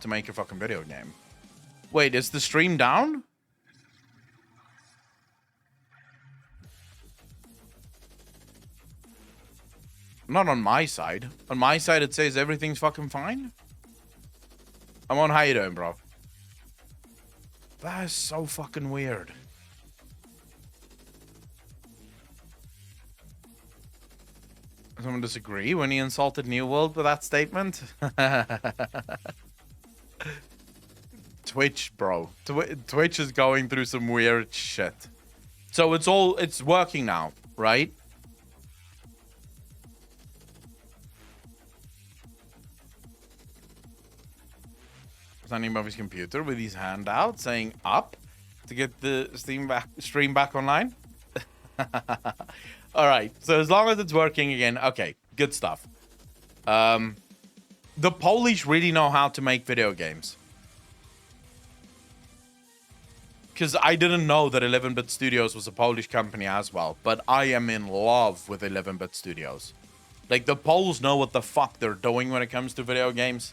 to make a fucking video game. Wait, is the stream down? Not on my side. On my side, it says everything's fucking fine. I'm on. How you doing, bro? That is so fucking weird. Someone disagree when he insulted New World with that statement? Twitch, bro. Twitch is going through some weird shit. So it's working now, right? Standing above his computer with his hand out, saying up to get the stream back online. All right, so as long as it's working again, okay, good stuff. The Polish really know how to make video games. Because I didn't know that 11-Bit Studios was a Polish company as well, but I am in love with 11-Bit Studios. Like, the Poles know what the fuck they're doing when it comes to video games.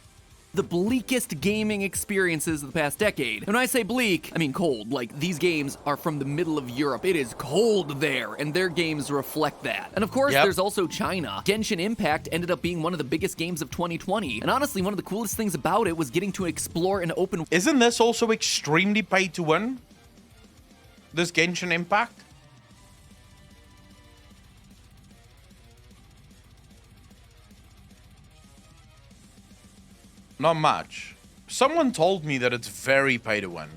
The bleakest gaming experiences of the past decade. And when I say bleak, I mean cold. Like, these games are from the middle of Europe. It is cold there, and their games reflect that. And of course, there's also China. Genshin Impact ended up being one of the biggest games of 2020. And honestly, one of the coolest things about it was getting to explore an open... Isn't this also extremely pay to win? This Genshin Impact? Not much. Someone told me that it's very pay to win.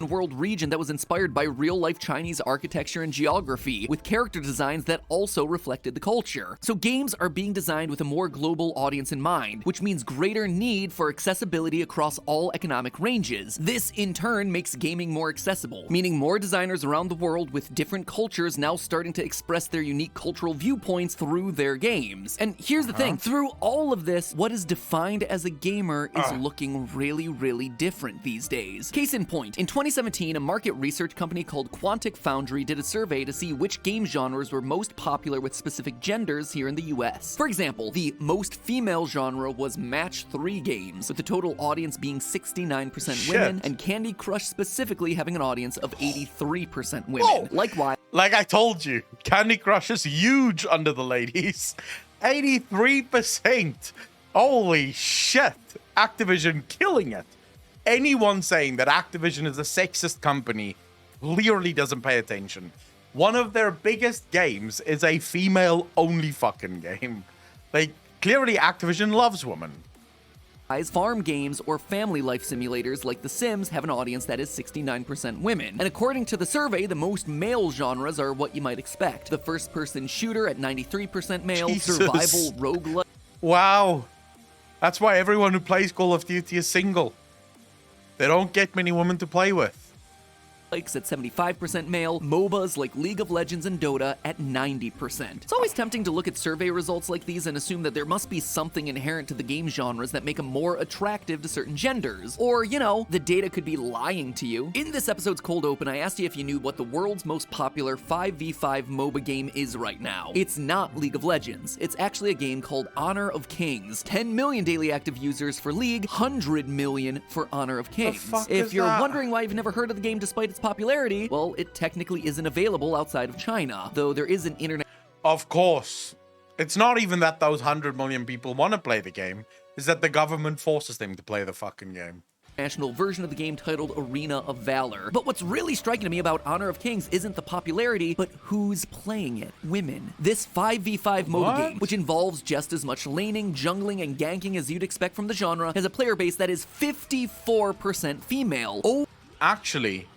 World region that was inspired by real-life Chinese architecture and geography, with character designs that also reflected the culture. So games are being designed with a more global audience in mind, which means greater need for accessibility across all economic ranges. This, in turn, makes gaming more accessible, meaning more designers around the world with different cultures now starting to express their unique cultural viewpoints through their games. And here's the thing, through all of this, what is defined as a gamer is looking really, really different these days. Case in point, in 2017, a market research company called Quantic Foundry did a survey to see which game genres were most popular with specific genders here in the US. For example, the most female genre was Match 3 games, with the total audience being 69% women, and Candy Crush specifically having an audience of 83% women. Whoa. Likewise, Like I told you, Candy Crush is huge under the ladies. 83%. Holy shit. Activision killing it. Anyone saying that Activision is a sexist company clearly doesn't pay attention. One of their biggest games is a female-only fucking game. Like, clearly Activision loves women. farm games or family life simulators like The Sims have an audience that is 69% women. And according to the survey, the most male genres are what you might expect. The first-person shooter at 93% male, Jesus. survival, roguelike... Wow. That's why everyone who plays Call of Duty is single. They don't get many women to play with. at 75% male, MOBAs like League of Legends and Dota at 90%. It's always tempting to look at survey results like these and assume that there must be something inherent to the game genres that make them more attractive to certain genders. Or, you know, the data could be lying to you. In this episode's Cold Open, I asked you if you knew what the world's most popular 5v5 MOBA game is right now. It's not League of Legends. It's actually a game called Honor of Kings. 10 million daily active users for League, 100 million for Honor of Kings. If you're wondering why you've never heard of the game despite its popularity, well, it technically isn't available outside of China, though there is an internet. Of course. It's not even that those 100 million people want to play the game, it's that the government forces them to play the fucking game. National version of the game titled Arena of Valor. But what's really striking to me about Honor of Kings isn't the popularity, but who's playing it. Women. This 5v5 MOBA game, which involves just as much laning, jungling, and ganking as you'd expect from the genre, has a player base that is 54% female. Oh, actually,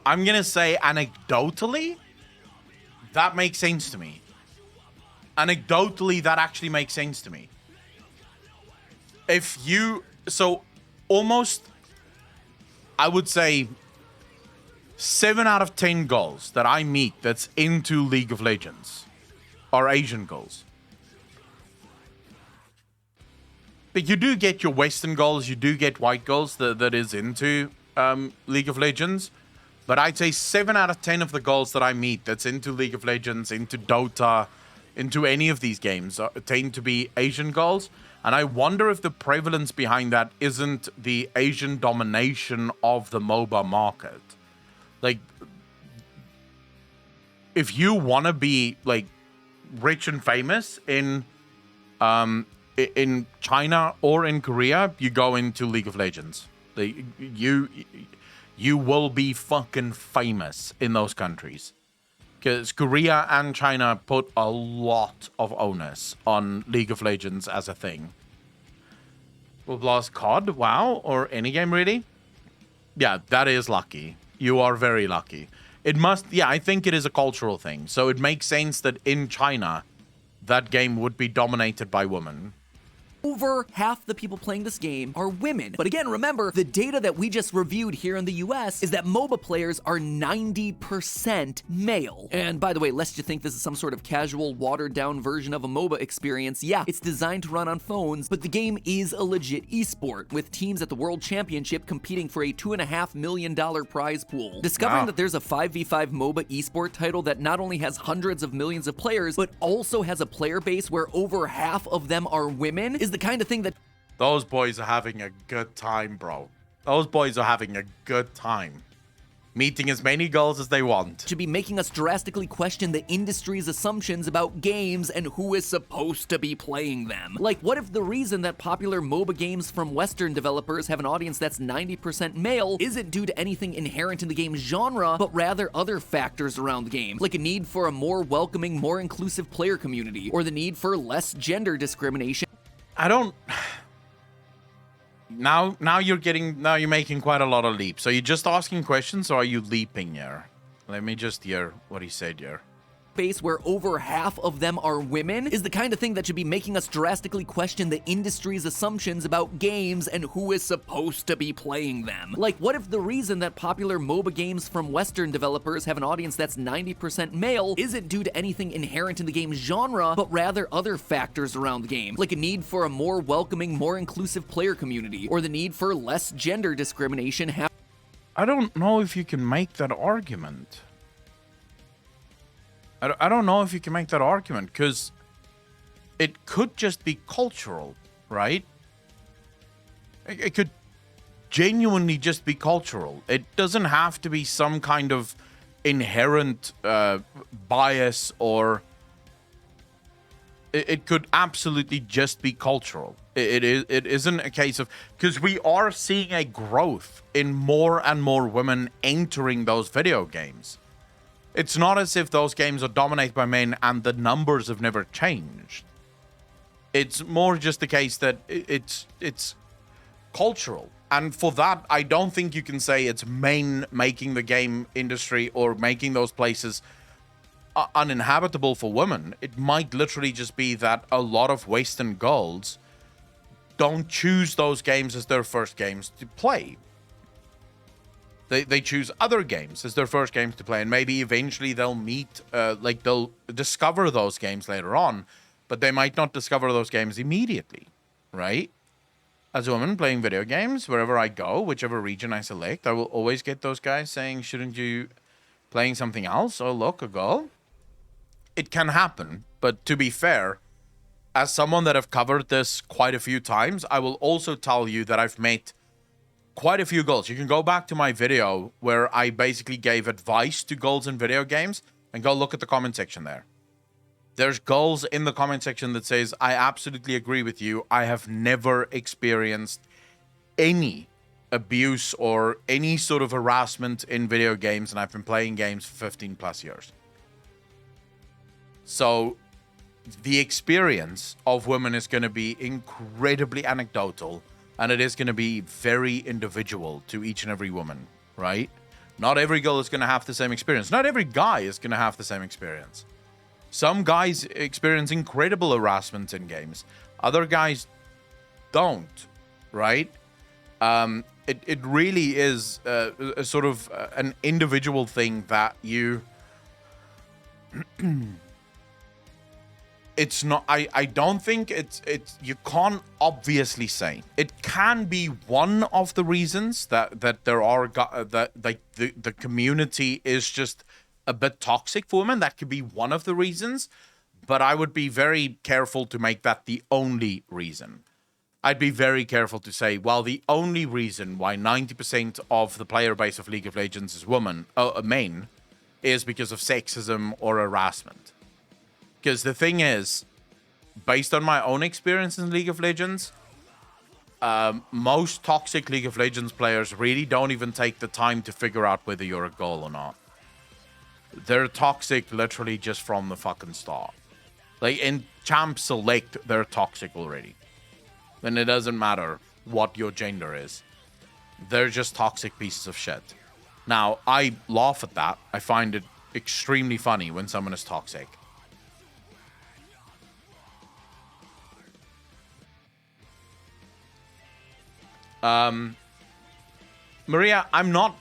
I'm gonna say anecdotally, that makes sense to me. Anecdotally, that actually makes sense to me. If you... So, almost, I would say, 7 out of 10 girls that I meet that's into League of Legends are Asian girls. But you do get your Western girls, you do get white girls that is into League of Legends. But I'd say 7 out of 10 of the girls that I meet that's into League of Legends, into Dota, into any of these games tend to be Asian girls. And I wonder if the prevalence behind that isn't the Asian domination of the MOBA market. Like, if you want to be like rich and famous in China or in Korea, you go into League of Legends. You will be fucking famous in those countries. Because Korea and China put a lot of onus on League of Legends as a thing. We've lost COD, WoW, or any game really? Yeah, that is lucky. You are very lucky. It must, yeah, I think it is a cultural thing. So it makes sense that in China, that game would be dominated by women. Over half the people playing this game are women. But again, remember, the data that we just reviewed here in the US is that MOBA players are 90% male. And by the way, lest you think this is some sort of casual, watered-down version of a MOBA experience, yeah, it's designed to run on phones, but the game is a legit esport, with teams at the World Championship competing for a $2.5 million prize pool. Discovering that there's a 5v5 MOBA esport title that not only has hundreds of millions of players, but also has a player base where over half of them are women is the kind of thing that... Those boys are having a good time, bro. Those boys are having a good time. Meeting as many girls as they want. Should be making us drastically question the industry's assumptions about games and who is supposed to be playing them. Like, what if the reason that popular MOBA games from Western developers have an audience that's 90% male isn't due to anything inherent in the game's genre, but rather other factors around the game, like a need for a more welcoming, more inclusive player community, or the need for less gender discrimination? I don't... Now you're making quite a lot of leaps. So you're just asking questions, or are you leaping here? Let me just hear what he said here. Base where over half of them are women is the kind of thing that should be making us drastically question the industry's assumptions about games and who is supposed to be playing them. Like, what if the reason that popular MOBA games from Western developers have an audience that's 90% male isn't due to anything inherent in the game's genre, but rather other factors around the game, like a need for a more welcoming, more inclusive player community, or the need for less gender discrimination? I don't know if you can make that argument. I don't know if you can make that argument, because it could just be cultural, right? It could genuinely just be cultural. It doesn't have to be some kind of inherent bias, or it could absolutely just be cultural. It isn't a case of, because we are seeing a growth in more and more women entering those video games. It's not as if those games are dominated by men and the numbers have never changed. It's more just the case that it's cultural. And for that, I don't think you can say it's men making the game industry or making those places uninhabitable for women. It might literally just be that a lot of Western girls don't choose those games as their first games to play. They choose other games as their first games to play, and maybe eventually they'll meet, they'll discover those games later on, but they might not discover those games immediately, right? As a woman playing video games, wherever I go, whichever region I select, I will always get those guys saying, shouldn't you playing something else? Oh, look, a girl. It can happen, but to be fair, as someone that have covered this quite a few times, I will also tell you that I've met quite a few girls. You can go back to my video where I basically gave advice to girls in video games, and go look at the comment section there. There's girls in the comment section that says, I absolutely agree with you. I have never experienced any abuse or any sort of harassment in video games, and I've been playing games for 15 plus years. So the experience of women is going to be incredibly anecdotal, and it is going to be very individual to each and every woman, right? Not every girl is going to have the same experience. Not every guy is going to have the same experience. Some guys experience incredible harassment in games. Other guys don't, right? It really is a sort of an individual thing that you... It's not. I don't think it's. You can't obviously say it can be one of the reasons that there are that like the community is just a bit toxic for women. That could be one of the reasons, but I would be very careful to make that the only reason. I'd be very careful to say, well, the only reason why 90% of the player base of League of Legends is men is because of sexism or harassment. Because the thing is, based on my own experience in League of Legends, most toxic League of Legends players really don't even take the time to figure out whether you're a girl or not. They're toxic literally just from the fucking start. Like, in Champ Select, they're toxic already. Then it doesn't matter what your gender is. They're just toxic pieces of shit. Now, I laugh at that. I find it extremely funny when someone is toxic. Maria,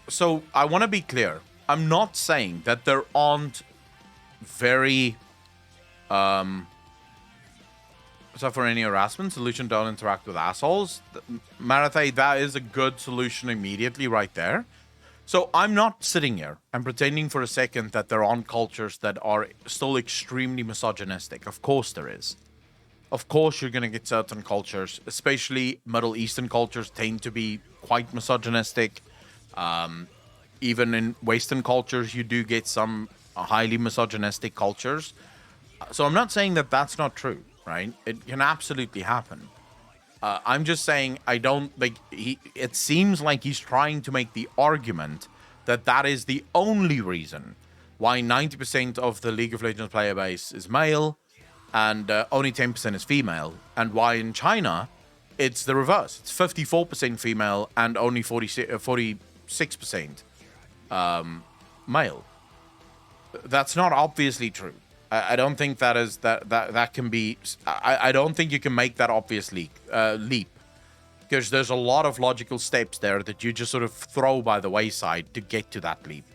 so I want to be clear. I'm not saying that there aren't very, suffer any harassment. Solution, don't interact with assholes. Marathe, that is a good solution immediately right there. So I'm not sitting here and pretending for a second that there aren't cultures that are still extremely misogynistic. Of course there is. Of course you're going to get certain cultures, especially Middle Eastern cultures, tend to be quite misogynistic. Even in Western cultures, you do get some highly misogynistic cultures. So I'm not saying that that's not true, right? It can absolutely happen. I'm just saying I don't like. It seems like he's trying to make the argument that that is the only reason why 90% of the League of Legends player base is male and only 10% is female, and why in China it's the reverse. It's 54% female and only 46% male. That's not obviously true. I don't think that is that can be. I don't think you can make that obvious leap, because there's a lot of logical steps there that you just sort of throw by the wayside to get to that leap.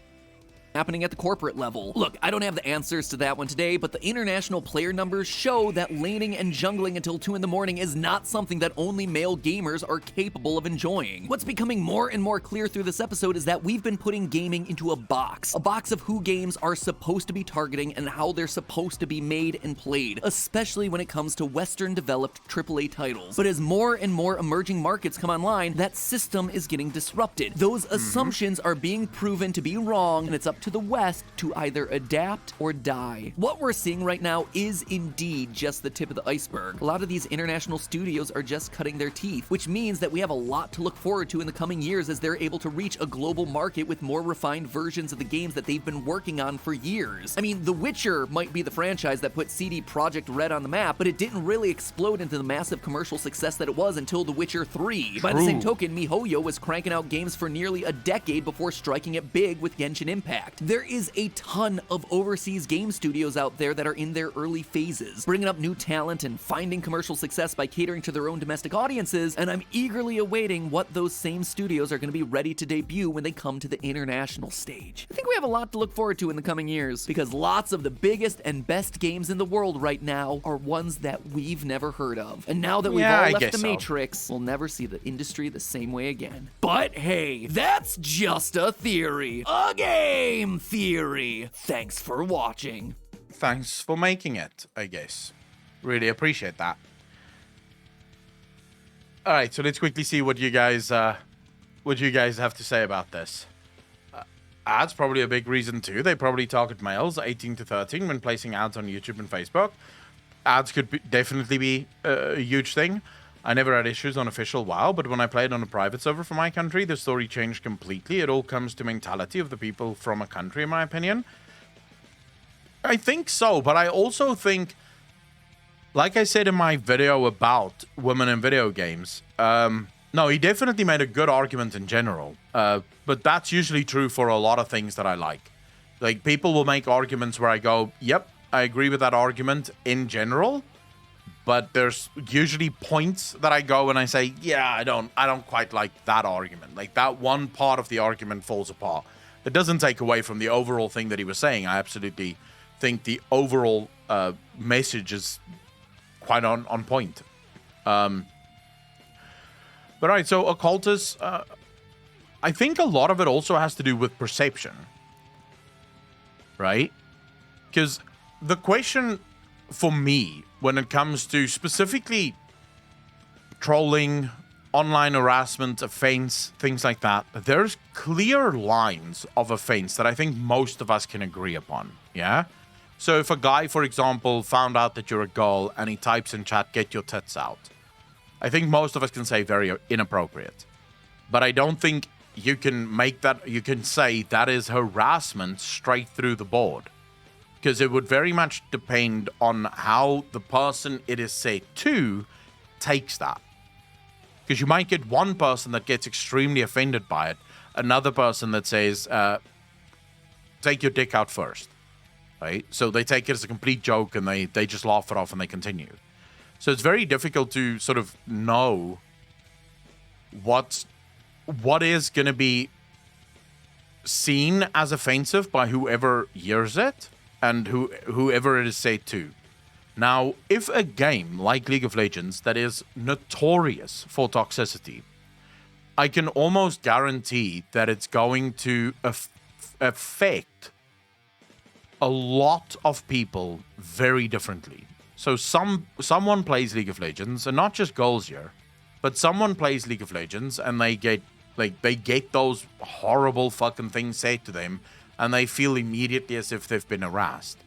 Happening at the corporate level. Look, I don't have the answers to that one today, but the international player numbers show that laning and jungling until 2 in the morning is not something that only male gamers are capable of enjoying. What's becoming more and more clear through this episode is that we've been putting gaming into a box of who games are supposed to be targeting and how they're supposed to be made and played, especially when it comes to Western developed AAA titles. But as more and more emerging markets come online, that system is getting disrupted. Those assumptions are being proven to be wrong, and it's up to the West to either adapt or die. What we're seeing right now is indeed just the tip of the iceberg. A lot of these international studios are just cutting their teeth, which means that we have a lot to look forward to in the coming years as they're able to reach a global market with more refined versions of the games that they've been working on for years. I mean, The Witcher might be the franchise that put CD Projekt Red on the map, but it didn't really explode into the massive commercial success that it was until The Witcher 3. By the same token, MiHoYo was cranking out games for nearly a decade before striking it big with Genshin Impact. There is a ton of overseas game studios out there that are in their early phases, bringing up new talent and finding commercial success by catering to their own domestic audiences, and I'm eagerly awaiting what those same studios are going to be ready to debut when they come to the international stage. I think we have a lot to look forward to in the coming years, because lots of the biggest and best games in the world right now are ones that we've never heard of. And now that we've all left the Matrix, we'll never see the industry the same way again. But hey, that's just a theory. A game theory. Thanks for watching. Thanks for making it, I guess. Really appreciate that. All right, so let's quickly see what you guys have to say about this. Ads probably a big reason too. They probably target males 18 to 13 when placing ads on YouTube and Facebook. Ads could definitely be a huge thing. I never had issues on official WoW, but when I played on a private server for my country, the story changed completely. It all comes to mentality of the people from a country, in my opinion. I think so, but I also think, like I said in my video about women in video games, no, he definitely made a good argument in general, but that's usually true for a lot of things that I like. Like, people will make arguments where I go, yep, I agree with that argument in general, but there's usually points that I go and I say, yeah, I don't quite like that argument. Like, that one part of the argument falls apart. It doesn't take away from the overall thing that he was saying. I absolutely think the overall message is quite on point. But all right, so occultists, I think a lot of it also has to do with perception, right? Because the question for me, when it comes to specifically trolling, online harassment, offense, things like that, there's clear lines of offense that I think most of us can agree upon, yeah? So if a guy, for example, found out that you're a girl and he types in chat, "get your tits out," I think most of us can say very inappropriate. But I don't think you can say that is harassment straight through the board. Because it would very much depend on how the person it is said to takes that. Because you might get one person that gets extremely offended by it, another person that says, "take your dick out first." Right? So they take it as a complete joke and they just laugh it off and they continue. So it's very difficult to sort of know what is going to be seen as offensive by whoever hears it and whoever it is said to. Now, if a game like League of Legends that is notorious for toxicity, I can almost guarantee that it's going to affect a lot of people very differently. So someone plays League of Legends, and not just girls here, but someone plays League of Legends and they get those horrible fucking things said to them, and they feel immediately as if they've been harassed.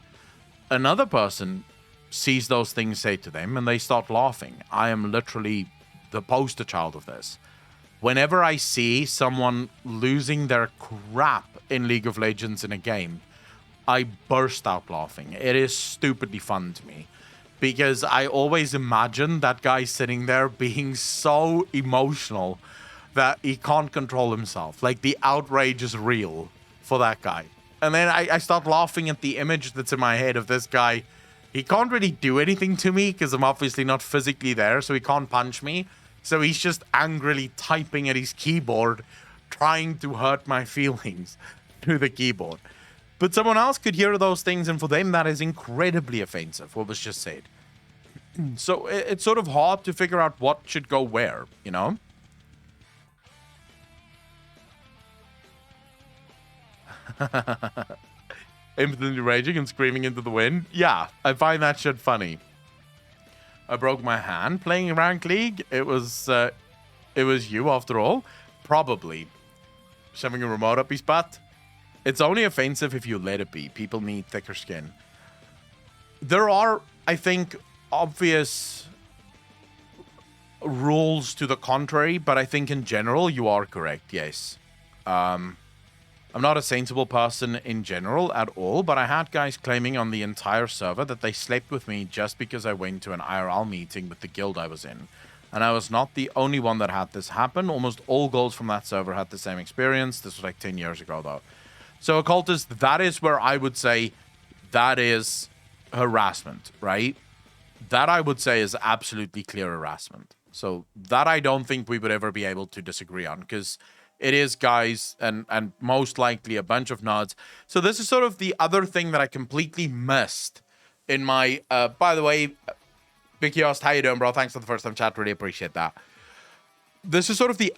Another person sees those things said to them and they start laughing. I am literally the poster child of this. Whenever I see someone losing their crap in League of Legends in a game, I burst out laughing. It is stupidly fun to me. Because I always imagine that guy sitting there being so emotional that he can't control himself. Like, the outrage is real for that guy. And then I start laughing at the image that's in my head of this guy. He can't really do anything to me because I'm obviously not physically there, so he can't punch me. So he's just angrily typing at his keyboard, trying to hurt my feelings through the keyboard. But someone else could hear those things, and for them, that is incredibly offensive, what was just said. So it's sort of hard to figure out what should go where, you know? Impotently raging and screaming into the wind. Yeah, I find that shit funny. I broke my hand playing Rank League. It was you after all. Probably. Shoving a remote up his butt. It's only offensive if you let it be. People need thicker skin. There are, I think, obvious rules to the contrary, but I think in general you are correct, yes. I'm not a sensible person in general at all, but I had guys claiming on the entire server that they slept with me just because I went to an IRL meeting with the guild I was in. And I was not the only one that had this happen. Almost all guilds from that server had the same experience. This was like 10 years ago, though. So, occultist, that is where I would say that is harassment, right? That I would say is absolutely clear harassment. So, that I don't think we would ever be able to disagree on, because it is guys and most likely a bunch of nerds. So, this is sort of the other thing that I completely missed in my, by the way, Vicky asked, how you doing, bro? Thanks for the first time chat. Really appreciate that. This is sort of the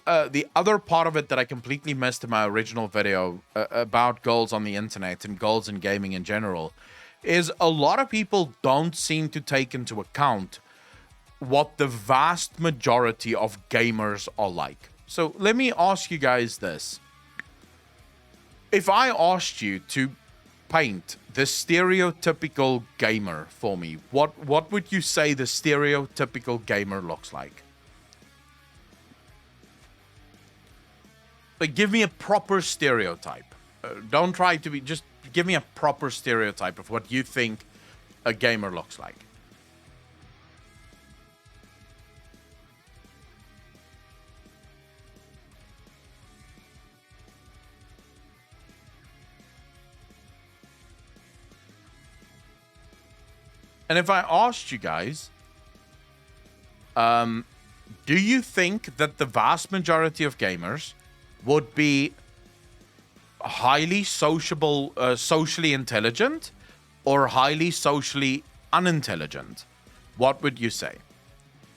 other part of it that I completely missed in my original video about goals on the internet and goals in gaming in general, is a lot of people don't seem to take into account what the vast majority of gamers are like. So let me ask you guys this. If I asked you to paint the stereotypical gamer for me, what would you say the stereotypical gamer looks like? Like, give me a proper stereotype. Don't try to be, just give me a proper stereotype of what you think a gamer looks like. And if I asked you guys, do you think that the vast majority of gamers would be highly sociable, socially intelligent, or highly socially unintelligent? What would you say?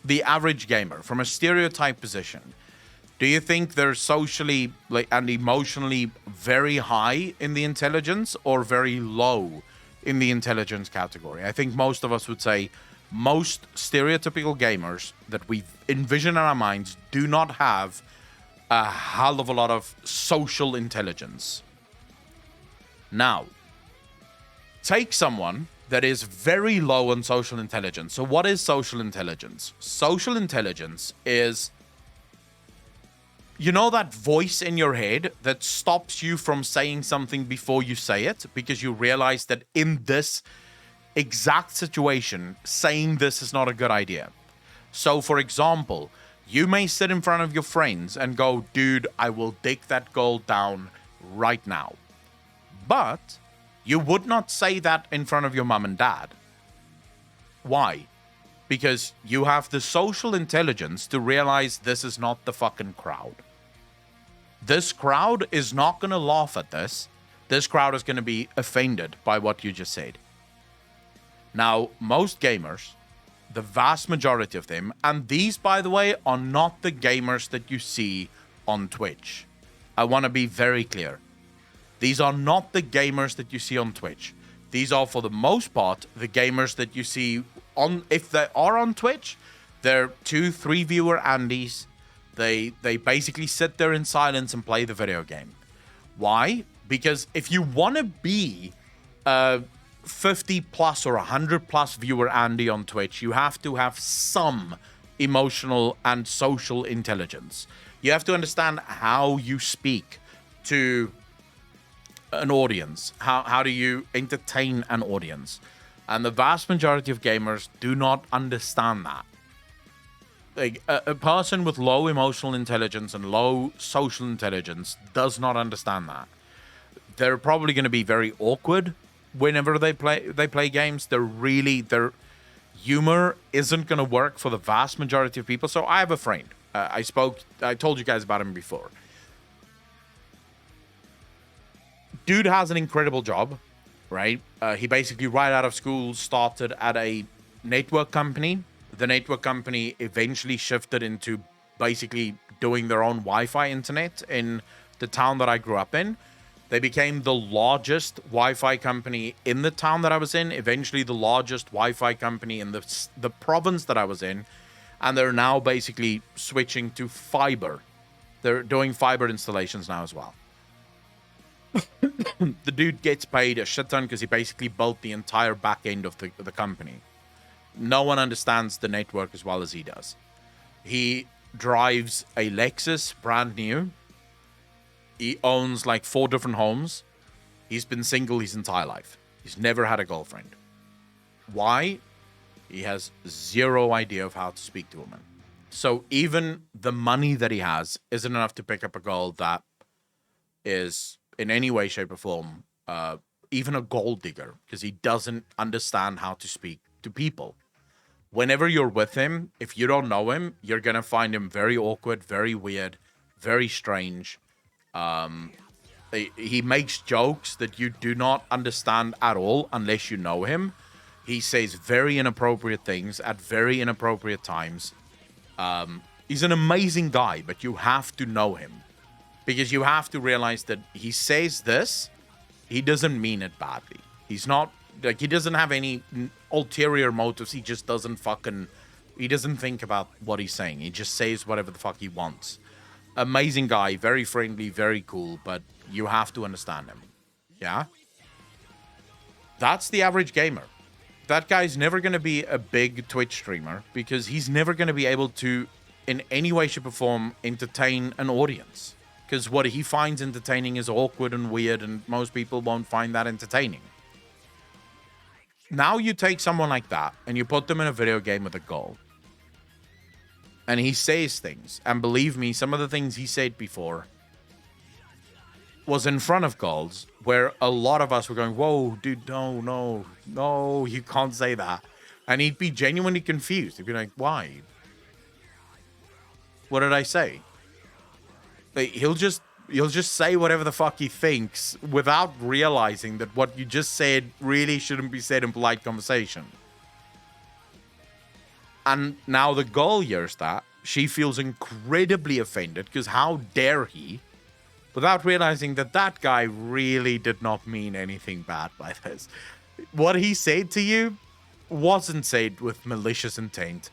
The average gamer, from a stereotype position, do you think they're socially and emotionally very high in the intelligence or very low in the intelligence category? I think most of us would say most stereotypical gamers that we envision in our minds do not have a hell of a lot of social intelligence. Now, take someone that is very low on social intelligence. So what is social intelligence? Social intelligence is, you know, that voice in your head that stops you from saying something before you say it because you realize that in this exact situation, saying this is not a good idea. So, for example, you may sit in front of your friends and go, dude, I will dig that goal down right now. But you would not say that in front of your mom and dad. Why? Because you have the social intelligence to realize this is not the fucking crowd. This crowd is not going to laugh at this. This crowd is going to be offended by what you just said. Now, most gamers, the vast majority of them, and these, by the way, are not the gamers that you see on Twitch. I want to be very clear. These are not the gamers that you see on Twitch. These are, for the most part, the gamers that you see on, if they are on Twitch, they're 2-3 viewer Andys. They basically sit there in silence and play the video game. Why? Because if you want to be 50 plus or 100 plus viewer Andy on Twitch, you have to have some emotional and social intelligence. You have to understand how you speak to an audience. How do you entertain an audience? And the vast majority of gamers do not understand that. Like a person with low emotional intelligence and low social intelligence does not understand that. They're probably going to be very awkward whenever they play games. Their humor isn't going to work for the vast majority of people. So I have a friend. I told you guys about him before. Dude has an incredible job, right? He basically, right out of school, started at a network company. The network company eventually shifted into basically doing their own Wi-Fi internet in the town that I grew up in. They became the largest Wi-Fi company in the town that I was in, eventually the largest Wi-Fi company in the province that I was in, and they're now basically switching to fiber. They're doing fiber installations now as well. The dude gets paid a shit ton because he basically built the entire back end of the company. No one understands the network as well as he does. He drives a Lexus, brand new. He owns like 4 different homes. He's been single his entire life. He's never had a girlfriend. Why? He has zero idea of how to speak to women. So even the money that he has isn't enough to pick up a girl that is in any way, shape, or form even a gold digger, because he doesn't understand how to speak to people. Whenever you're with him, if you don't know him, you're going to find him very awkward, very weird, very strange. He makes jokes that you do not understand at all unless you know him. He says very inappropriate things at very inappropriate times. He's an amazing guy, but you have to know him. Because you have to realize that he says this, he doesn't mean it badly. He's not, like, he doesn't have any ulterior motives. He just doesn't he doesn't think about what he's saying. He just says whatever the fuck he wants. Amazing guy, very friendly, very cool, but you have to understand him. Yeah? That's the average gamer. That guy's never going to be a big Twitch streamer because he's never going to be able to, in any way, shape, or form, entertain an audience. Because what he finds entertaining is awkward and weird, and most people won't find that entertaining. Now you take someone like that, and you put them in a video game with a goal. And he says things. And believe me, some of the things he said before was in front of goals, where a lot of us were going, whoa, dude, no, you can't say that. And he'd be genuinely confused. He'd be like, why? What did I say? Like, he'll just say whatever the fuck he thinks without realizing that what you just said really shouldn't be said in polite conversation. And now the girl hears that. She feels incredibly offended because how dare he, without realizing that that guy really did not mean anything bad by this. What he said to you wasn't said with malicious intent.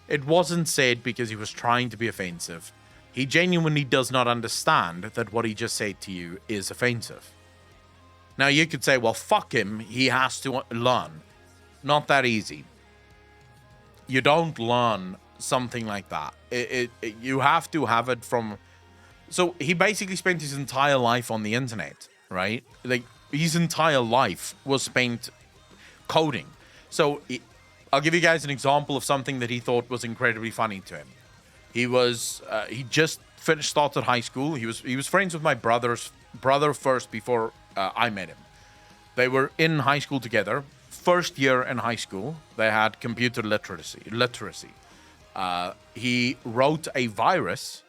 It wasn't said because he was trying to be offensive. He genuinely does not understand that what he just said to you is offensive. Now, you could say, well, fuck him. He has to learn. Not that easy. You don't learn something like that. You have to have it from... So he basically spent his entire life on the internet, right? Like, his entire life was spent coding. So I'll give you guys an example of something that he thought was incredibly funny to him. He just started high school. He was friends with my brother first before I met him. They were in high school together. First year in high school, they had computer literacy. He wrote a virus,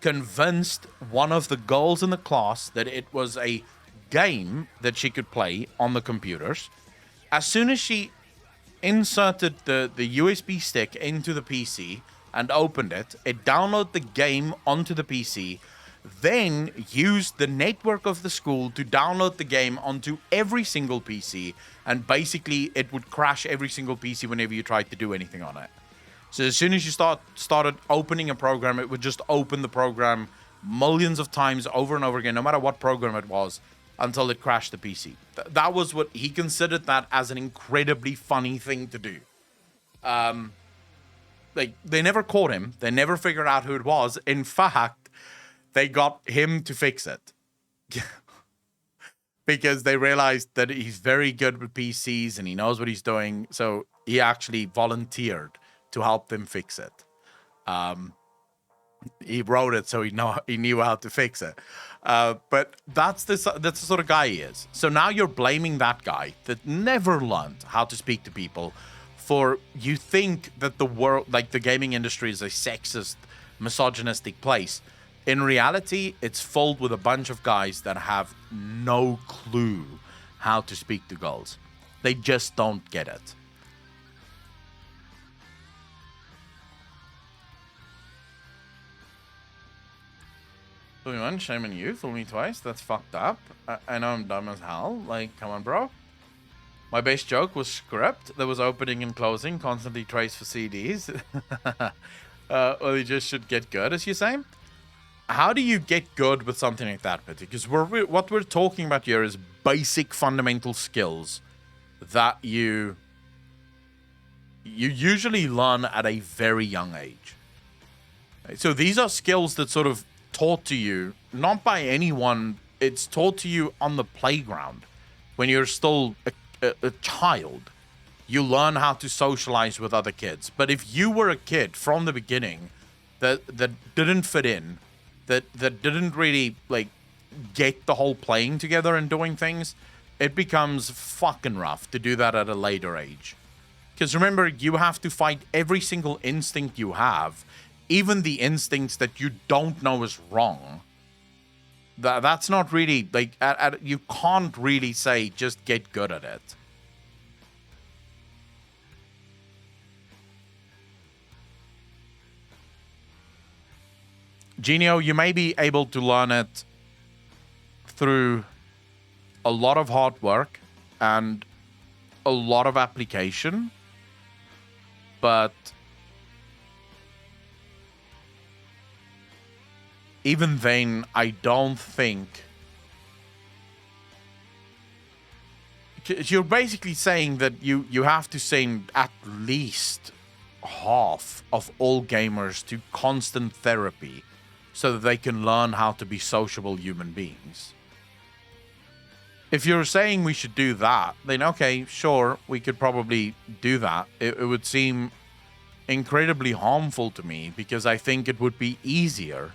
convinced one of the girls in the class that it was a game that she could play on the computers. As soon as she inserted the USB stick into the PC and opened it, it downloaded the game onto the PC, then used the network of the school to download the game onto every single PC, and basically it would crash every single PC whenever you tried to do anything on it. So as soon as you started opening a program, it would just open the program millions of times over and over again, no matter what program it was, until it crashed the PC. That was what he considered that as an incredibly funny thing to do. Like, they never caught him. They never figured out who it was. In fact, they got him to fix it. Because they realized that he's very good with PCs and he knows what he's doing. So he actually volunteered to help them fix it. He wrote it so he knew how to fix it. But that's the sort of guy he is. So now you're blaming that guy that never learned how to speak to people for you think that the world, like the gaming industry, is a sexist, misogynistic place. In reality, it's filled with a bunch of guys that have no clue how to speak to girls. They just don't get it. Fool me once, shame on you. Fool me twice. That's fucked up. I know I'm dumb as hell. Like, come on, bro. My best joke was script. There was opening and closing. Constantly trace for CDs. Or you just should get good, as you're saying. How do you get good with something like that, Petty? Because what we're talking about here is basic fundamental skills that you usually learn at a very young age. So these are skills that sort of taught to you, not by anyone, it's taught to you on the playground. When you're still a child, you learn how to socialize with other kids. But if you were a kid from the beginning that didn't fit in, that didn't really like get the whole playing together and doing things, it becomes fucking rough to do that at a later age. Because remember, you have to fight every single instinct you have, even the instincts that you don't know is wrong. That's not really, like, you can't really say just get good at it. Genio, you may be able to learn it through a lot of hard work and a lot of application, but even then, I don't think... You're basically saying that you have to send at least half of all gamers to constant therapy so that they can learn how to be sociable human beings. If you're saying we should do that, then okay, sure, we could probably do that. It would seem incredibly harmful to me because I think it would be easier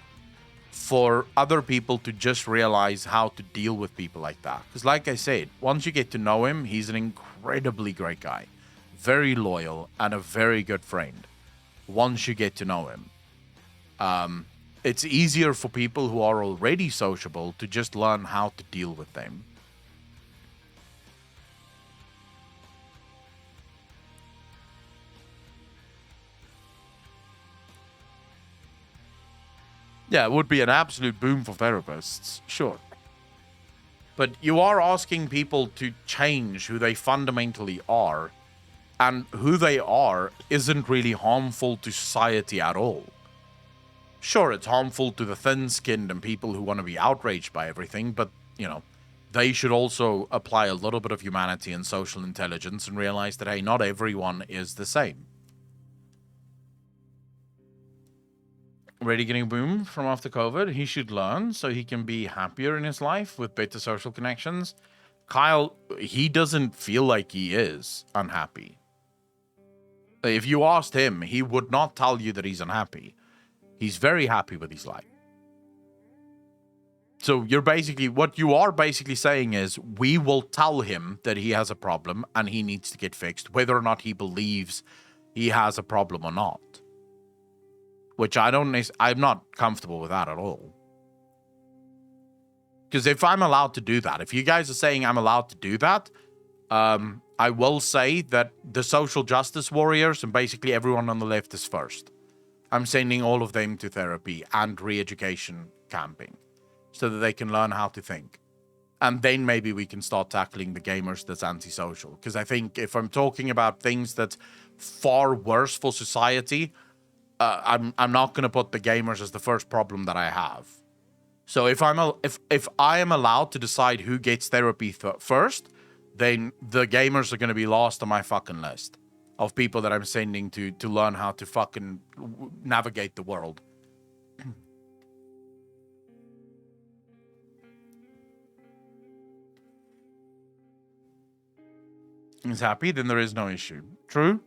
for other people to just realize how to deal with people like that. Because like I said, once you get to know him, he's an incredibly great guy. Very loyal and a very good friend. Once you get to know him. It's easier for people who are already sociable to just learn how to deal with them. Yeah, it would be an absolute boom for therapists, sure. But you are asking people to change who they fundamentally are and who they are isn't really harmful to society at all. Sure, it's harmful to the thin-skinned and people who want to be outraged by everything, but, you know, they should also apply a little bit of humanity and social intelligence and realize that, hey, not everyone is the same. Ready getting boom from after COVID. He should learn so he can be happier in his life with better social connections. Kyle, he doesn't feel like he is unhappy. If you asked him, he would not tell you that he's unhappy. He's very happy with his life. So what you are basically saying is, we will tell him that he has a problem and he needs to get fixed, whether or not he believes he has a problem or not. Which I'm not comfortable with that at all. Because if I'm allowed to do that, if you guys are saying I'm allowed to do that, I will say that the social justice warriors and basically everyone on the left is first. I'm sending all of them to therapy and re-education camping so that they can learn how to think. And then maybe we can start tackling the gamers that's antisocial. Because I think if I'm talking about things that's far worse for society, I'm not going to put the gamers as the first problem that I have. So if I am allowed to decide who gets therapy first, then the gamers are going to be last on my fucking list of people that I'm sending to learn how to fucking navigate the world. He's happy, then there is no issue. True?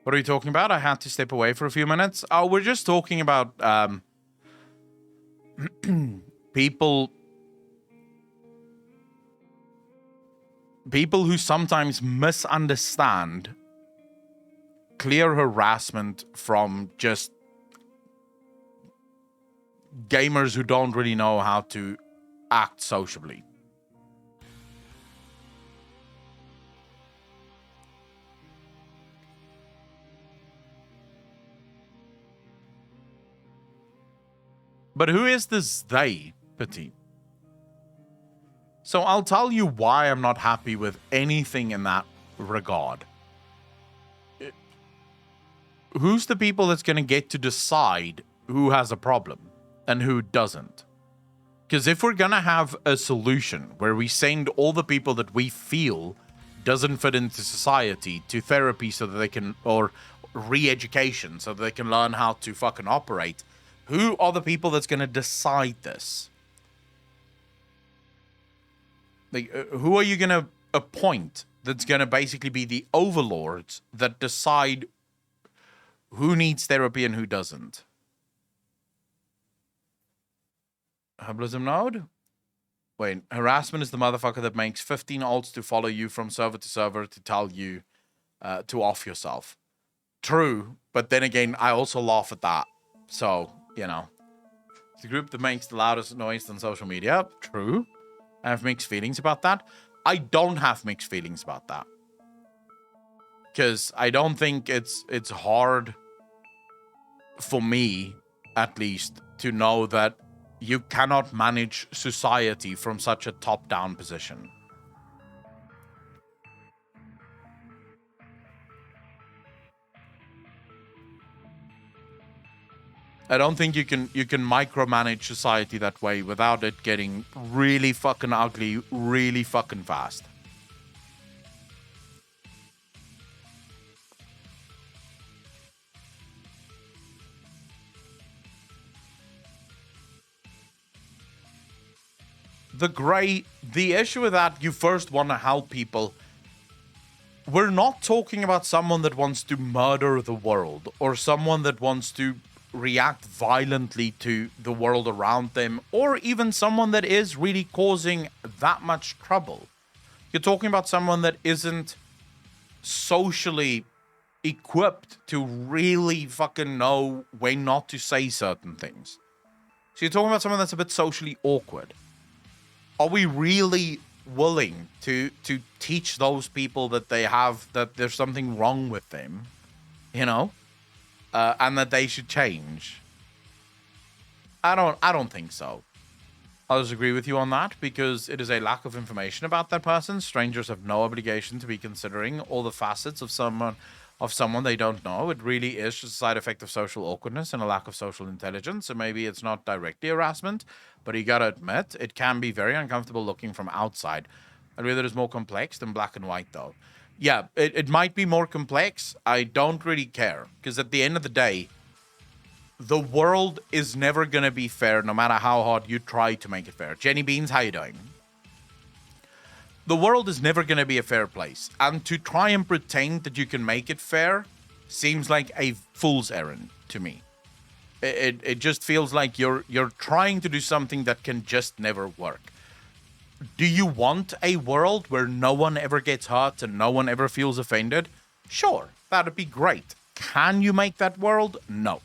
What are we talking about? I had to step away for a few minutes. Oh, we're just talking about people who sometimes misunderstand clear harassment from just gamers who don't really know how to act sociably. But who is this they, Petit? So I'll tell you why I'm not happy with anything in that regard. Who's the people that's going to get to decide who has a problem and who doesn't? Because if we're going to have a solution where we send all the people that we feel doesn't fit into society to therapy so that they can, or re-education so that they can learn how to fucking operate, who are the people that's going to decide this? Like, who are you going to appoint that's going to basically be the overlords that decide who needs therapy and who doesn't? Herbalism node? Wait, harassment is the motherfucker that makes 15 alts to follow you from server to server to tell you to off yourself. True, but then again, I also laugh at that. So, you know. It's the group that makes the loudest noise on social media. True. I have mixed feelings about that. I don't have mixed feelings about that. Because I don't think it's hard for me, at least, to know that you cannot manage society from such a top-down position. I don't think you can micromanage society that way without it getting really fucking ugly really fucking fast. The issue with that, you first want to help people. We're not talking about someone that wants to murder the world or someone that wants to react violently to the world around them, or even someone that is really causing that much trouble. You're talking about someone that isn't socially equipped to really fucking know when not to say certain things. So you're talking about someone that's a bit socially awkward. Are we really willing to teach those people that that there's something wrong with them, you know? And that they should change? I don't think so. I'll disagree with you on that because it is a lack of information about that person. Strangers have no obligation to be considering all the facets of someone they don't know. It really is just a side effect of social awkwardness and a lack of social intelligence. So maybe it's not directly harassment, but you gotta admit it can be very uncomfortable looking from outside. I'd rather it's more complex than black and white though. Yeah, it might be more complex. I don't really care because at the end of the day, the world is never going to be fair no matter how hard you try to make it fair. Jenny Beans, how you doing? The world is never going to be a fair place. And to try and pretend that you can make it fair seems like a fool's errand to me. It just feels like you're trying to do something that can just never work. Do you want a world where no one ever gets hurt and no one ever feels offended? Sure, that'd be great. Can you make that world? No.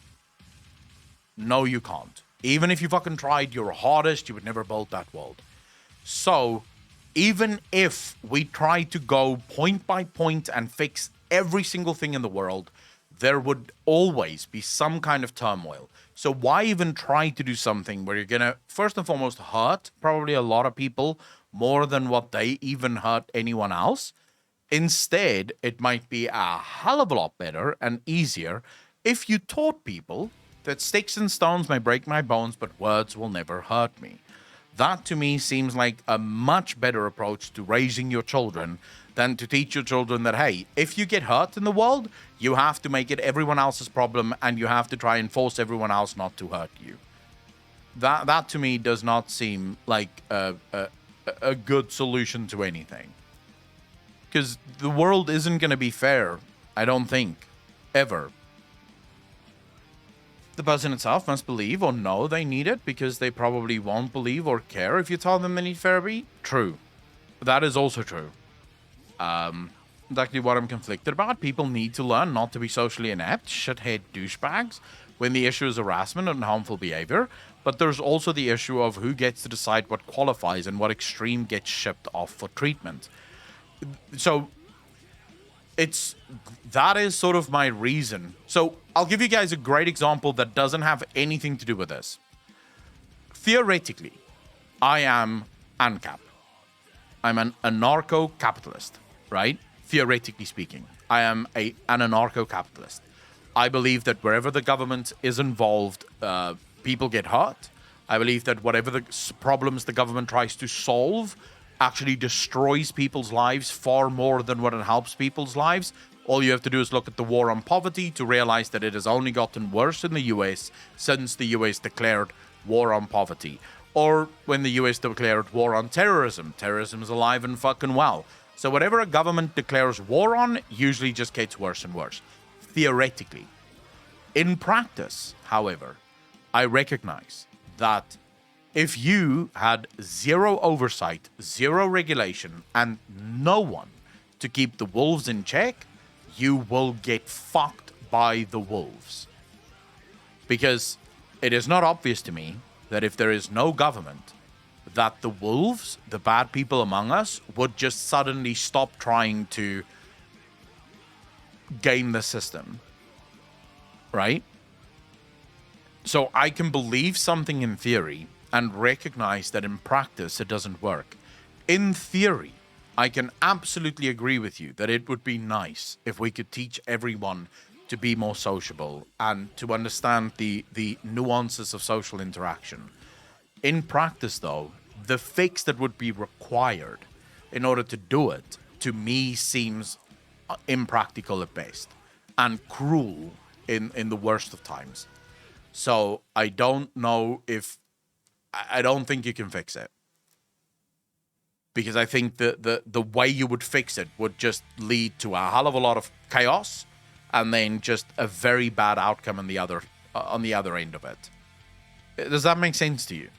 No, you can't. Even if you fucking tried your hardest, you would never build that world. So, even if we try to go point by point and fix every single thing in the world, there would always be some kind of turmoil. So why even try to do something where you're going to, first and foremost, hurt probably a lot of people more than what they even hurt anyone else? Instead, it might be a hell of a lot better and easier if you taught people that sticks and stones may break my bones, but words will never hurt me. That to me seems like a much better approach to raising your children than to teach your children that, hey, if you get hurt in the world, you have to make it everyone else's problem and you have to try and force everyone else not to hurt you. That to me does not seem like a good solution to anything. Because the world isn't going to be fair, I don't think, ever. The person itself must believe or know they need it because they probably won't believe or care if you tell them they need therapy. True. That is also true. Exactly what I'm conflicted about. People need to learn not to be socially inept, shithead douchebags when the issue is harassment and harmful behavior. But there's also the issue of who gets to decide what qualifies and what extreme gets shipped off for treatment. So that is sort of my reason. So I'll give you guys a great example that doesn't have anything to do with this. Theoretically, I am ANCAP. I'm an anarcho-capitalist, right? Theoretically speaking, I am an anarcho-capitalist. I believe that wherever the government is involved, people get hurt. I believe that whatever the problems the government tries to solve actually destroys people's lives far more than what it helps people's lives. All you have to do is look at the war on poverty to realize that it has only gotten worse in the US since the US declared war on poverty. Or when the US declared war on terrorism. Terrorism is alive and fucking well. So whatever a government declares war on usually just gets worse and worse. Theoretically. In practice, however, I recognize that if you had zero oversight, zero regulation, and no one to keep the wolves in check, you will get fucked by the wolves. Because it is not obvious to me that if there is no government, that the wolves, the bad people among us, would just suddenly stop trying to game the system. Right? So I can believe something in theory and recognize that in practice it doesn't work. In theory, I can absolutely agree with you that it would be nice if we could teach everyone to be more sociable and to understand the nuances of social interaction. In practice, though, the fix that would be required in order to do it, to me, seems impractical at best and cruel in the worst of times. So I don't think you can fix it. Because I think the way you would fix it would just lead to a hell of a lot of chaos and then just a very bad outcome on the other end of it. Does that make sense to you?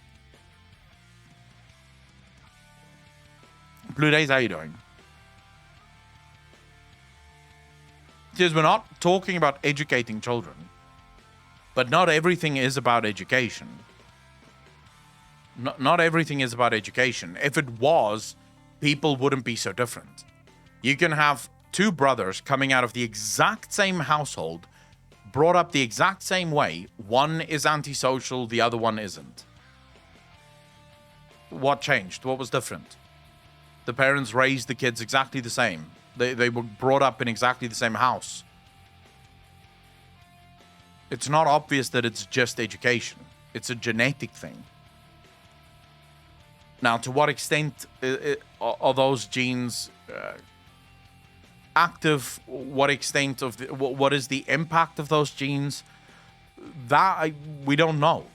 Blue Days, how you doing? Because we're not talking about educating children, but not everything is about education. Not everything is about education. If it was, people wouldn't be so different. You can have two brothers coming out of the exact same household, brought up the exact same way. One is antisocial, the other one isn't. What changed? What was different? The parents raised the kids exactly the same. They were brought up in exactly the same house. It's not obvious that it's just education. It's a genetic thing. Now, to what extent are those genes active? What extent of what is the impact of those genes? That we don't know.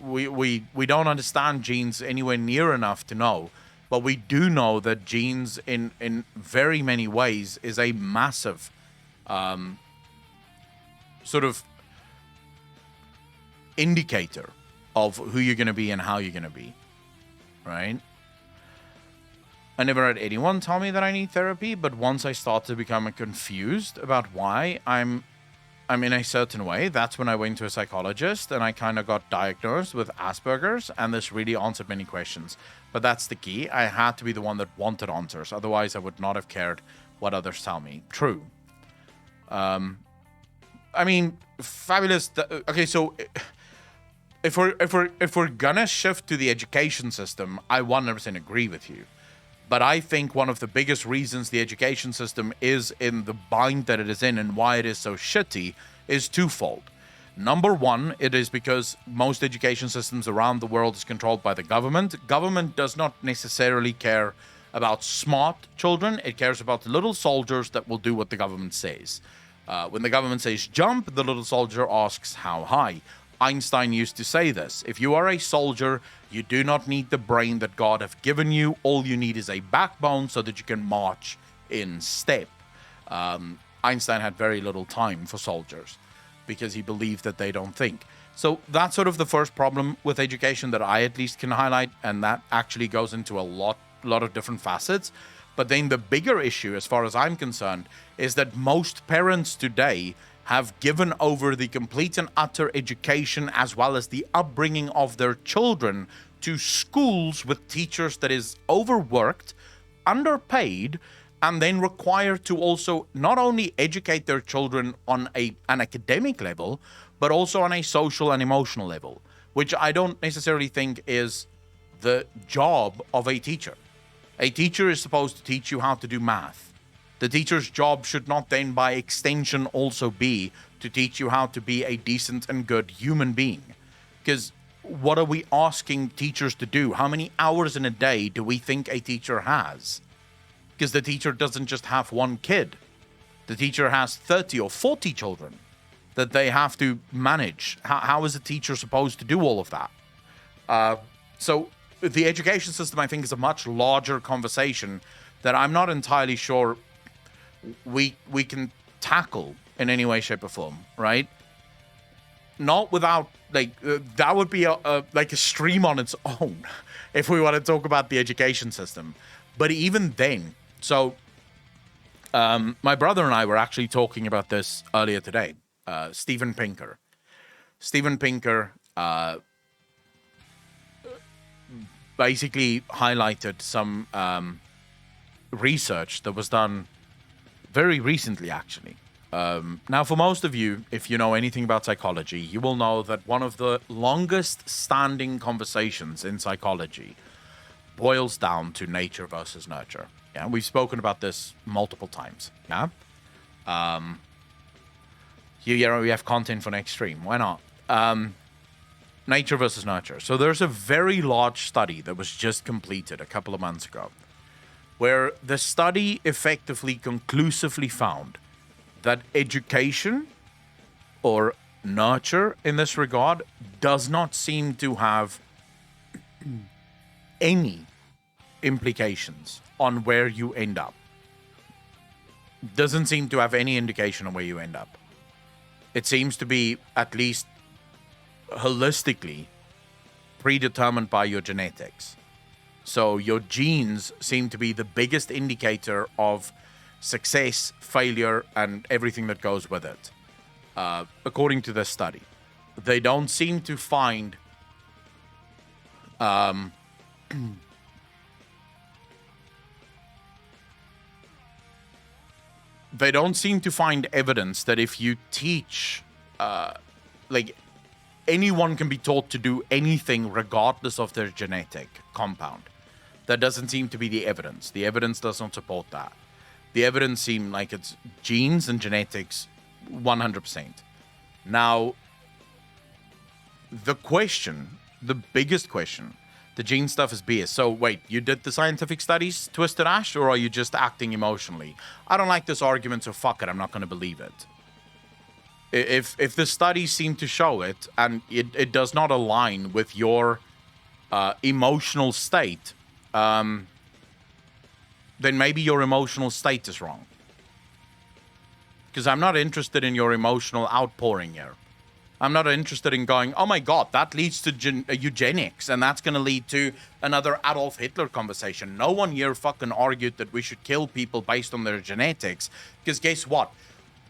We don't understand genes anywhere near enough to know. But we do know that genes, in very many ways, is a massive sort of indicator of who you're going to be and how you're going to be, right? I never had anyone tell me that I need therapy, but once I start to become confused about why I'm in a certain way, that's when I went to a psychologist and I kind of got diagnosed with Asperger's, and this really answered many questions. But that's the key. I had to be the one that wanted answers. Otherwise, I would not have cared what others tell me. True. I mean, fabulous. Okay, so if we're gonna shift to the education system, I 100% agree with you. But I think one of the biggest reasons the education system is in the bind that it is in and why it is so shitty is twofold. Number one, it is because most education systems around the world is controlled by the government. Government does not necessarily care about smart children. It cares about the little soldiers that will do what the government says. When the government says jump, the little soldier asks how high. Einstein used to say this: if you are a soldier, you do not need the brain that God have given you. All you need is a backbone so that you can march in step. Einstein had very little time for soldiers because he believed that they don't think. So that's sort of the first problem with education that I at least can highlight, and that actually goes into a lot of different facets. But then the bigger issue, as far as I'm concerned, is that most parents today have given over the complete and utter education as well as the upbringing of their children to schools with teachers that is overworked, underpaid, and then required to also not only educate their children on an academic level, but also on a social and emotional level, which I don't necessarily think is the job of a teacher. A teacher is supposed to teach you how to do math. The teacher's job should not then, by extension, also be to teach you how to be a decent and good human being. Because what are we asking teachers to do? How many hours in a day do we think a teacher has? Because the teacher doesn't just have one kid. The teacher has 30 or 40 children that they have to manage. How is a teacher supposed to do all of that? So the education system, I think, is a much larger conversation that I'm not entirely sure we can tackle in any way, shape, or form, right? Not without, like, that would be like a stream on its own if we want to talk about the education system. But even then, so my brother and I were actually talking about this earlier today. Steven Pinker basically highlighted some research that was done very recently, actually. Now, for most of you, if you know anything about psychology, you will know that one of the longest standing conversations in psychology boils down to nature versus nurture. Yeah, we've spoken about this multiple times. Yeah. Here we have content for next stream. Why not? Nature versus nurture. So there's a very large study that was just completed a couple of months ago, where the study effectively conclusively found that education or nurture in this regard does not seem to have any implications on where you end up. Doesn't seem to have any indication on where you end up. It seems to be, at least holistically, predetermined by your genetics. So your genes seem to be the biggest indicator of success, failure, and everything that goes with it. According to this study, they don't seem to find they don't seem to find evidence that if you teach like anyone can be taught to do anything regardless of their genetic compound. That doesn't seem to be the evidence. The evidence does not support that. The evidence seems like it's genes and genetics 100%. Now, the biggest question, the gene stuff is BS. So wait, you did the scientific studies, Twisted Ash, or are you just acting emotionally? I don't like this argument, so fuck it, I'm not going to believe it. If the studies seem to show it, and it does not align with your emotional state, then maybe your emotional state is wrong. Because I'm not interested in your emotional outpouring here. I'm not interested in going, oh my god, that leads to eugenics, and that's going to lead to another Adolf Hitler conversation. No one here fucking argued that we should kill people based on their genetics. Because guess what?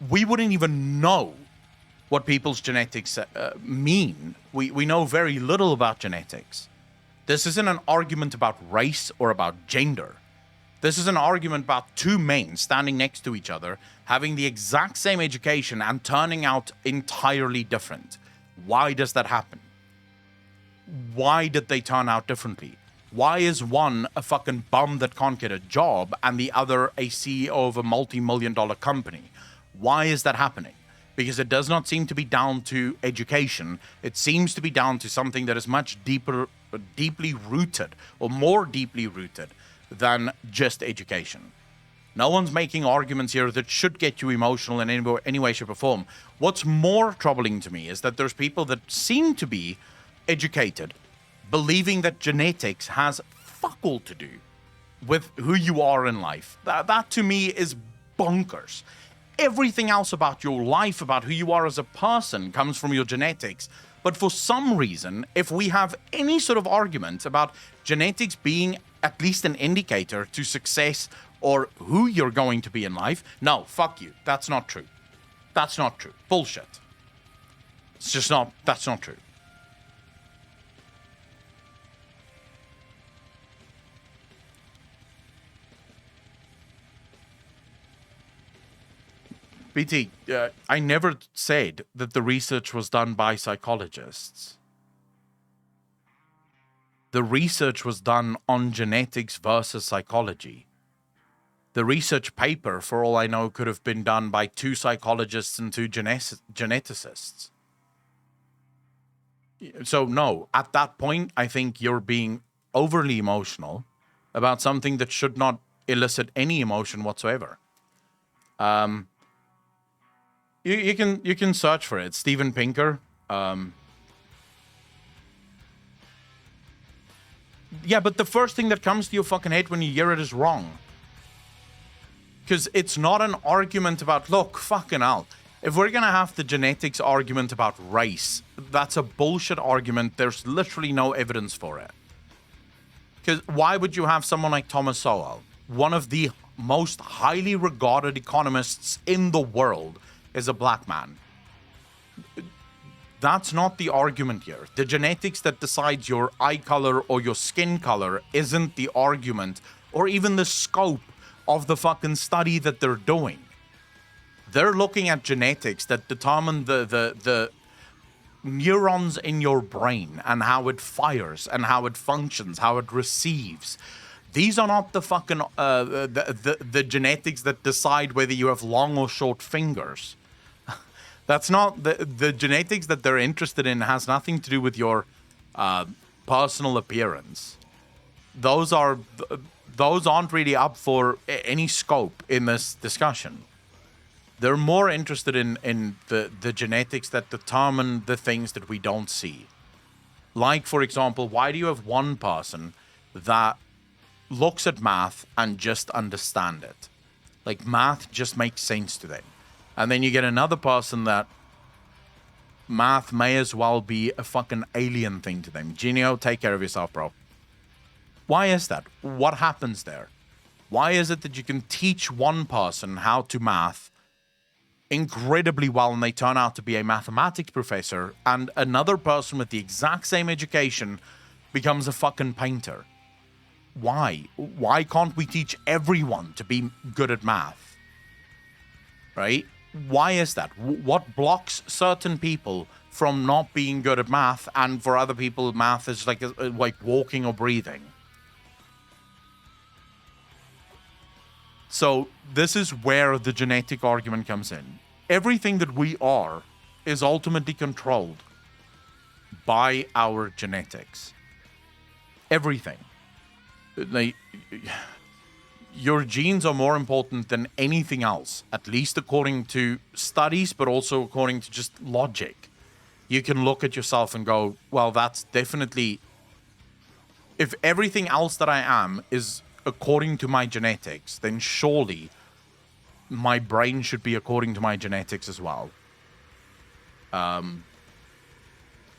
We wouldn't even know what people's genetics mean. We know very little about genetics. This isn't an argument about race or about gender. This is an argument about two men standing next to each other, having the exact same education and turning out entirely different. Why does that happen? Why did they turn out differently? Why is one a fucking bum that can't get a job and the other a CEO of a multi-million-dollar company? Why is that happening? Because it does not seem to be down to education. It seems to be down to something that is much deeply rooted, or more deeply rooted than just education. No one's making arguments here that should get you emotional in any way, shape, or form. What's more troubling to me is that there's people that seem to be educated, believing that genetics has fuck all to do with who you are in life. That to me is bonkers. Everything else about your life, about who you are as a person, comes from your genetics. But for some reason, if we have any sort of argument about genetics being at least an indicator to success or who you're going to be in life, no, fuck you. That's not true. That's not true. Bullshit. It's just not, that's not true. BT, I never said that the research was done by psychologists. The research was done on genetics versus psychology. The research paper, for all I know, could have been done by two psychologists and two geneticists. So no, at that point, I think you're being overly emotional about something that should not elicit any emotion whatsoever. You can search for it. Steven Pinker. Yeah, but the first thing that comes to your fucking head when you hear it is wrong. Because it's not an argument about, look, fucking hell. If we're going to have the genetics argument about race, that's a bullshit argument. There's literally no evidence for it. Because why would you have someone like Thomas Sowell, one of the most highly regarded economists in the world, is a black man? That's not the argument here. The genetics that decides your eye color or your skin color isn't the argument, or even the scope of the fucking study that they're doing. They're looking at genetics that determine the neurons in your brain and how it fires and how it functions, how it receives. These are not the fucking the genetics that decide whether you have long or short fingers. That's not the genetics that they're interested in. Has nothing to do with your personal appearance. Those aren't really up for any scope in this discussion. They're more interested in the genetics that determine the things that we don't see. Like, for example, why do you have one person that looks at math and just understand it? Like, math just makes sense to them. And then you get another person that math may as well be a fucking alien thing to them. Genio, take care of yourself, bro. Why is that? What happens there? Why is it that you can teach one person how to math incredibly well and they turn out to be a mathematics professor, and another person with the exact same education becomes a fucking painter? Why? Why can't we teach everyone to be good at math? Right? Why is that? What blocks certain people from not being good at math, and for other people, math is like walking or breathing. So this is where the genetic argument comes in. Everything that we are is ultimately controlled by our genetics. Everything. Like, your genes are more important than anything else, at least according to studies, but also according to just logic. You can look at yourself and go, well, that's definitely... If everything else that I am is according to my genetics, then surely my brain should be according to my genetics as well.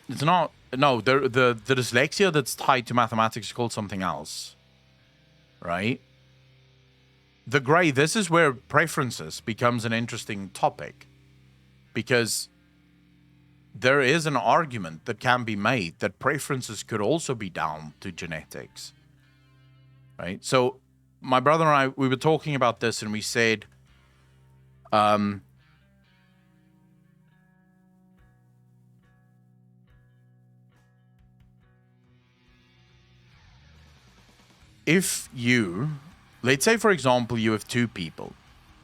It's not... No, the dyslexia that's tied to mathematics is called something else. Right? The Grey, this is where preferences becomes an interesting topic. Because there is an argument that can be made that preferences could also be down to genetics. Right? So my brother and I, we were talking about this and we said, if you, let's say, for example, you have two people,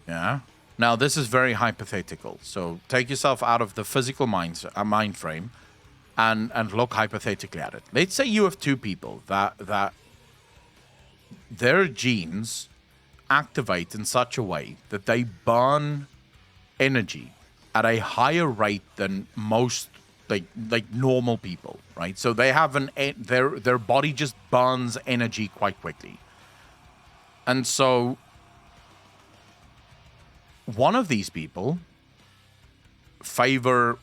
yeah? Now, this is very hypothetical, so take yourself out of the physical mind frame and look hypothetically at it. Let's say you have two people that their genes activate in such a way that they burn energy at a higher rate than most like normal people, right? So they have their body just burns energy quite quickly. And so one of these people favor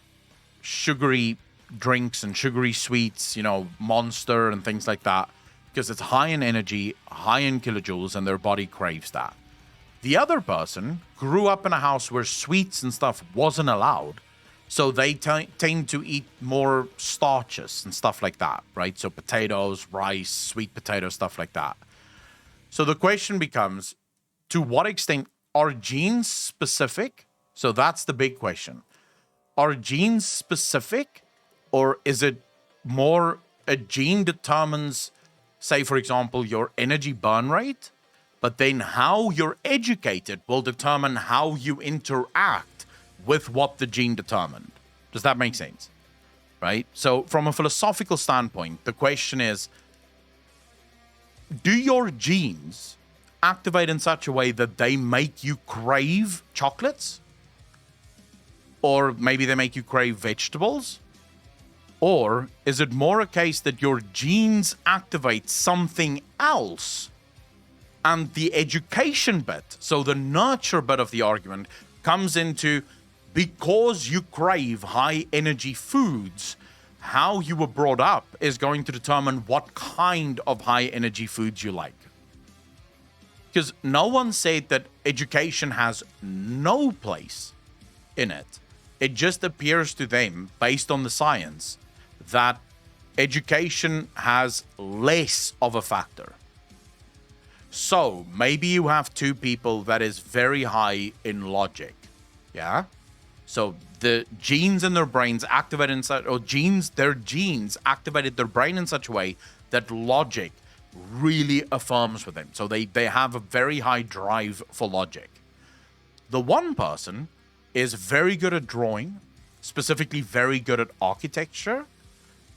sugary drinks and sugary sweets, Monster and things like that, because it's high in energy, high in kilojoules, and their body craves that. The other person grew up in a house where sweets and stuff wasn't allowed, so they tend to eat more starches and stuff like that, right? So potatoes, rice, sweet potatoes, stuff like that. So the question becomes, to what extent are genes specific? So that's the big question. Are genes specific, or is it more a gene determines, say, for example, your energy burn rate, but then how you're educated will determine how you interact with what the gene determined? Does that make sense? Right? So from a philosophical standpoint, the question is, do your genes activate in such a way that they make you crave chocolates? Or maybe they make you crave vegetables? Or is it more a case that your genes activate something else? And the education bit, so the nurture bit of the argument, comes into, because you crave high energy foods, how you were brought up is going to determine what kind of high energy foods you like. Because no one said that education has no place in it. It just appears to them, based on the science, that education has less of a factor. So maybe you have two people that is very high in logic. Yeah? So the genes in their brains activate in such, or their genes activated their brain in such a way that logic really affirms with them. So they have a very high drive for logic. The one person is very good at drawing, specifically very good at architecture,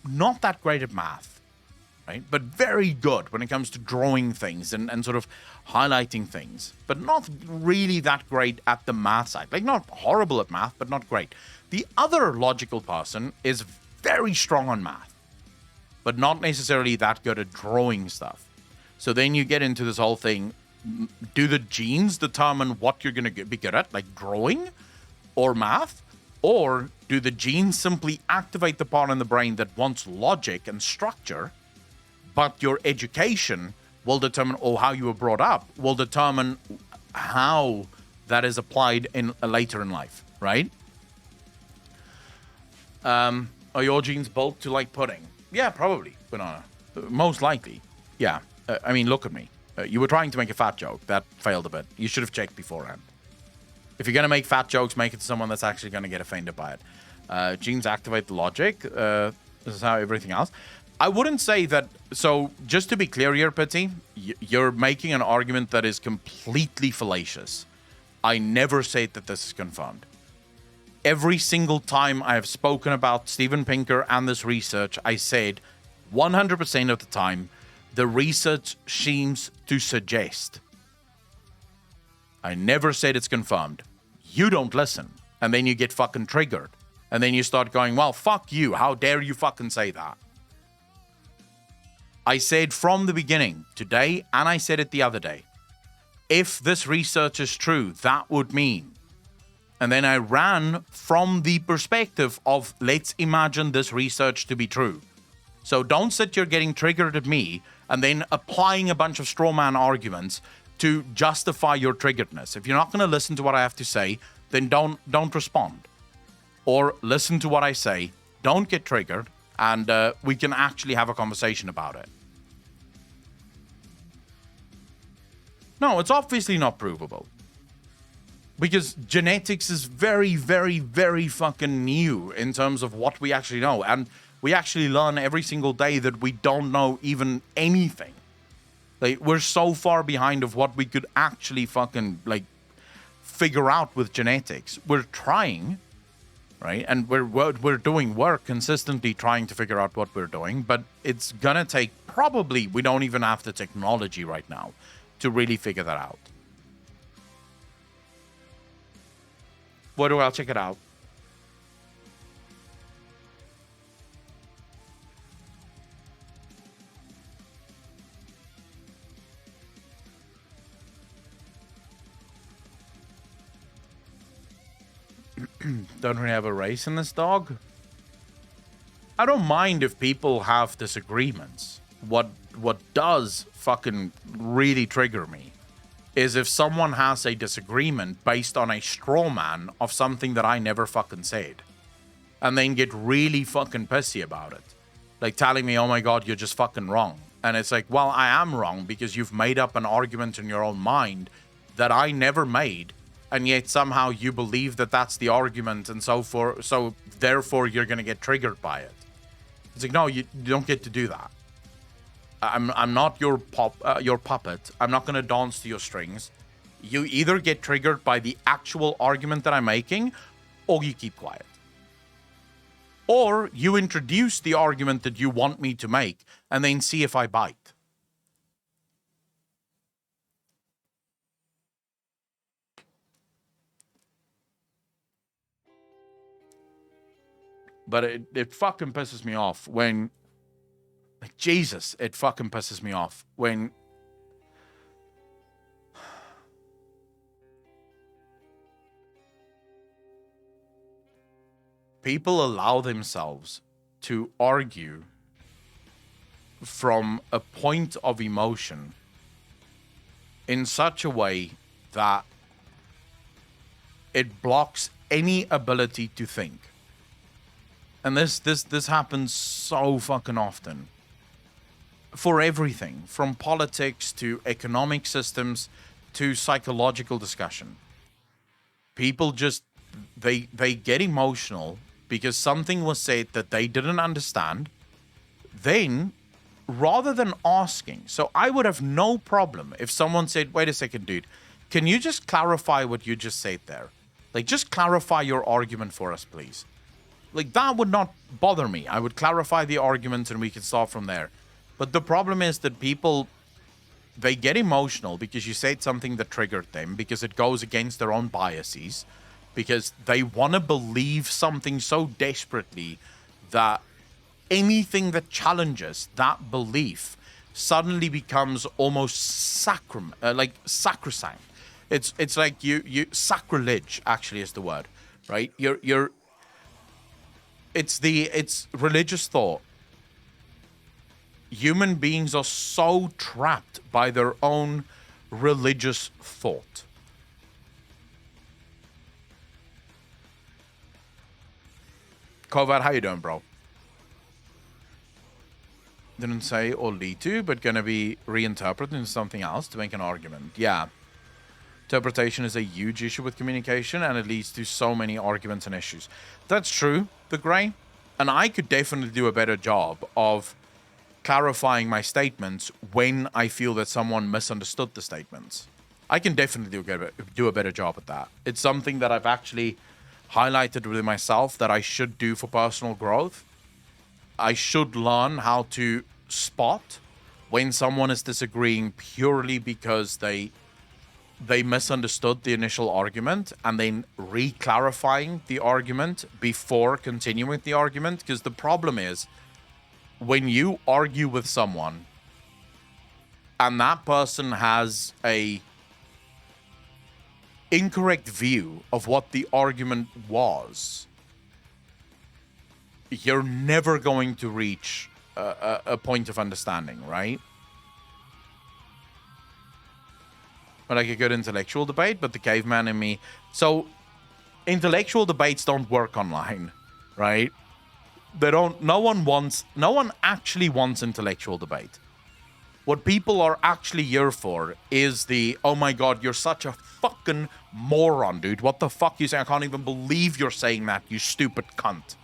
not that great at math, right? But very good when it comes to drawing things and sort of highlighting things, but not really that great at the math side. Like, not horrible at math, but not great. The other logical person is very strong on math, but not necessarily that good at drawing stuff. So then you get into this whole thing. Do the genes determine what you're going to be good at, like drawing or math? Or do the genes simply activate the part in the brain that wants logic and structure, but your education will determine, or how you were brought up, will determine how that is applied in later in life, right? Are your genes built to like pudding? Yeah, probably, banana. Most likely, yeah. I mean, look at me. You were trying to make a fat joke. That failed a bit. You should have checked beforehand. If you're going to make fat jokes, make it to someone that's actually going to get offended by it. Genes activate the logic. This is how everything else. I wouldn't say that. So, just to be clear here, Pity, you're making an argument that is completely fallacious. I never said that this is confirmed. Every single time I have spoken about Steven Pinker and this research, I said 100% of the time, the research seems to suggest. I never said it's confirmed. You don't listen. And then you get fucking triggered. And then you start going, well, fuck you. How dare you fucking say that? I said from the beginning today, and I said it the other day, if this research is true, that would mean. And then I ran from the perspective of, let's imagine this research to be true. So don't sit here getting triggered at me and then applying a bunch of straw man arguments to justify your triggeredness. If you're not going to listen to what I have to say, then don't respond. Or listen to what I say, don't get triggered, and we can actually have a conversation about it. No, it's obviously not provable. Because genetics is very, very, very fucking new in terms of what we actually know. And we actually learn every single day that we don't know even anything. Like, we're so far behind of what we could actually fucking, like, figure out with genetics. We're trying, right? And we're doing work consistently trying to figure out what we're doing. But it's gonna take probably, we don't even have the technology right now to really figure that out. Where do I'll check it out? Don't really have a race in this dog. I don't mind if people have disagreements. What does fucking really trigger me is if someone has a disagreement based on a straw man of something that I never fucking said, and then get really fucking pissy about it. Like telling me, oh my god, you're just fucking wrong. And it's like, well, I am wrong because you've made up an argument in your own mind that I never made, and yet somehow you believe that that's the argument, and so therefore you're gonna get triggered by it. It's like, no, you don't get to do that. I'm not your puppet. I'm not gonna dance to your strings. You either get triggered by the actual argument that I'm making, or you keep quiet. Or you introduce the argument that you want me to make, and then see if I bite. But it fucking pisses me off when... Like, Jesus, it fucking pisses me off when people allow themselves to argue from a point of emotion in such a way that it blocks any ability to think. And this happens so fucking often. For everything, from politics to economic systems to psychological discussion. People just, they get emotional because something was said that they didn't understand. Then, rather than asking, so I would have no problem if someone said, wait a second, dude, can you just clarify what you just said there? Like, just clarify your argument for us, please. Like, that would not bother me. I would clarify the argument and we can start from there. But the problem is that people, they get emotional because you said something that triggered them, because it goes against their own biases, because they want to believe something so desperately that anything that challenges that belief suddenly becomes almost sacrosanct. It's like you sacrilege actually is the word, right? It's religious thought. Human beings are so trapped by their own religious thought. Kovar, how you doing, bro? Didn't say or lead to, but gonna be reinterpreted into something else to make an argument. Yeah. Interpretation is a huge issue with communication, and it leads to so many arguments and issues. That's true, the Grey. And I could definitely do a better job of clarifying my statements when I feel that someone misunderstood the statements. I can definitely do a better job at that. It's something that I've actually highlighted with myself that I should do for personal growth. I should learn how to spot when someone is disagreeing purely because they misunderstood the initial argument, and then re-clarifying the argument before continuing the argument. Because the problem is, when you argue with someone and that person has a incorrect view of what the argument was, you're never going to reach a point of understanding, right? Like a good intellectual debate, but the caveman in me. So, intellectual debates don't work online, right? They don't. No one actually wants intellectual debate. What people are actually here for is the, oh my god, you're such a fucking moron, dude. What the fuck you saying? I can't even believe you're saying that, you stupid cunt.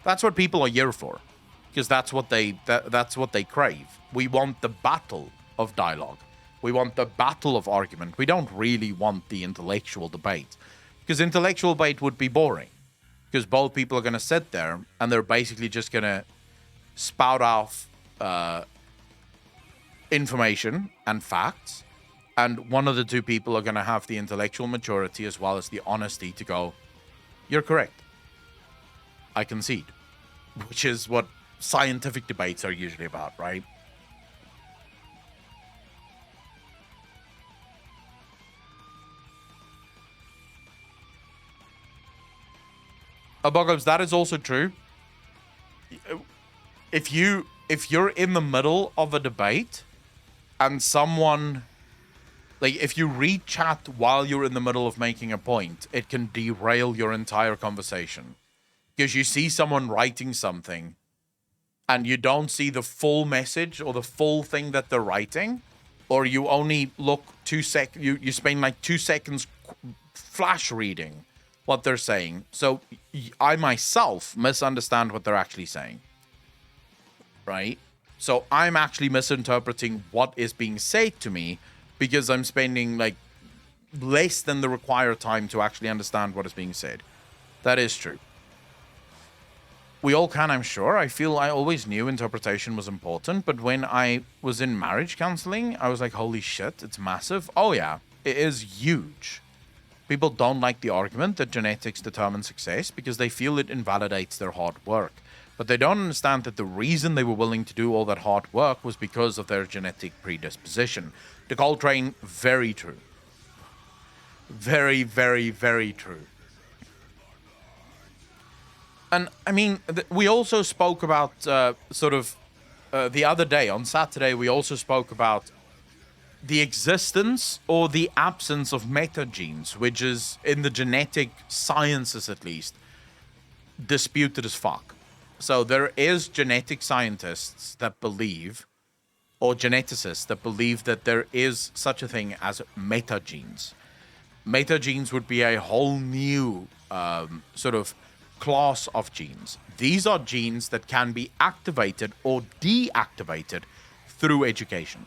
That's what people are here for, because that's what they crave. We want the battle of dialogue. We want the battle of argument. We don't really want the intellectual debate, because intellectual debate would be boring, because both people are going to sit there and they're basically just going to spout off information and facts, and one of the two people are going to have the intellectual maturity as well as the honesty to go, you're correct, I concede, which is what scientific debates are usually about, right? Apocalypse, that is also true. If you're in the middle of a debate and someone, like, if you read chat while you're in the middle of making a point, it can derail your entire conversation. Because you see someone writing something and you don't see the full message or the full thing that they're writing, or you only look 2 seconds, you spend like 2 seconds flash reading what they're saying. So I myself misunderstand what they're actually saying, right? So I'm actually misinterpreting what is being said to me because I'm spending like less than the required time to actually understand what is being said. That is true. We all can, I'm sure. I feel I always knew interpretation was important, but when I was in marriage counseling, I was like, holy shit, it's massive. Oh yeah, it is huge. People don't like the argument that genetics determine success because they feel it invalidates their hard work. But they don't understand that the reason they were willing to do all that hard work was because of their genetic predisposition. To Coltrane, very true. Very, very, very true. And I mean, we also spoke about the other day, on Saturday, we also spoke about the existence or the absence of metagenes, which is, in the genetic sciences at least, disputed as fuck. So there is genetic scientists that believe, or geneticists that believe, that there is such a thing as metagenes. Metagenes would be a whole new sort of class of genes. These are genes that can be activated or deactivated through education,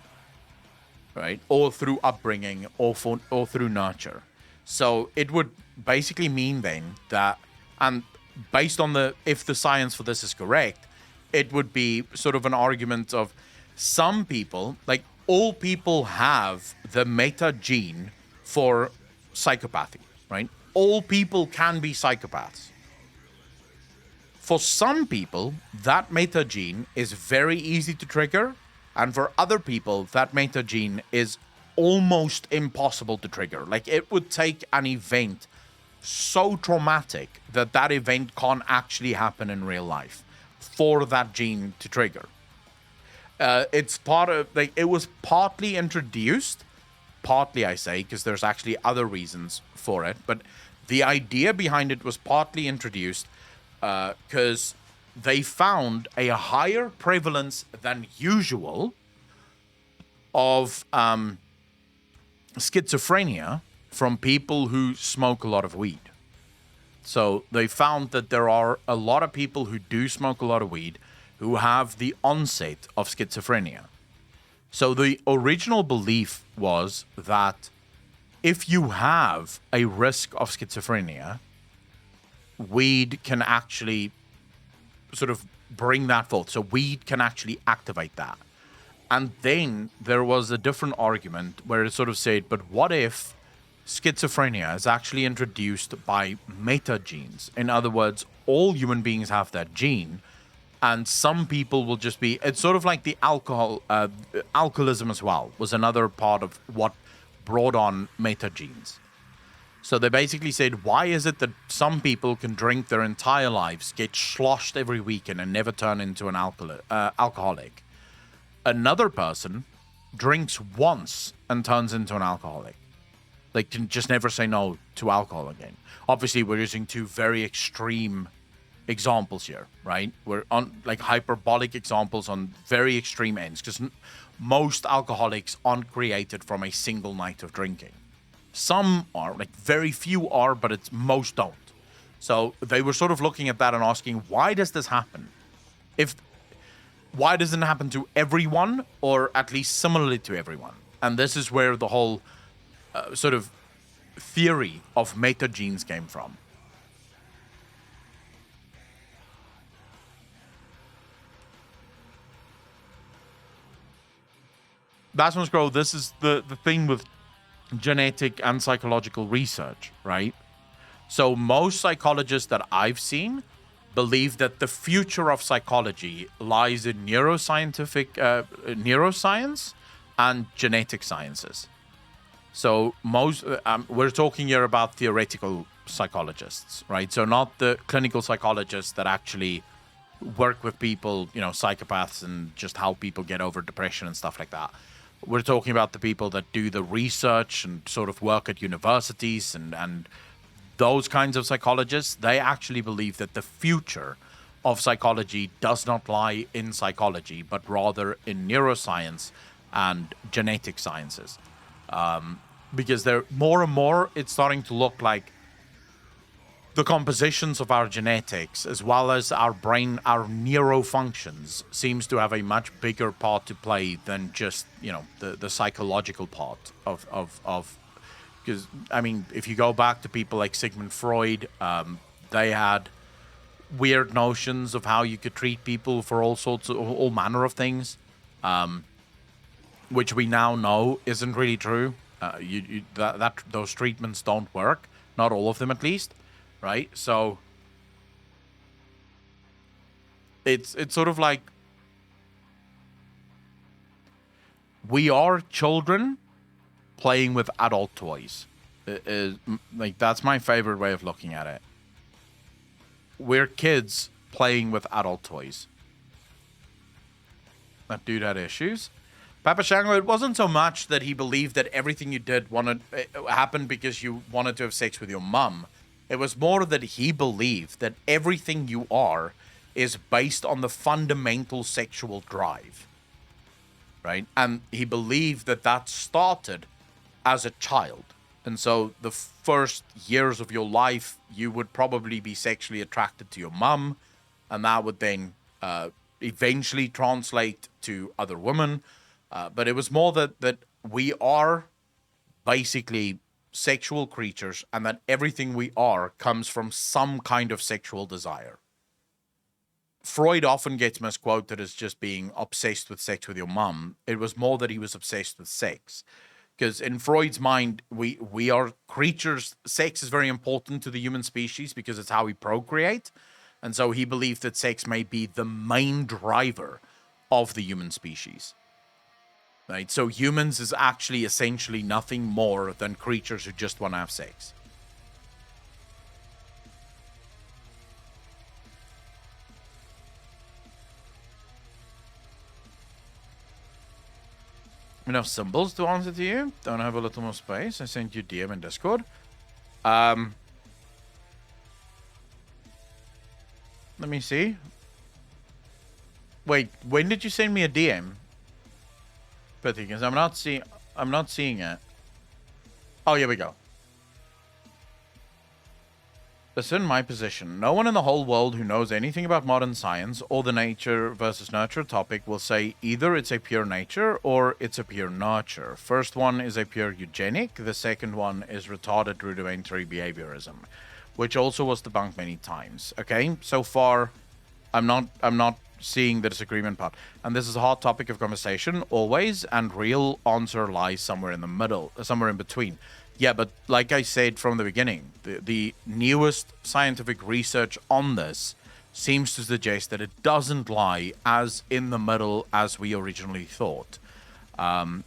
right? Or through upbringing, or through nurture. So it would basically mean then that, and based on if the science for this is correct, it would be sort of an argument of some people, like all people have the meta gene for psychopathy, right? All people can be psychopaths. For some people, that meta gene is very easy to trigger, and for other people, that meta gene is almost impossible to trigger. Like, it would take an event so traumatic that that event can't actually happen in real life for that gene to trigger. It's part of, like, it was partly introduced, partly I say, because there's actually other reasons for it, but the idea behind it was partly introduced because they found a higher prevalence than usual of schizophrenia from people who smoke a lot of weed. So they found that there are a lot of people who do smoke a lot of weed who have the onset of schizophrenia. So the original belief was that if you have a risk of schizophrenia, weed can actually sort of bring that forth. So weed can actually activate that. And then there was a different argument where it sort of said, but what if schizophrenia is actually introduced by metagenes? In other words, all human beings have that gene, and some people will just be, it's sort of like the alcoholism as well was another part of what brought on metagenes. So they basically said, why is it that some people can drink their entire lives, get sloshed every weekend, and never turn into an alcoholic? Another person drinks once and turns into an alcoholic. They can just never say no to alcohol again. Obviously, we're using two very extreme examples here, right? We're on like hyperbolic examples on very extreme ends, because most alcoholics aren't created from a single night of drinking. Some are, like very few are, but it's most don't. So they were sort of looking at that and asking, why does this happen? Why doesn't it happen to everyone, or at least similarly to everyone? And this is where the whole sort of theory of metagenes came from. Bassman Scroll, this is the thing with genetic and psychological research, right? So most psychologists that I've seen believe that the future of psychology lies in neuroscience and genetic sciences. So most we're talking here about theoretical psychologists, right? So not the clinical psychologists that actually work with people, psychopaths, and just how people get over depression and stuff like that. We're talking about the people that do the research and sort of work at universities and those kinds of psychologists. They actually believe that the future of psychology does not lie in psychology, but rather in neuroscience and genetic sciences. Because they're more and more, it's starting to look like the compositions of our genetics, as well as our brain, our neurofunctions, seems to have a much bigger part to play than just, the psychological part of because, I mean, if you go back to people like Sigmund Freud, they had weird notions of how you could treat people for all manner of things, which we now know isn't really true. Those treatments don't work, not all of them at least. Right, so it's sort of like we are children playing with adult toys. Like, that's my favorite way of looking at it. We're kids playing with adult toys. That dude had issues. Papa Shango, it wasn't so much that he believed that everything you did happened because you wanted to have sex with your mum. It was more that he believed that everything you are is based on the fundamental sexual drive, right? And he believed that started as a child. And so the first years of your life, you would probably be sexually attracted to your mum, and that would then eventually translate to other women. But it was more that we are basically sexual creatures, and that everything we are comes from some kind of sexual desire. Freud often gets misquoted as just being obsessed with sex with your mum. It was more that he was obsessed with sex, because in Freud's mind, we are creatures. Sex is very important to the human species because it's how we procreate, and so he believed that sex may be the main driver of the human species. Right, so humans is actually essentially nothing more than creatures who just want to have sex. Enough symbols to answer to you. Don't have a little more space. I sent you DM in Discord. Let me see. Wait, when did you send me a DM? Because I'm not seeing it. Oh, here we go. Listen, my position. No one in the whole world who knows anything about modern science or the nature versus nurture topic will say either it's a pure nature or it's a pure nurture. First one is a pure eugenic. The second one is retarded rudimentary behaviorism, which also was debunked many times. Okay, so far, I'm not seeing the disagreement part. And this is a hot topic of conversation always, and real answer lies somewhere in the middle, somewhere in between. Yeah, but like I said from the beginning, the newest scientific research on this seems to suggest that it doesn't lie as in the middle as we originally thought. My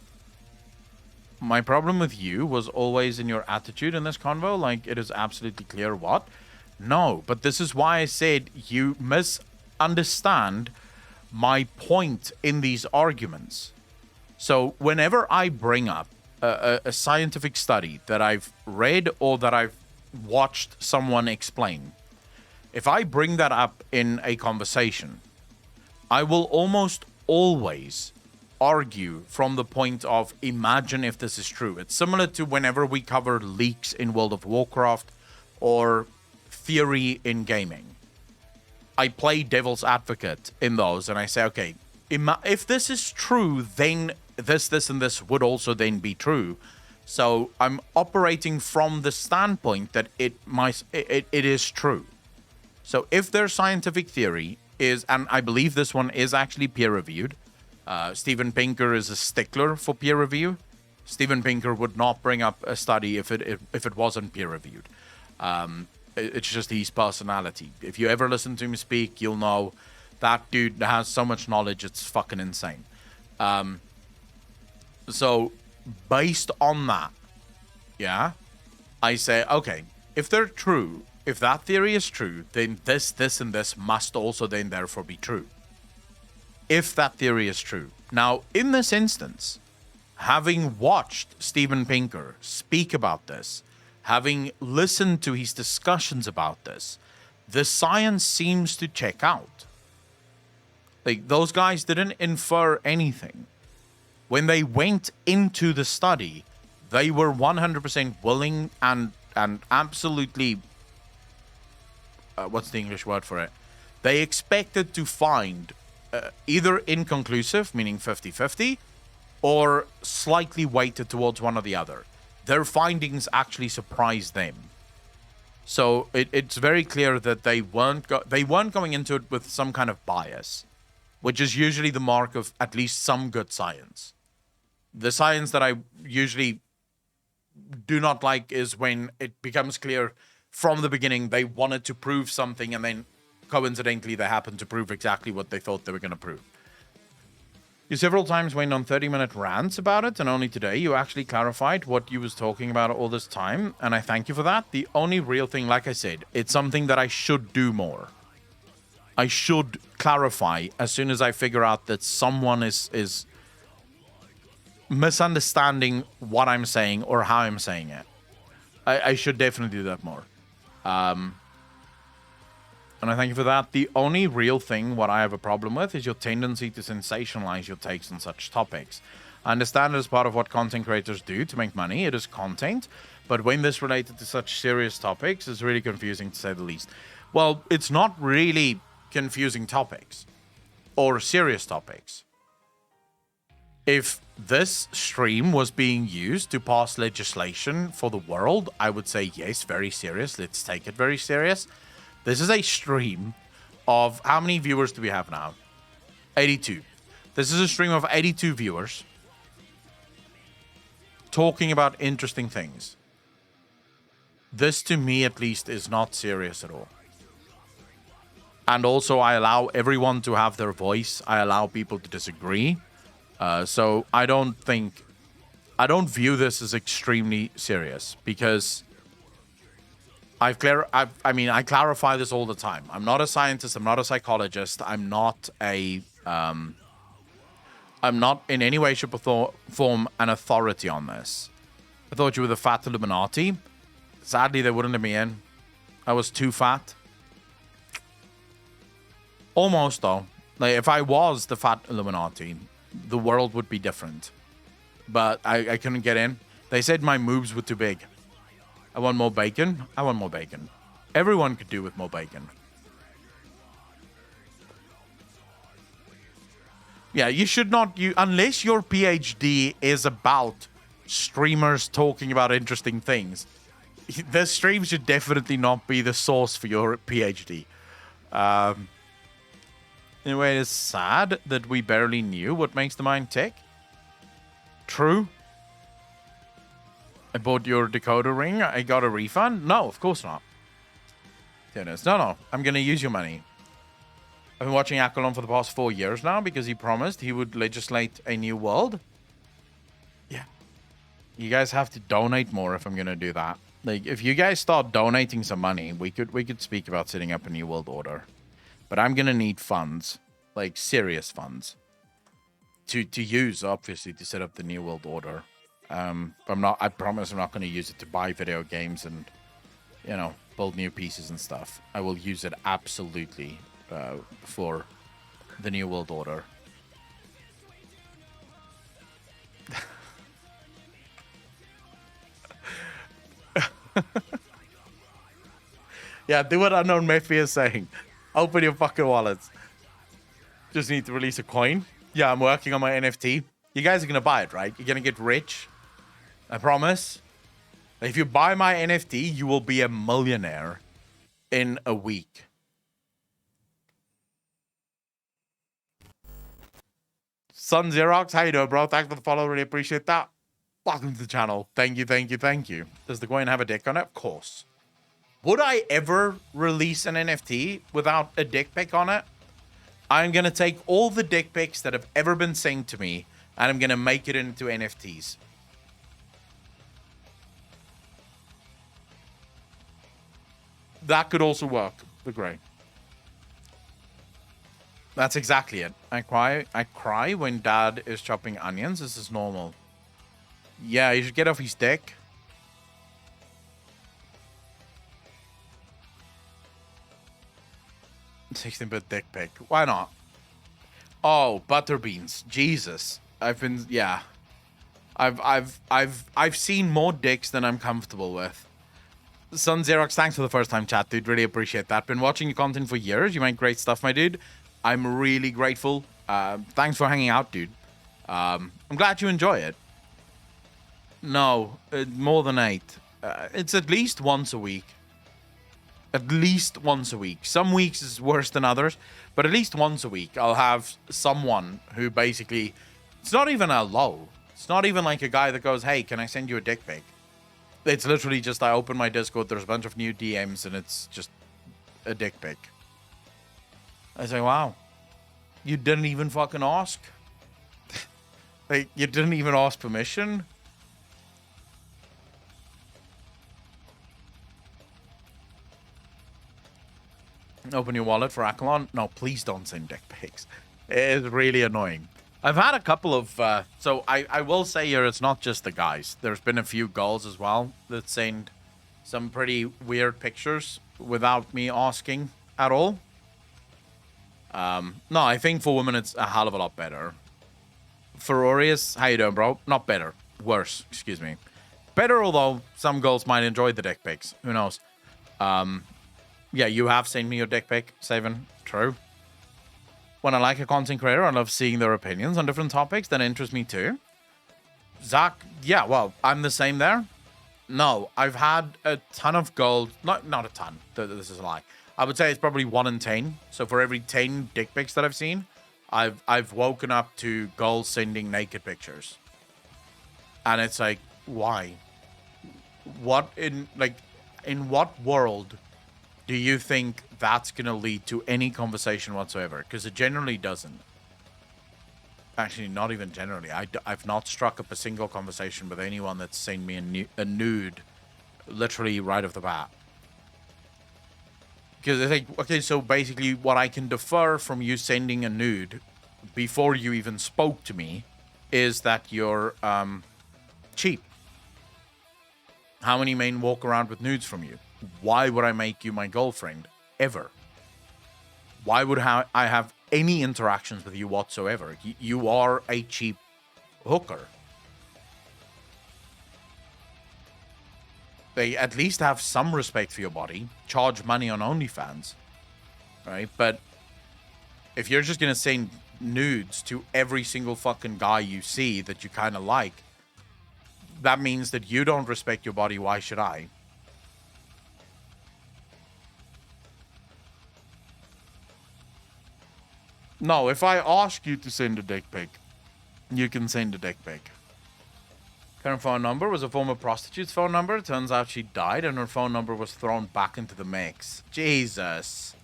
problem with you was always in your attitude in this convo. Like, it is absolutely clear what. No, but this is why I said you misunderstand my point in these arguments. So whenever I bring up a scientific study that I've read or that I've watched someone explain, if I bring that up in a conversation, I will almost always argue from the point of imagine if this is true. It's similar to whenever we cover leaks in World of Warcraft or theory in gaming. I play devil's advocate in those and I say, okay, if this is true, then this, and this would also then be true. So I'm operating from the standpoint that it is true. So if their scientific theory is, and I believe this one is actually peer-reviewed, Steven Pinker is a stickler for peer review. Steven Pinker would not bring up a study if it wasn't peer-reviewed. It's just his personality. If you ever listen to him speak, you'll know that dude has so much knowledge, it's fucking insane. So, based on that, yeah, I say, okay, if they're true, if that theory is true, then this, and this must also then therefore be true. If that theory is true. Now, in this instance, having watched Steven Pinker speak about this, having listened to his discussions about this, the science seems to check out. Like, those guys didn't infer anything. When they went into the study, they were 100% willing and absolutely... what's the English word for it? They expected to find either inconclusive, meaning 50-50, or slightly weighted towards one or the other. Their findings actually surprised them. So it's very clear that they weren't going into it with some kind of bias, which is usually the mark of at least some good science. The science that I usually do not like is when it becomes clear from the beginning they wanted to prove something and then coincidentally they happened to prove exactly what they thought they were going to prove. You several times went on 30-minute rants about it, and only today you actually clarified what you was talking about all this time, and I thank you for that. The only real thing, like I said, it's something that I should do more. I should clarify as soon as I figure out that someone is misunderstanding what I'm saying or how I'm saying it. I should definitely do that more. And I thank you for that. The only real thing what I have a problem with is your tendency to sensationalize your takes on such topics. I understand it as part of what content creators do to make money. It is content. But when this related to such serious topics, it's really confusing to say the least. Well, it's not really confusing topics or serious topics. If this stream was being used to pass legislation for the world, I would say yes, very serious. Let's take it very serious. This is a stream of... How many viewers do we have now? 82. This is a stream of 82 viewers talking about interesting things. This, to me at least, is not serious at all. And also, I allow everyone to have their voice. I allow people to disagree. So I don't view this as extremely serious because I clarify this all the time. I'm not a scientist. I'm not a psychologist. I'm not in any way, shape, or form an authority on this. I thought you were the fat Illuminati. Sadly, they wouldn't let me in. I was too fat. Almost, though. Like, if I was the fat Illuminati, the world would be different. But I couldn't get in. They said my moves were too big. I want more bacon. I want more bacon. Everyone could do with more bacon. Yeah, you should not, unless your PhD is about streamers talking about interesting things, the stream should definitely not be the source for your PhD. Anyway, it's sad that we barely knew what makes the mind tick. True. I bought your decoder ring. I got a refund? No, of course not. Dennis, no. I'm going to use your money. I've been watching Akolon for the past 4 years now because he promised he would legislate a new world. Yeah. You guys have to donate more if I'm going to do that. Like, if you guys start donating some money, we could speak about setting up a new world order. But I'm going to need funds, like serious funds, to use, obviously, to set up the new world order. I promise I'm not going to use it to buy video games and, you know, build new pieces and stuff. I will use it absolutely for the new world order. Yeah, do what Unknown Mephi is saying. Open your fucking wallets. Just need to release a coin. Yeah, I'm working on my NFT. You guys are going to buy it, right? You're going to get rich. I promise. If you buy my NFT, you will be a millionaire in a week. Sun Xerox, how you doing, bro? Thanks for the follow. Really appreciate that. Welcome to the channel. Thank you. Does the coin have a dick on it? Of course. Would I ever release an NFT without a dick pic on it? I'm going to take all the dick pics that have ever been sent to me and I'm going to make it into NFTs. That could also work. The gray. That's exactly it. I cry when dad is chopping onions. This is normal. Yeah, you should get off his dick. $16-bit dick pic. Why not? Oh, butterbeans. Jesus. I've seen more dicks than I'm comfortable with. Sun Xerox, thanks for the first time chat, dude. Really appreciate that. Been watching your content for years. You make great stuff, my dude. I'm really grateful. Thanks for hanging out, dude. I'm glad you enjoy it. No, more than 8. It's at least once a week. At least once a week. Some weeks is worse than others, but at least once a week I'll have someone who basically, it's not even a low. It's not even like a guy that goes, hey, can I send you a dick pic? It's literally just I open my Discord, there's a bunch of new DMs, and it's just a dick pic. I say, wow, you didn't even fucking ask? Like, you didn't even ask permission? Open your wallet for Akolon? No, please don't send dick pics. It's really annoying. I've had a couple of... so I will say here, it's not just the guys. There's been a few girls as well that send some pretty weird pictures without me asking at all. No, I think for women it's a hell of a lot better. Ferorius, how you doing, bro? Not better. Worse, excuse me. Better, although some girls might enjoy the dick pics. Who knows? Yeah, you have sent me your dick pic, Saven. True. When I like a content creator, I love seeing their opinions on different topics that interest me too. Zach, yeah, well, I'm the same there. No, I've had a ton of girls, not a ton, this is a lie. I would say it's probably 1 in 10. So for every 10 dick pics that I've seen, I've woken up to girls sending naked pictures. And it's like, why? In what world do you think that's going to lead to any conversation whatsoever? Because it generally doesn't. Actually, not even generally. I've not struck up a single conversation with anyone that's sent me a nude literally right off the bat. Because I think, okay, so basically what I can defer from you sending a nude before you even spoke to me is that you're cheap. How many men walk around with nudes from you? Why would I make you my girlfriend? Ever? Why would I have any interactions with you whatsoever? You are a cheap hooker. they at least have some respect for your body, charge money on OnlyFans, right? But if you're just gonna send nudes to every single fucking guy you see that you kind of like, that means that you don't respect your body. Why should I? No, if I ask you to send a dick pic, you can send a dick pic. Current phone number was a former prostitute's phone number. Turns out she died and her phone number was thrown back into the mix. Jesus.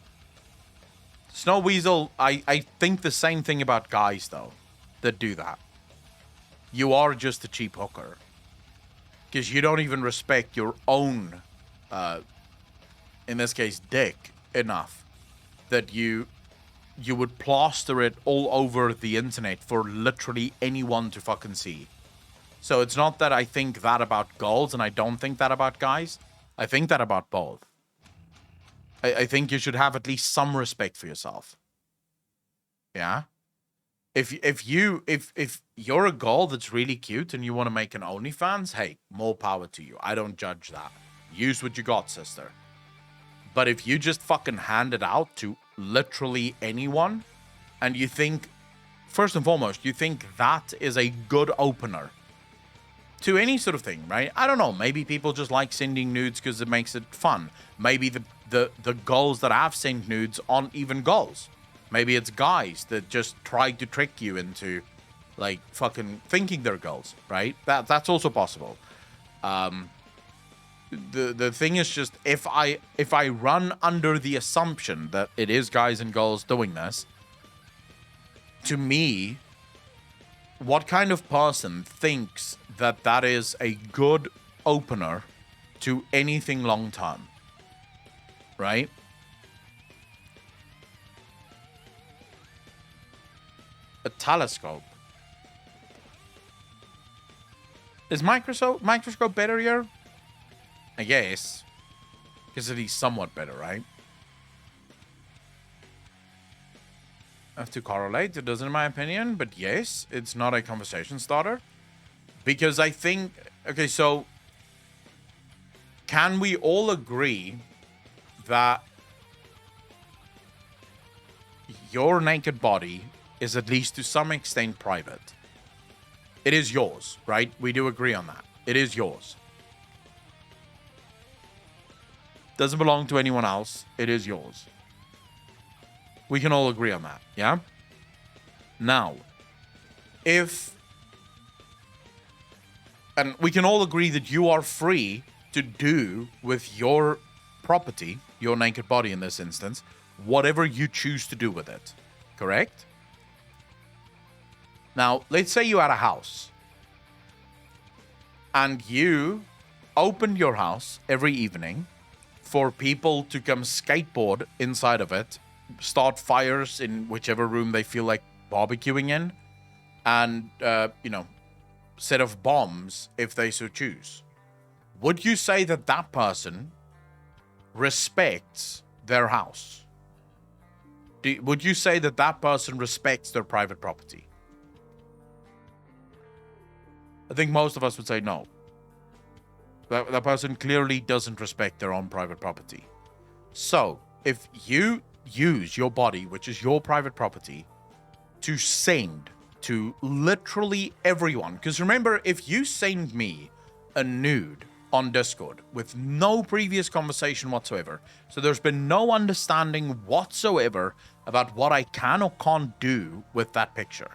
Snow Weasel, I think the same thing about guys, though, that do that. You are just a cheap hooker. Because you don't even respect your own, in this case, dick, enough that you would plaster it all over the internet for literally anyone to fucking see. So it's not that I think that about girls and I don't think that about guys. I think that about both. I think you should have at least some respect for yourself. Yeah? If you're a girl that's really cute and you want to make an OnlyFans, hey, more power to you. I don't judge that. Use what you got, sister. But if you just fucking hand it out to literally anyone, and you think, first and foremost, you think that is a good opener to any sort of thing, right? I don't know. Maybe people just like sending nudes because it makes it fun. Maybe the girls that have sent nudes aren't even girls. Maybe it's guys that just try to trick you into, like, fucking thinking they're girls, right? That's also possible. The thing is just, if I run under the assumption that it is guys and girls doing this, to me, what kind of person thinks that that is a good opener to anything long term, right? A telescope. Is microscope better here? I guess. Because at least somewhat better, right? Have to correlate. It doesn't, in my opinion. But yes, it's not a conversation starter. Because I think... Okay, so... Can we all agree that your naked body is at least to some extent private? It is yours, right? We do agree on that. It is yours. Doesn't belong to anyone else. It is yours. We can all agree on that, yeah? Now, if... And we can all agree that you are free to do with your property, your naked body in this instance, whatever you choose to do with it. Correct? Now, let's say you had a house. And you opened your house every evening for people to come skateboard inside of it, start fires in whichever room they feel like barbecuing in, and, set off bombs if they so choose. Would you say that that person respects their house? Would you say that that person respects their private property? I think most of us would say no. That person clearly doesn't respect their own private property. So, if you use your body, which is your private property, to send to literally everyone, because remember, if you send me a nude on Discord with no previous conversation whatsoever, so there's been no understanding whatsoever about what I can or can't do with that picture.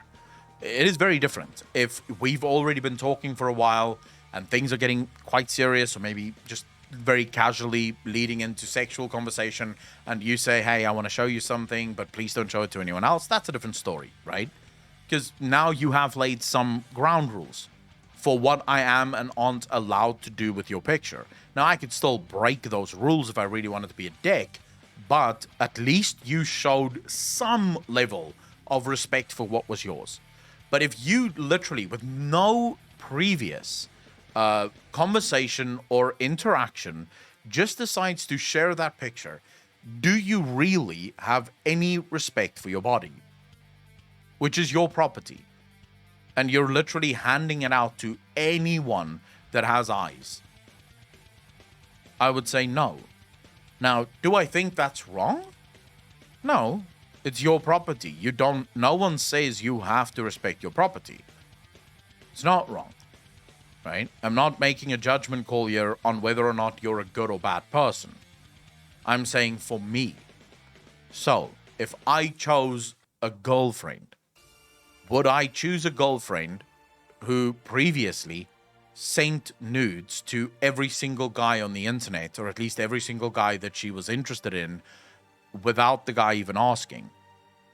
It is very different if we've already been talking for a while and things are getting quite serious, or maybe just very casually leading into sexual conversation, and you say, hey, I want to show you something, but please don't show it to anyone else. That's a different story, right? Because now you have laid some ground rules for what I am and aren't allowed to do with your picture. Now, I could still break those rules if I really wanted to be a dick, but at least you showed some level of respect for what was yours. But if you literally, with no previous conversation or interaction, just decides to share that picture, do you really have any respect for your body, which is your property? And you're literally handing it out to anyone that has eyes. I would say no. Now, do I think that's wrong? No. It's your property. No one says you have to respect your property. It's not wrong, right? I'm not making a judgment call here on whether or not you're a good or bad person. I'm saying for me. So, if I chose a girlfriend, would I choose a girlfriend who previously sent nudes to every single guy on the internet, or at least every single guy that she was interested in, without the guy even asking?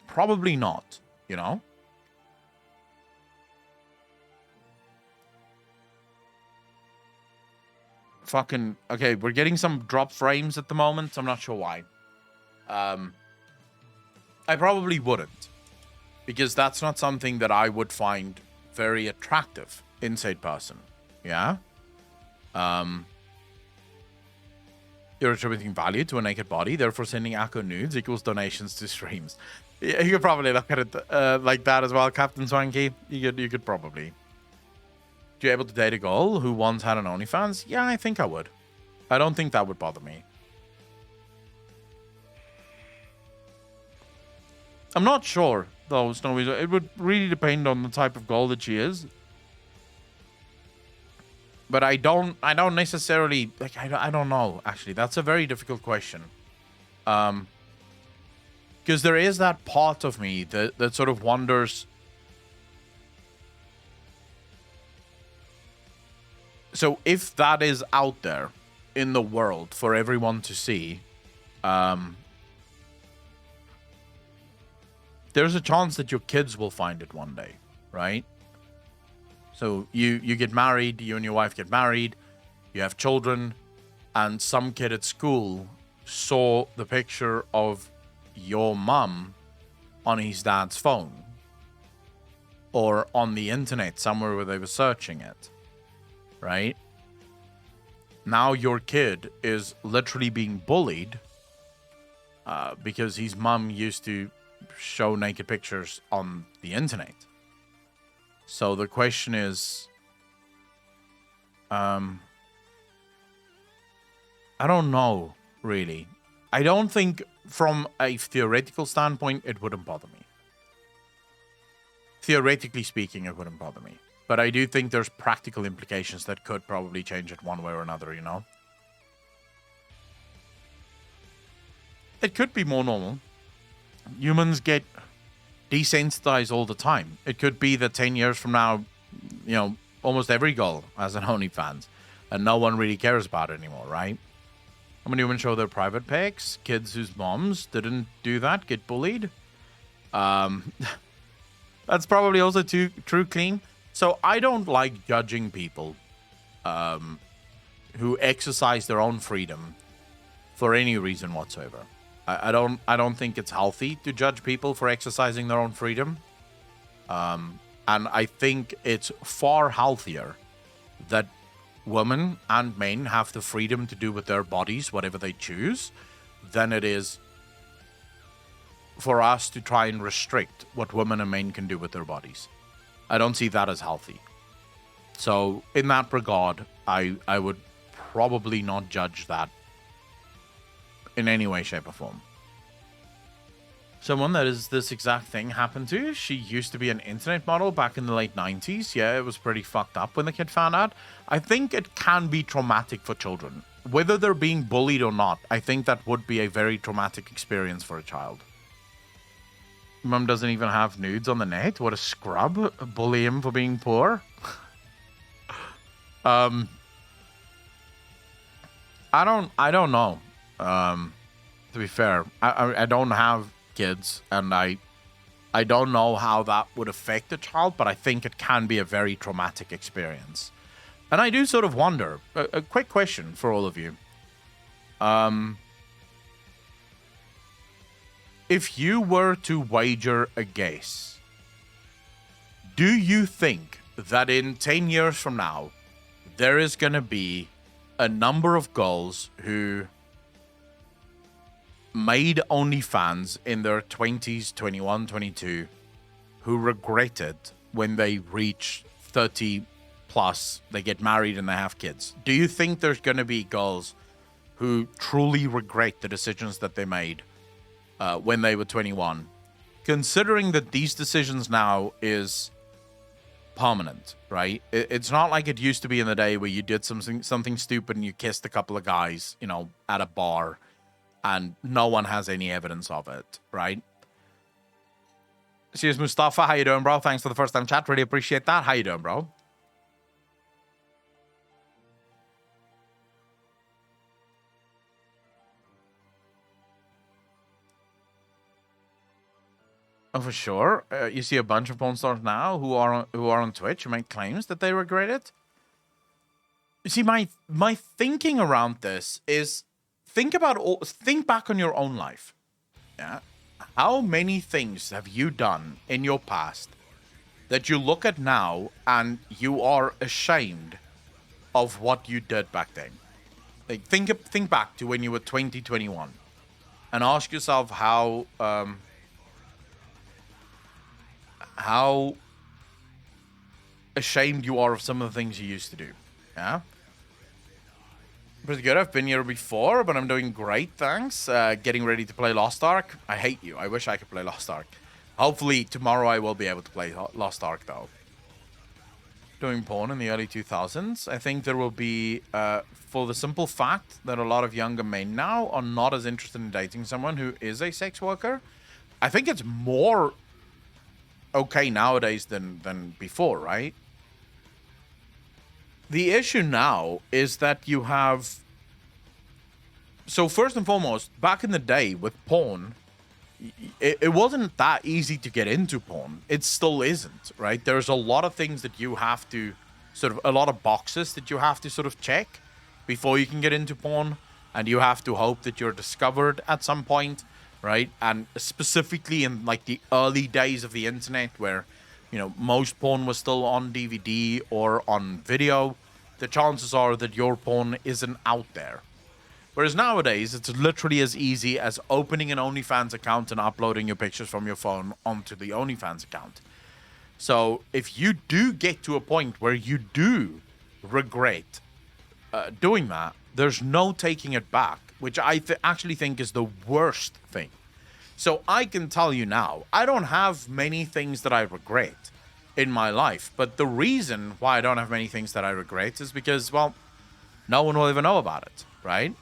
Probably not, you know? Fucking, okay, we're getting some drop frames at the moment. I'm not sure why. I probably wouldn't, because that's not something that I would find very attractive in said person. Yeah? You're attributing value to a naked body, therefore sending Akko nudes equals donations to streams. Yeah, you could probably look at it like that as well, Captain Swanky. You could probably. Do you able to date a girl who once had an OnlyFans? Yeah, I think I would. I don't think that would bother me. I'm not sure, though, Snowy. It would really depend on the type of girl that she is. But I don't necessarily, like, I don't know, actually. That's a very difficult question. Because there is that part of me that sort of wonders. So if that is out there in the world for everyone to see, there's a chance that your kids will find it one day, right? So you get married, you and your wife get married, you have children, and some kid at school saw the picture of your mum on his dad's phone or on the internet somewhere where they were searching it, right? Now your kid is literally being bullied because his mum used to show naked pictures on the internet. So the question is, I don't know, really. I don't think from a theoretical standpoint, it wouldn't bother me. Theoretically speaking, it wouldn't bother me. But I do think there's practical implications that could probably change it one way or another, you know? It could be more normal. Humans get desensitized all the time. It could be that 10 years from now, you know, almost every girl has an OnlyFans and no one really cares about it anymore, right? How many women show their private pics? Kids whose moms didn't do that get bullied? That's probably also true, Clean. So I don't like judging people who exercise their own freedom for any reason whatsoever. I don't think it's healthy to judge people for exercising their own freedom. And I think it's far healthier that women and men have the freedom to do with their bodies whatever they choose than it is for us to try and restrict what women and men can do with their bodies. I don't see that as healthy. So in that regard, I would probably not judge that in any way, shape, or form. Someone that is this exact thing happened to. She used to be an internet model back in the late 90s. Yeah, it was pretty fucked up when the kid found out. I think it can be traumatic for children. Whether they're being bullied or not, I think that would be a very traumatic experience for a child. Mum doesn't even have nudes on the net. What a scrub. Bully him for being poor. I don't know. To be fair, I don't have kids, and I don't know how that would affect a child, but I think it can be a very traumatic experience. And I do sort of wonder, a quick question for all of you. If you were to wager a guess, do you think that in 10 years from now, there is going to be a number of girls who made OnlyFans in their 20s, 21, 22, who regretted when they reach 30 plus, they get married and they have kids? Do you think there's going to be girls who truly regret the decisions that they made when they were 21. Considering that these decisions now is permanent, right? It's not like it used to be in the day where you did something stupid and you kissed a couple of guys, you know, at a bar, and no one has any evidence of it, right? Cheers, Mustafa. How you doing, bro? Thanks for the first time chat. Really appreciate that. How you doing, bro? Oh, for sure. You see a bunch of porn stars now who are on Twitch who make claims that they regret it. You see, my thinking around this is think back on your own life. Yeah, how many things have you done in your past that you look at now and you are ashamed of what you did back then? Like think back to when you were 20, 21, and ask yourself how ashamed you are of some of the things you used to do. Yeah. Pretty good. I've been here before, but I'm doing great, thanks. Getting ready to play Lost Ark. I hate you. I wish I could play Lost Ark. Hopefully tomorrow I will be able to play Lost Ark, though. Doing porn in the early 2000s. I think there will be, for the simple fact that a lot of younger men now are not as interested in dating someone who is a sex worker. I think it's more okay nowadays than before, right? The issue now is that you have... So first and foremost, back in the day with porn, it wasn't that easy to get into porn. It still isn't, right? There's a lot of things that you have to a lot of boxes that you have to sort of check before you can get into porn. And you have to hope that you're discovered at some point, right? And specifically in like the early days of the internet where, you know, most porn was still on DVD or on video, the chances are that your porn isn't out there. Whereas nowadays, it's literally as easy as opening an OnlyFans account and uploading your pictures from your phone onto the OnlyFans account. So if you do get to a point where you do regret doing that, there's no taking it back, which I actually think is the worst thing. So I can tell you now, I don't have many things that I regret in my life. But the reason why I don't have many things that I regret is because, well, no one will ever know about it, right?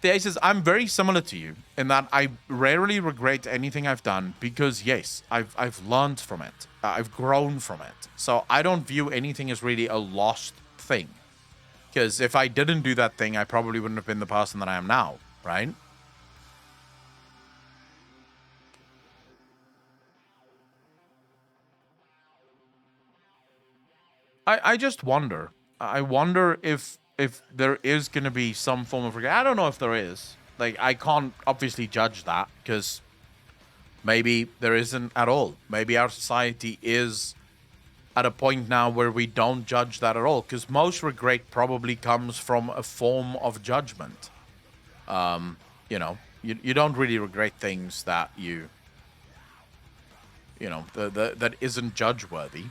The Ace says, I'm very similar to you in that I rarely regret anything I've done because, yes, I've learned from it. I've grown from it. So I don't view anything as really a lost thing. Because if I didn't do that thing, I probably wouldn't have been the person that I am now, right? I just wonder. I wonder if there is going to be some form of regret. I don't know if there is. Like, I can't obviously judge that because maybe there isn't at all. Maybe our society is at a point now where we don't judge that at all, because most regret probably comes from a form of judgment. You know, you don't really regret things that you know, that isn't judge-worthy.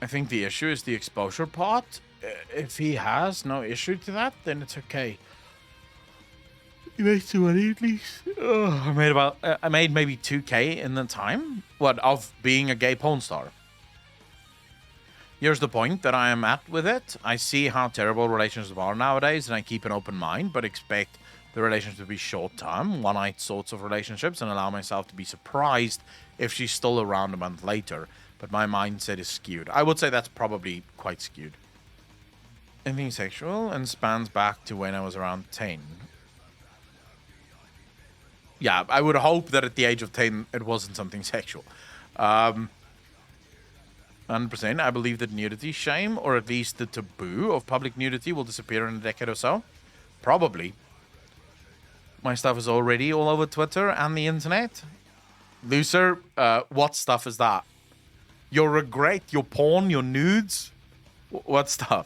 I think the issue is the exposure part. If he has no issue to that, then it's okay. You made some money at least. I made maybe 2K in the time of being a gay porn star. Here's the point that I am at with it. I see how terrible relationships are nowadays, and I keep an open mind, but expect the relationship to be short-term, one-night sorts of relationships, and allow myself to be surprised if she's still around a month later. But my mindset is skewed. I would say that's probably quite skewed. Anything sexual and spans back to when I was around 10. Yeah, I would hope that at the age of 10, it wasn't something sexual. 100%. I believe that nudity shame, or at least the taboo of public nudity, will disappear in a decade or so. Probably. My stuff is already all over Twitter and the internet. Loser, what stuff is that? Your regret, your porn, your nudes? What stuff?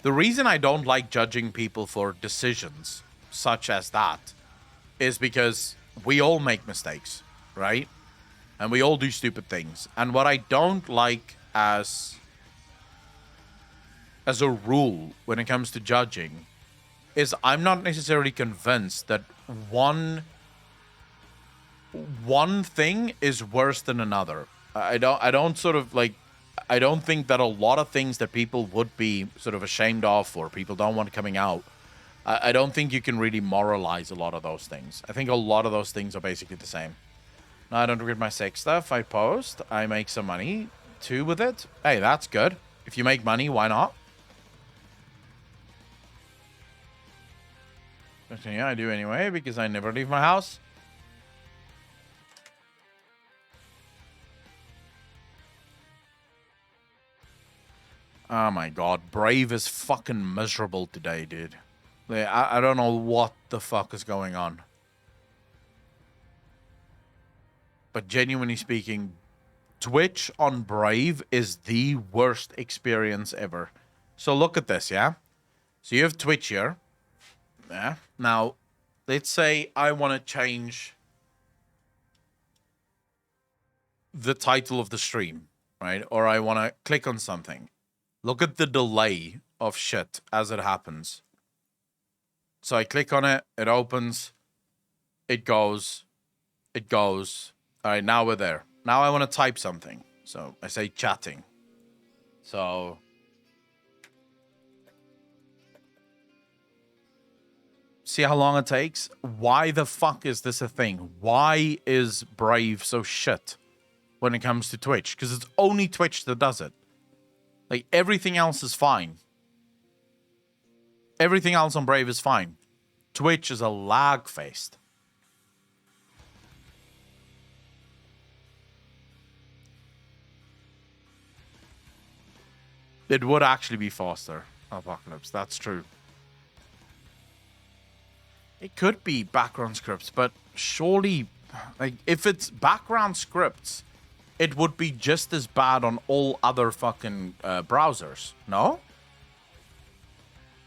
The reason I don't like judging people for decisions such as that is because we all make mistakes, right? And we all do stupid things. And what I don't like as a rule when it comes to judging is I'm not necessarily convinced that one thing is worse than another. I don't think that a lot of things that people would be sort of ashamed of or people don't want coming out, I don't think you can really moralize a lot of those things. I think a lot of those things are basically the same. No, I don't regret my sex stuff. I post. I make some money too with it. Hey, that's good. If you make money, why not? But yeah, I do anyway because I never leave my house. Oh my god, Brave is fucking miserable today, dude. Like, I don't know what the fuck is going on. But genuinely speaking, Twitch on Brave is the worst experience ever. So look at this, yeah? So you have Twitch here. Yeah. Now, let's say I want to change the title of the stream, right? Or I want to click on something. Look at the delay of shit as it happens. So I click on it, it opens, it goes. All right, now we're there. Now I want to type something. So I say chatting. So see how long it takes? Why the fuck is this a thing? Why is Brave so shit when it comes to Twitch? Because it's only Twitch that does it. Like, everything else is fine. Everything else on Brave is fine. Twitch is a lag-faced. It would actually be faster, Apocalypse. That's true. It could be background scripts, but surely, like, if it's background scripts, it would be just as bad on all other fucking browsers, no?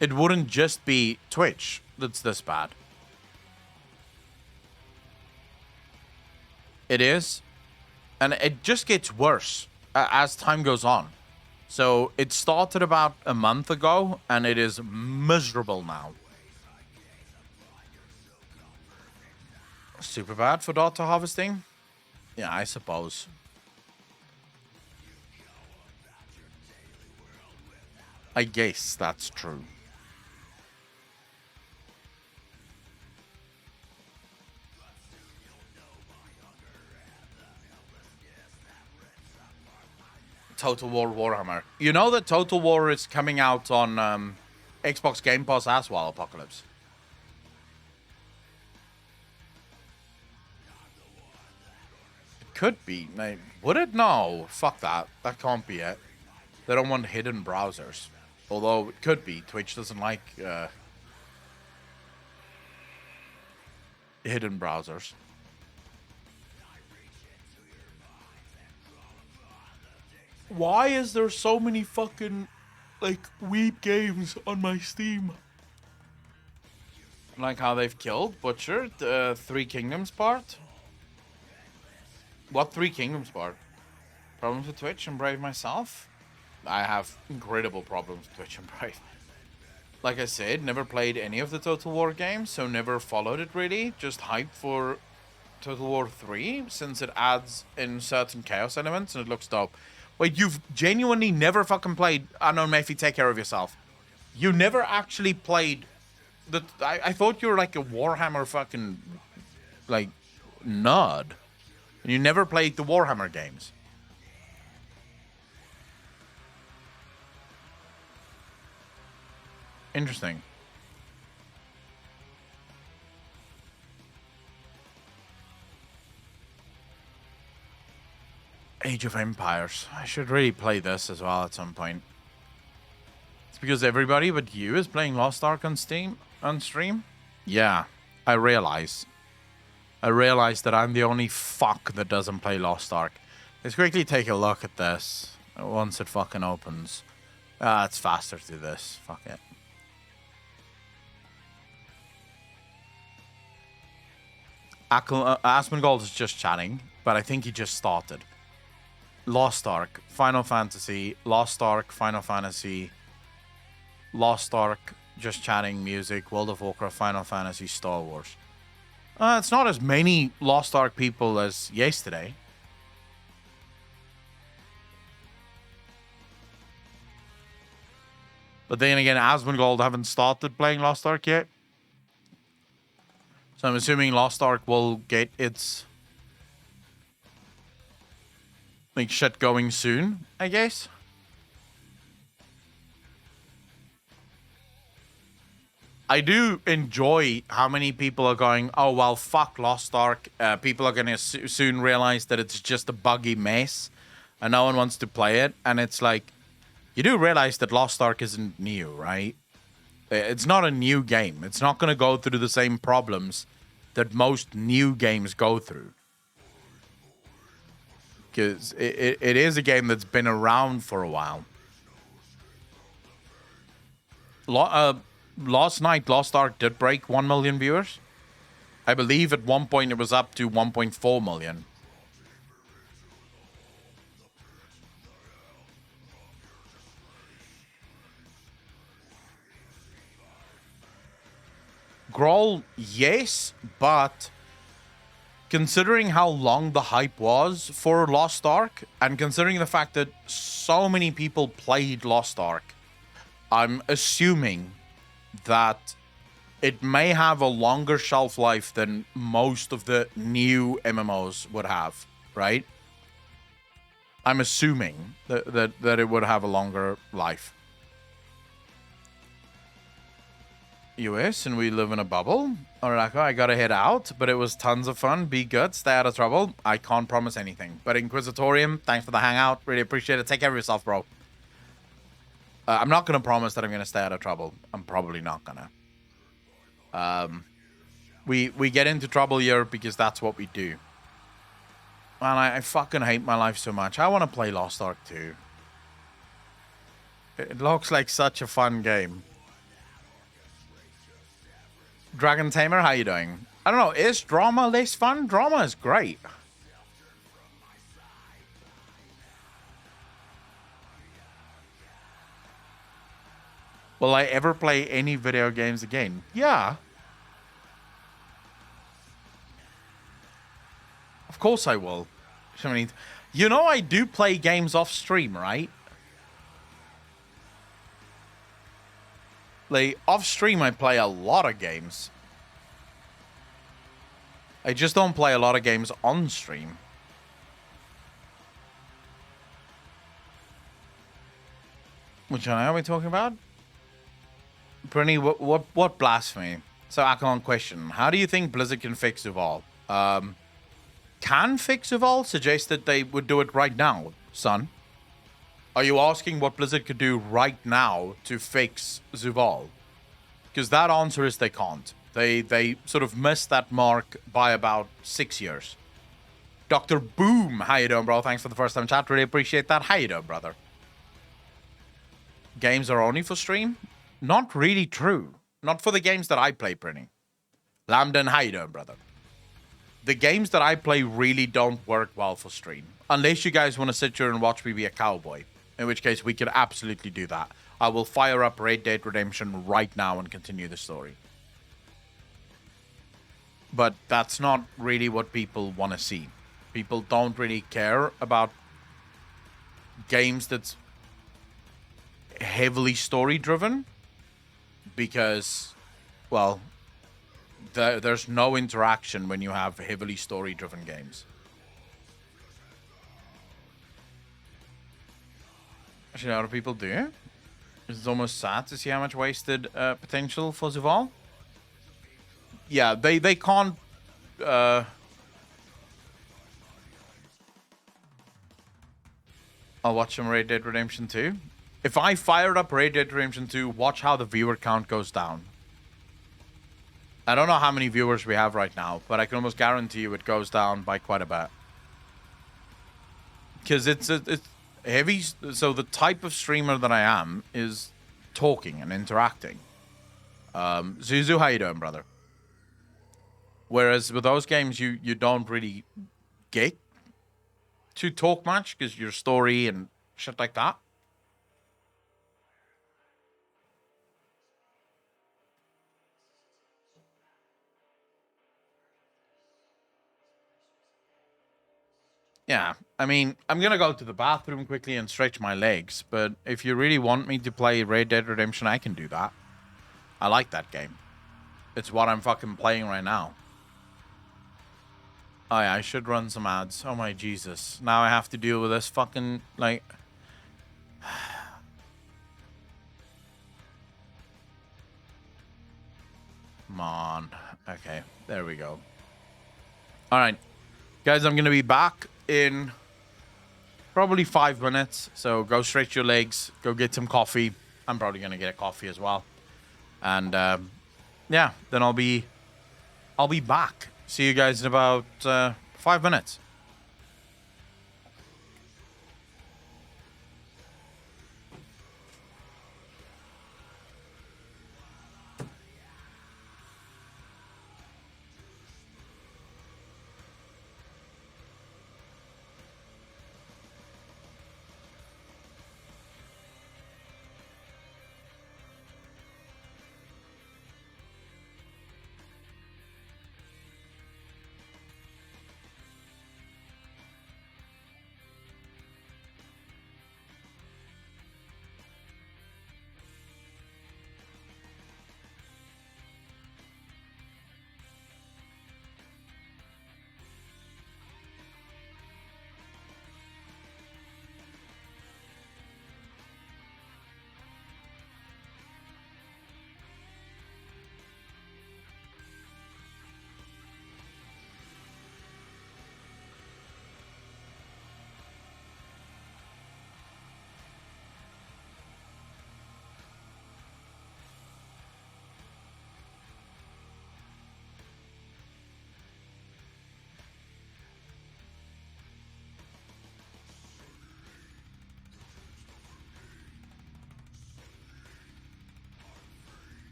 It wouldn't just be Twitch that's this bad. It is. And it just gets worse as time goes on. So it started about a month ago, and it is miserable now. Super bad for data harvesting? Yeah, I suppose. I guess that's true. Total War Warhammer. You know that Total War is coming out on Xbox Game Pass as well, Apocalypse. It could be. Would it? No. Fuck that. That can't be it. They don't want hidden browsers. Although it could be. Twitch doesn't like hidden browsers. Why is there so many fucking, like, weeb games on my Steam? Like how they've killed Butcher, the Three Kingdoms part? What Three Kingdoms part? Problems with Twitch and Brave myself? I have incredible problems with Twitch and Brave. Like I said, never played any of the Total War games, so never followed it really. Just hyped for Total War 3, since it adds in certain chaos elements and it looks dope. Wait, you've genuinely never fucking played Unknown Mayfi, take care of yourself. You never actually played the... I thought you were like a Warhammer fucking, like, nerd. And you never played the Warhammer games. Interesting. Age of Empires. I should really play this as well at some point. It's because everybody but you is playing Lost Ark on stream? Yeah, I realize. that I'm the only fuck that doesn't play Lost Ark. Let's quickly take a look at this once it fucking opens. It's faster to do this. Fuck it. Asmongold is just chatting, but I think he just started. Lost Ark, Final Fantasy, Lost Ark, Final Fantasy, Lost Ark, just chatting, music, World of Warcraft, Final Fantasy, Star Wars. It's not as many Lost Ark people as yesterday. But then again, Asmongold haven't started playing Lost Ark yet. So I'm assuming Lost Ark will get its like shit going soon, I guess. I do enjoy how many people are going, oh, well, fuck Lost Ark. People are going to soon realize that it's just a buggy mess and no one wants to play it. And it's like, you do realize that Lost Ark isn't new, right? It's not a new game. It's not going to go through the same problems that most new games go through. Because it is a game that's been around for a while. Last night, Lost Ark did break 1 million viewers. I believe at one point it was up to 1.4 million. Growl, yes, but considering how long the hype was for Lost Ark, and considering the fact that so many people played Lost Ark, I'm assuming that it may have a longer shelf life than most of the new MMOs would have, right? I'm assuming that it would have a longer life. US, and we live in a bubble. Alright, I gotta head out, but it was tons of fun. Be good, stay out of trouble. I can't promise anything. But Inquisitorium, thanks for the hangout. Really appreciate it. Take care of yourself, bro. I'm not gonna promise that I'm gonna stay out of trouble. I'm probably not gonna. We get into trouble here because that's what we do. Man, I fucking hate my life so much. I want to play Lost Ark 2. It looks like such a fun game. Dragon Tamer, how you doing? I don't know, is drama less fun? Drama is great. Will I ever play any video games again? Yeah. Of course I will. I mean, you know I do play games off stream, right? Like, off stream I play a lot of games. I just don't play a lot of games on stream. Which one are we talking about? Brenny, what blasphemy? So, Akon question. How do you think Blizzard can fix Zuval? Can fix Zuval? Suggest that they would do it right now, son. Are you asking what Blizzard could do right now to fix Zuval? Because that answer is they can't. They sort of missed that mark by about 6 years. Dr. Boom, how you doing, bro? Thanks for the first time chat. Really appreciate that. How you doing, brother? Games are only for stream? Not really true. Not for the games that I play, Prinny. Lambden, how you doing, brother? The games that I play really don't work well for stream. Unless you guys want to sit here and watch me be a cowboy. In which case, we could absolutely do that. I will fire up Red Dead Redemption right now and continue the story. But that's not really what people want to see. People don't really care about games that's heavily story-driven. Because, well, there's no interaction when you have heavily story-driven games. Actually, a lot of people do. It's almost sad to see how much wasted potential for Zuval. Yeah, they can't... I'll watch some Red Dead Redemption 2. If I fired up Red Dead Redemption 2, watch how the viewer count goes down. I don't know how many viewers we have right now, but I can almost guarantee you it goes down by quite a bit. Because So the type of streamer that I am is talking and interacting. Zuzu, how you doing, brother? Whereas with those games, you don't really get to talk much because your story and shit like that. Yeah, I mean, I'm gonna go to the bathroom quickly and stretch my legs, but if you really want me to play Red Dead Redemption, I can do that. I like that game. It's what I'm fucking playing right now. Oh yeah, I should run some ads. Oh my Jesus. Now I have to deal with this fucking, like... Come on. Okay, there we go. Alright. Guys, I'm gonna be back in probably 5 minutes. So go stretch your legs, go get some coffee. I'm probably gonna get a coffee as well. And yeah, then I'll be back. See you guys in about 5 minutes.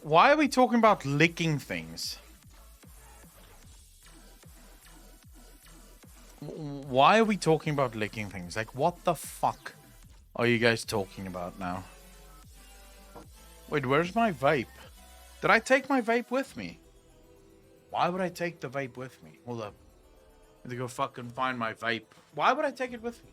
Why are we talking about licking things? Why are we talking about licking things? Like, what the fuck are you guys talking about now? Wait, where's my vape? Did I take my vape with me? Why would I take the vape with me? Hold up. I have to go fucking find my vape. Why would I take it with me?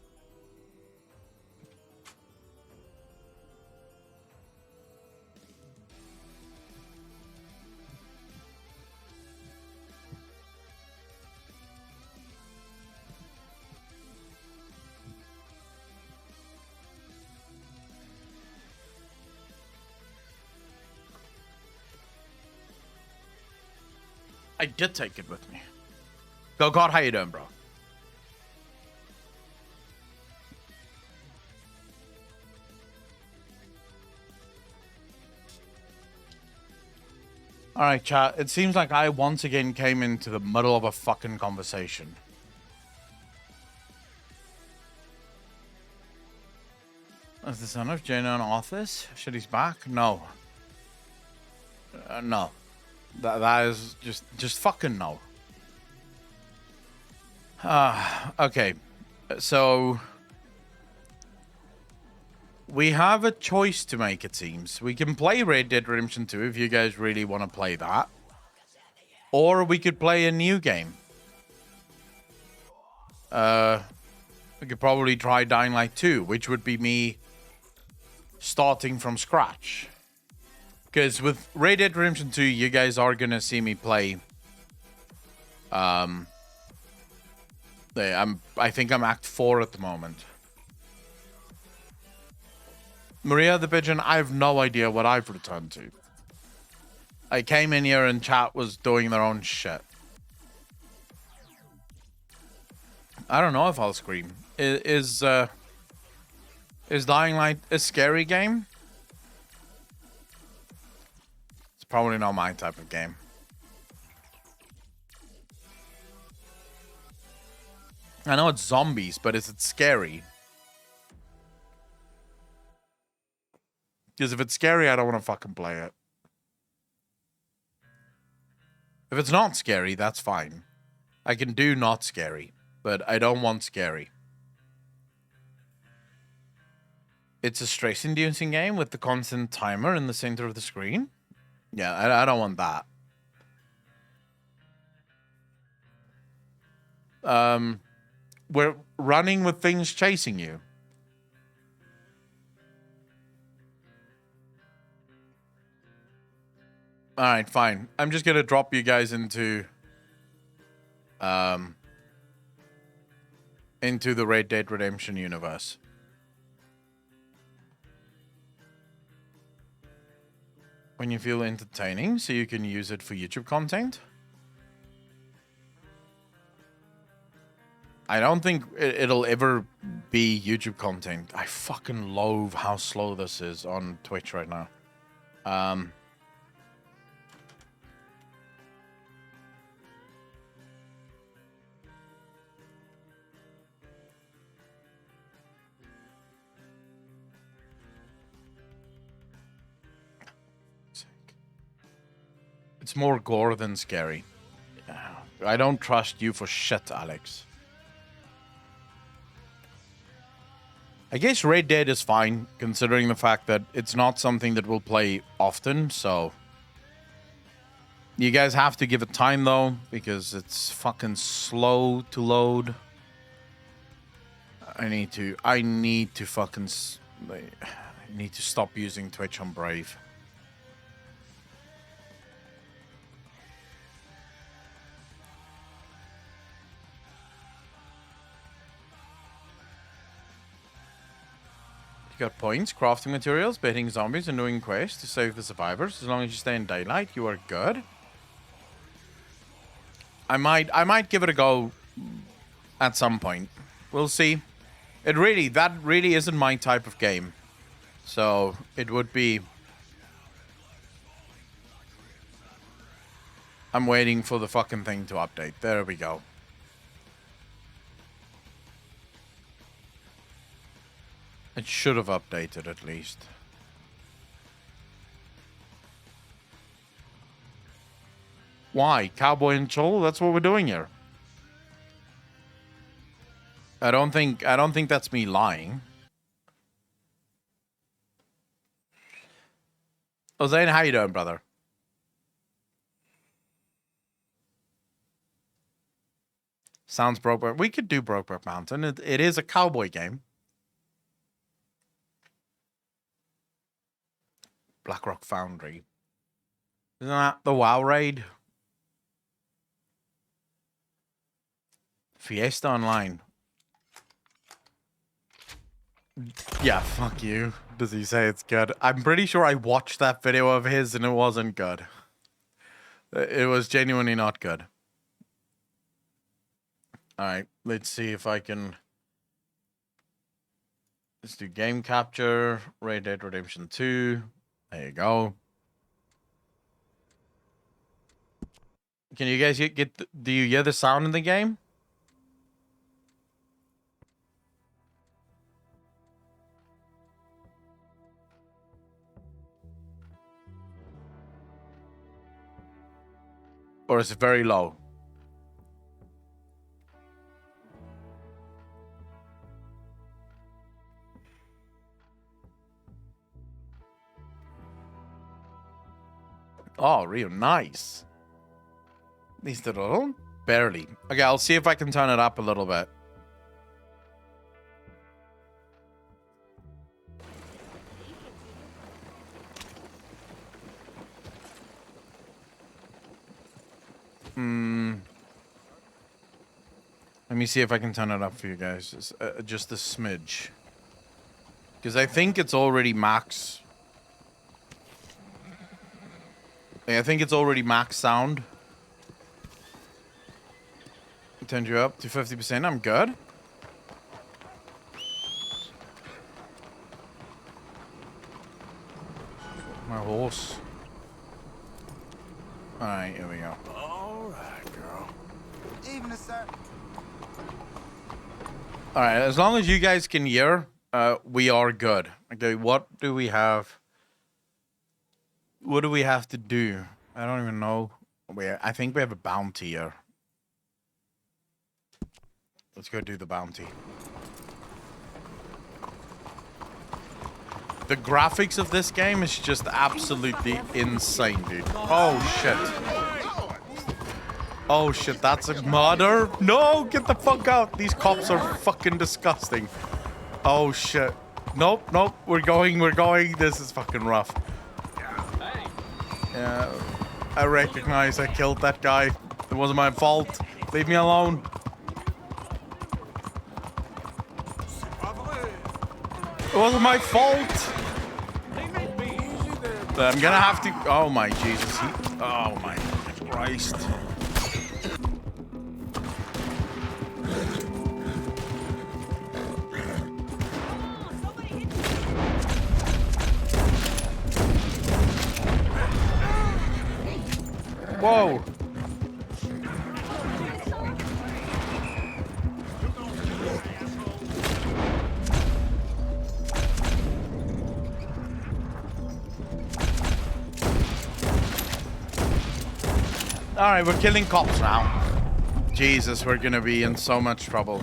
I did take it with me. Go God, how you doing, bro? Alright, chat. It seems like I once again came into the middle of a fucking conversation. Is the son of Jane in office? Should he's back? No. No. That is just fucking no. Okay. So we have a choice to make, it seems. We can play Red Dead Redemption 2 if you guys really want to play that. Or we could play a new game. We could probably try Dying Light 2, which would be me starting from scratch. Because with Red Dead Redemption 2, you guys are going to see me play... I think I'm Act 4 at the moment. Maria the Pigeon, I have no idea what I've returned to. I came in here and chat was doing their own shit. I don't know if I'll scream. Is Dying Light a scary game? It's probably not my type of game. I know it's zombies, but is it scary? Because if it's scary, I don't want to fucking play it. If it's not scary, that's fine. I can do not scary, but I don't want scary. It's a stress-inducing game with the constant timer in the center of the screen. Yeah, I don't want that. We're running with things chasing you. Alright, fine. I'm just gonna drop you guys into the Red Dead Redemption universe. When you feel entertaining, so you can use it for YouTube content. I don't think it'll ever be YouTube content. I fucking loathe how slow this is on Twitch right now. It's more gore than scary. I don't trust you for shit, Alex. I guess Red Dead is fine, considering the fact that it's not something that we'll play often, so... You guys have to give it time, though, because it's fucking slow to load. I need to fucking... I need to stop using Twitch on Brave. You got points, crafting materials, baiting zombies, and doing quests to save the survivors. As long as you stay in daylight, you are good. I might give it a go at some point. We'll see. That really isn't my type of game. So it would be... I'm waiting for the fucking thing to update. There we go. It should have updated at least. Why? Cowboy and Cholo? That's what we're doing here. I don't think that's me lying. Oh, Zane, how you doing, brother? Sounds Brokeback. We could do Brokeback Mountain. It is a cowboy game. Blackrock Foundry. Isn't that the WoW raid? Fiesta Online. Yeah, fuck you. Does he say it's good? I'm pretty sure I watched that video of his and it wasn't good. It was genuinely not good. Alright, let's see if I can... Let's do game capture. Red Dead Redemption 2. There you go. Can you guys do you hear the sound in the game? Or is it very low? Oh, real nice. These little... Barely. Okay, I'll see if I can turn it up a little bit. Let me see if I can turn it up for you guys. Just a smidge. Because I think it's already max. I think it's already max sound. Turned you up to 50%. I'm good. My horse. Alright, here we go. Alright, girl. Evening, sir. Alright, as long as you guys can hear, we are good. Okay, what do we have? What do we have to do? I don't even know. I think we have a bounty here. Let's go do the bounty. The graphics of this game is just absolutely insane, dude. Oh, shit. Oh, shit, that's a murder? No, get the fuck out. These cops are fucking disgusting. Oh, shit. Nope, nope. We're going. This is fucking rough. Yeah, I recognize I killed that guy. It wasn't my fault. Leave me alone. It wasn't my fault. I'm gonna have to... Oh my Jesus. Oh my Christ. Whoa. Alright, we're killing cops now. Jesus, we're gonna be in so much trouble.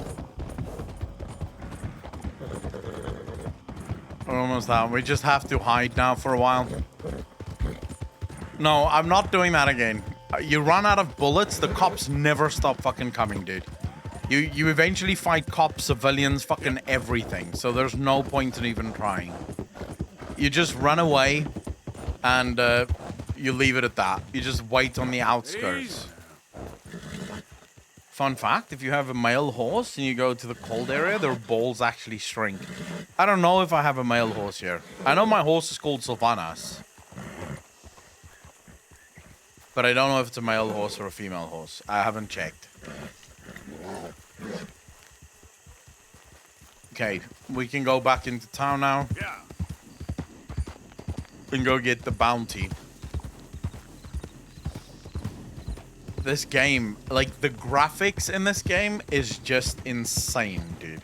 We're almost out. We just have to hide now for a while. No, I'm not doing that again. You run out of bullets, the cops never stop fucking coming, dude. You eventually fight cops, civilians, fucking everything. So there's no point in even trying. You just run away and you leave it at that. You just wait on the outskirts. Fun fact, if you have a male horse and you go to the cold area, their balls actually shrink. I don't know if I have a male horse here. I know my horse is called Sylvanas. But I don't know if it's a male horse or a female horse. I haven't checked. Okay, we can go back into town now. Yeah. And go get the bounty. This game, like, the graphics in this game is just insane, dude.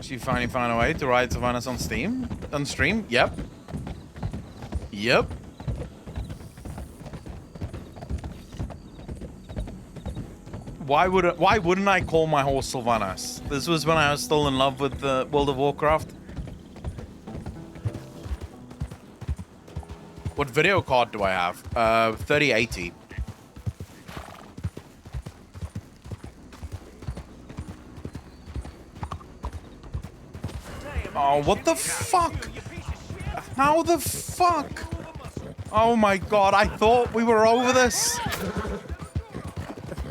So you finally found a way to ride Sylvanas on Steam? on stream? Yep. Yep. Why wouldn't I call my horse Sylvanas? This was when I was still in love with World of Warcraft. What video card do I have? 3080. Oh, what the fuck? How the fuck? Oh my god, I thought we were over this.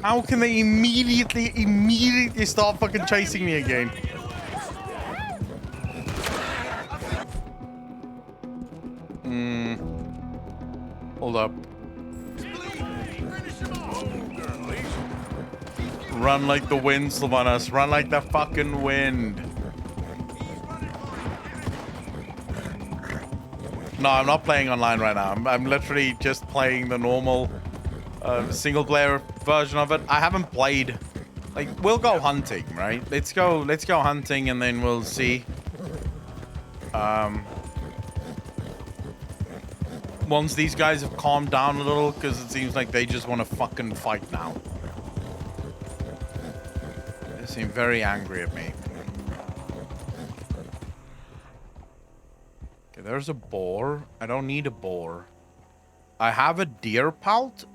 How can they immediately start fucking chasing me again? Hold up. Run like the wind, Sylvanas. Run like the fucking wind. No, I'm not playing online right now. I'm literally just playing the normal single player version of it. I haven't played. Like, we'll go hunting, right? Let's go hunting and then we'll see. Once these guys have calmed down a little, because it seems like they just want to fucking fight now. They seem very angry at me. Okay, there's a boar. I don't need a boar. I have a deer pelt.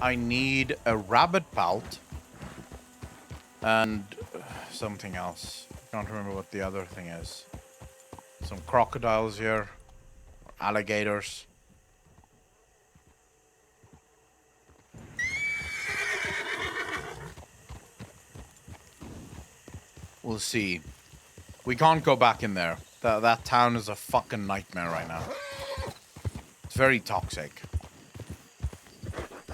I need a rabbit pelt. And something else. I can't remember what the other thing is. Some crocodiles here. Alligators. We'll see. We can't go back in there. That town is a fucking nightmare right now. It's very toxic.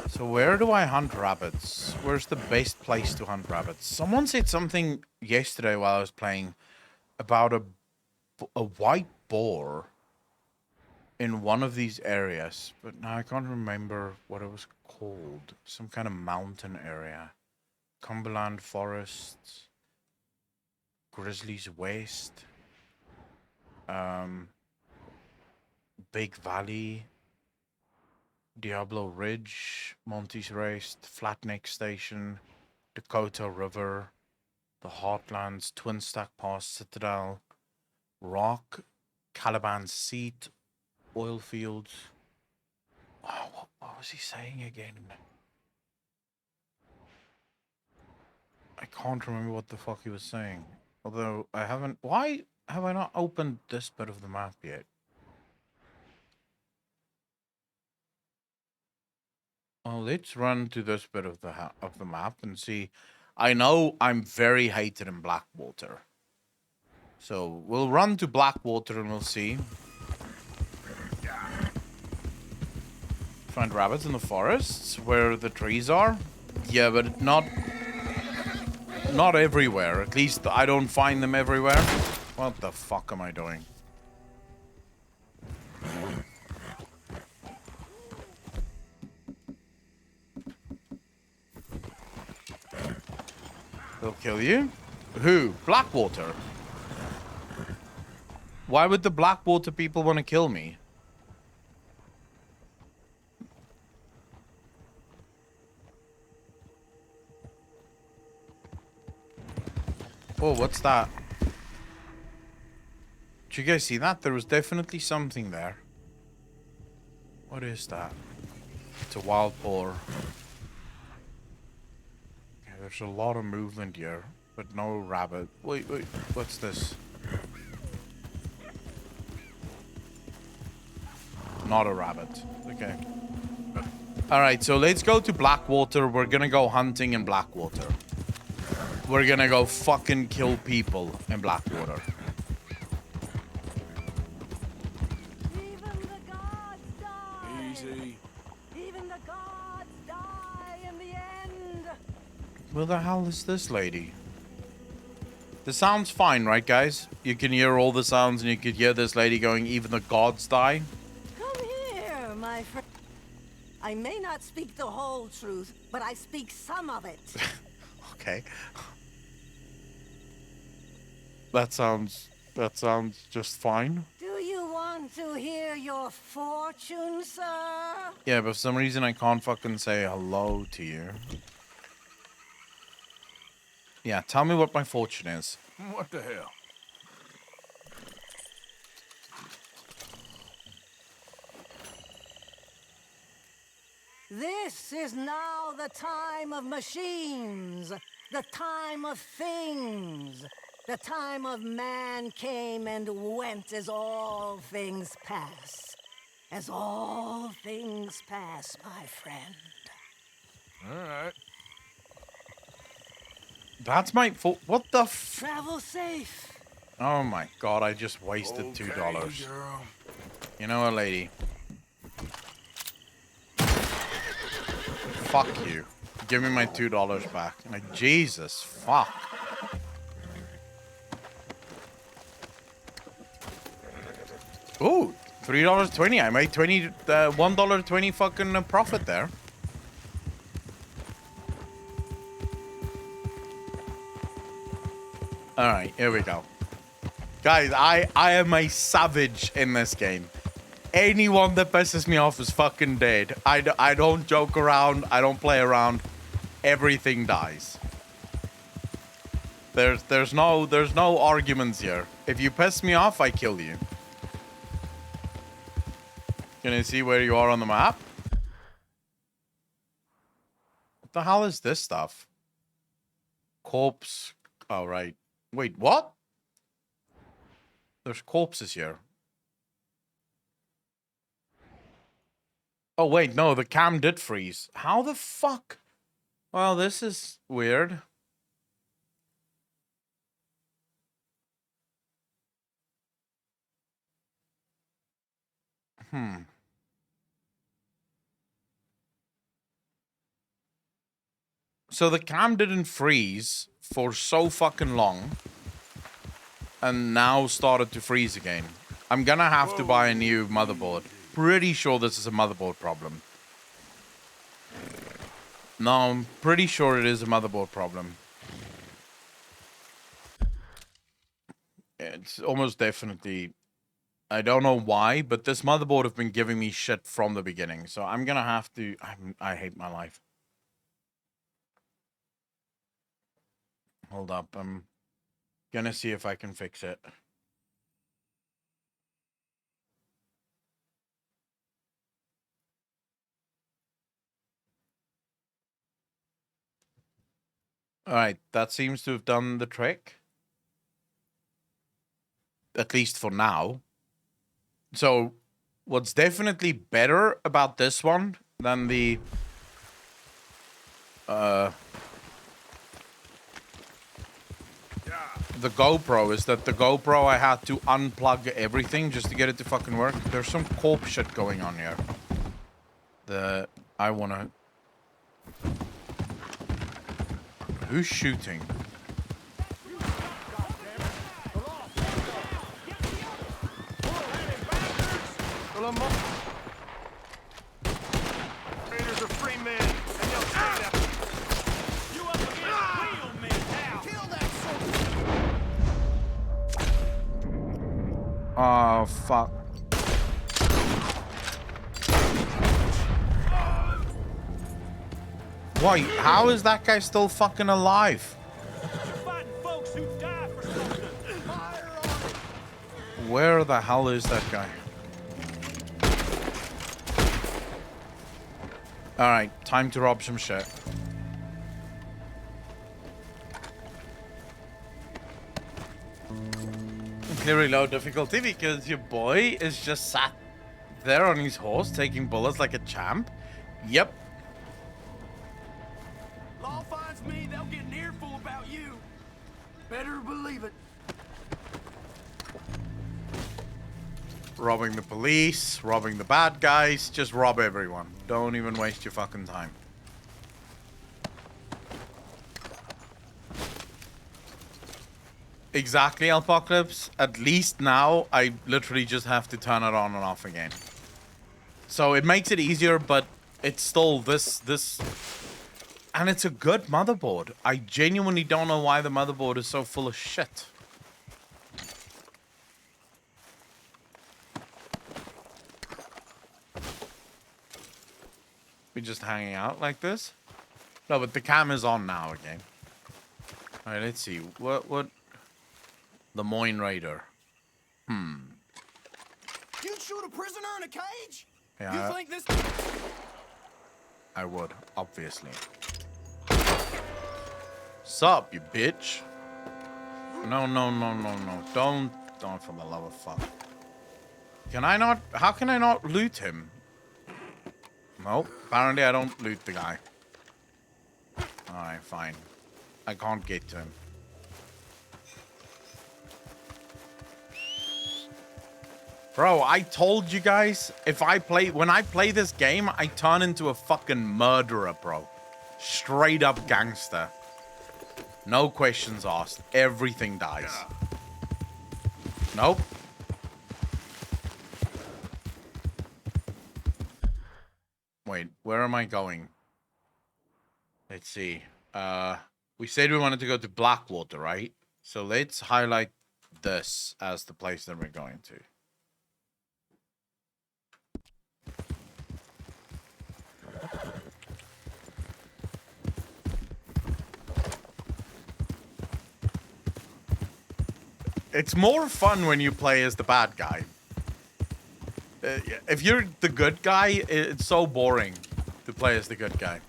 So where do I hunt rabbits? Where's the best place to hunt rabbits? Someone said something yesterday while I was playing about a white boar in one of these areas, but now I can't remember what it was called. Some kind of mountain area. Cumberland Forests. Grizzlies Waste. Big Valley. Diablo Ridge. Monty's Rest. Flatneck Station. Dakota River. The Heartlands. Twin Stack Pass. Citadel. Rock, Caliban Seat, oil fields. Oh, what was he saying again? I can't remember what the fuck he was saying. Although I haven't. Why have I not opened this bit of the map yet? Oh, let's run to this bit of the map and see. I know I'm very hated in Blackwater. So we'll run to Blackwater and we'll see. Find rabbits in the forests where the trees are. Yeah, but not everywhere. At least I don't find them everywhere. What the fuck am I doing? They'll kill you? Who? Blackwater? Why would the Blackwater people want to kill me? Oh, what's that? Did you guys see that? There was definitely something there. What is that? It's a wild boar. Okay, there's a lot of movement here, but no rabbit. Wait, what's this? Not a rabbit. Okay. Alright, so let's go to Blackwater. We're gonna go hunting in Blackwater. We're gonna go fucking kill people in Blackwater. Even the gods die. Easy. Even the gods die in the end. Where the hell is this lady? The sound's fine, right, guys? You can hear all the sounds and you could hear this lady going, even the gods die. Come here, my friend. I may not speak the whole truth, but I speak some of it. Okay. That sounds just fine. Do you want to hear your fortune, sir? Yeah, but for some reason I can't fucking say hello to you. Yeah, tell me what my fortune is. What the hell? This is now the time of machines, the time of things, the time of man came and went as all things pass. As all things pass, my friend. All right. That's my what the Travel safe. Oh my god, I just wasted $2. Girl. You know what, lady? Fuck you. Give me my $2 back. Like, Jesus, fuck. Ooh, $3.20. I made $1.20 fucking profit there. Alright, here we go. Guys, I am a savage in this game. Anyone that pisses me off is fucking dead. I don't joke around. I don't play around. Everything dies. There's no arguments here. If you piss me off, I kill you. Can you see where you are on the map? What the hell is this stuff? Corpse. Oh, right. Wait, what? There's corpses here. Oh, wait, no, the cam did freeze. How the fuck? Well, this is weird. So the cam didn't freeze for so fucking long. And now started to freeze again. I'm gonna have to buy a new motherboard. Pretty sure this is a motherboard problem. No, I'm pretty sure it is a motherboard problem. It's almost definitely... I don't know why, but this motherboard have been giving me shit from the beginning. So I'm gonna have to... I hate my life. Hold up, I'm gonna see if I can fix it. Alright, that seems to have done the trick. At least for now. So, what's definitely better about this one than the GoPro is that the GoPro I had to unplug everything just to get it to fucking work. There's some corp shit going on here. I wanna... Who's shooting? Raiders are free men, and they'll stay there. You up against real men now. Kill that soldier. Oh, fuck. Wait, how is that guy still fucking alive? Fighting folks who die for something. Where the hell is that guy? Alright, time to rob some shit. Clearly low difficulty because your boy is just sat there on his horse taking bullets like a champ. Yep. Law finds me, they'll get an earful about you. Better believe it. Robbing the police, robbing the bad guys, just rob everyone. Don't even waste your fucking time. Exactly, Apocalypse. At least now, I literally just have to turn it on and off again. So it makes it easier, but it's still this... And it's a good motherboard. I genuinely don't know why the motherboard is so full of shit. We just hanging out like this? No, but the cam is on now again. Alright, let's see. What? The Moine Raider. You'd shoot a prisoner in a cage? Yeah, You think this... I would, obviously. Sup, you bitch? No. Don't for the love of fuck. Can I not? How can I not loot him? Nope. Apparently I don't loot the guy. Alright, fine. I can't get to him. Bro, I told you guys, when I play this game, I turn into a fucking murderer, bro. Straight up gangster. No questions asked. Everything dies. Nope. Wait, where am I going? Let's see. We said we wanted to go to Blackwater, right? So let's highlight this as the place that we're going to. It's more fun when you play as the bad guy. If you're the good guy, it's so boring to play as the good guy.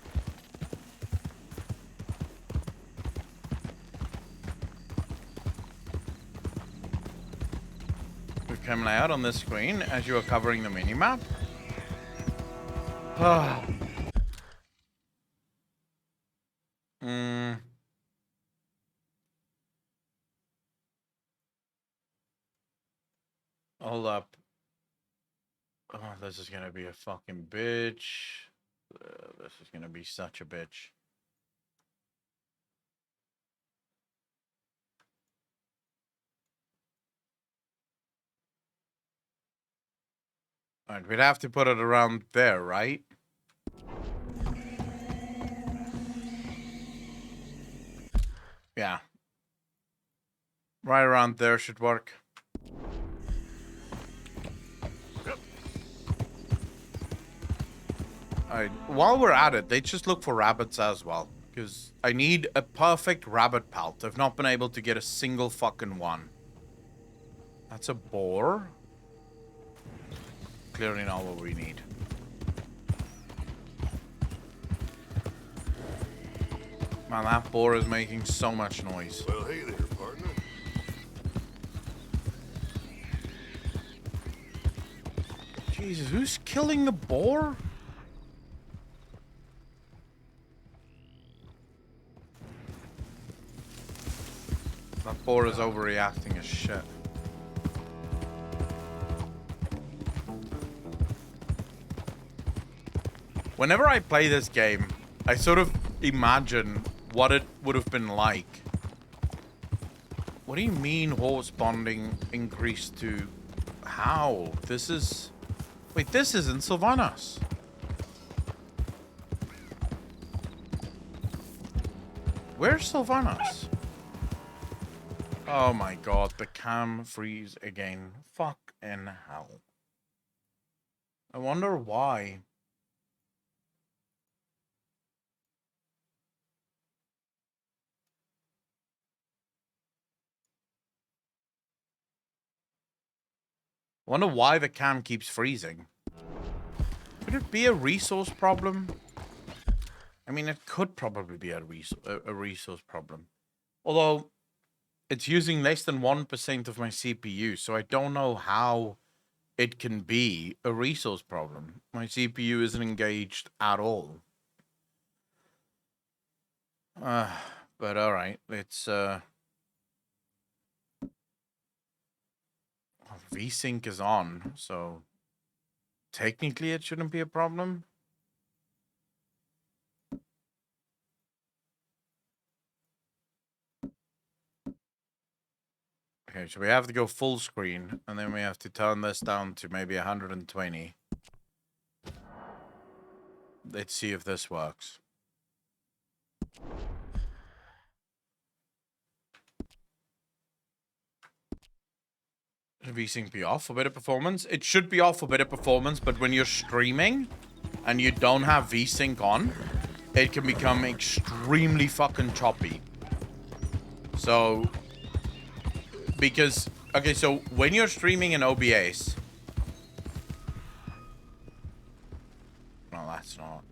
We're coming out on this screen as you are covering the minimap. Hold up. Oh, this is gonna be a fucking bitch. This is gonna be such a bitch. Alright, we'd have to put it around there, right? Yeah. Right around there should work. Alright, while we're at it, let's just look for rabbits as well. Because I need a perfect rabbit pelt. I've not been able to get a single fucking one. That's a boar. Clearly not what we need. Man, that boar is making so much noise. Well, hey there, partner. Jesus, who's killing the boar? That boar is overreacting as shit. Whenever I play this game, I sort of imagine what it would have been like. What do you mean horse bonding increased to... How? This is... Wait, this isn't Sylvanas. Where's Sylvanas? Oh my god, the cam freeze again. Fucking hell. I wonder why. I wonder why the cam keeps freezing. Could it be a resource problem? I mean, it could probably be a resource problem. Although, it's using less than 1% of my CPU, so I don't know how it can be a resource problem. My CPU isn't engaged at all. But alright, let's... VSync is on, so technically it shouldn't be a problem. Okay, so we have to go full screen, and then we have to turn this down to maybe 120. Let's see if this works. Should VSync be off for better performance? It should be off for better performance, but when you're streaming, and you don't have VSync on, it can become extremely fucking choppy. So, because, okay, so when you're streaming in OBS, no, that's not.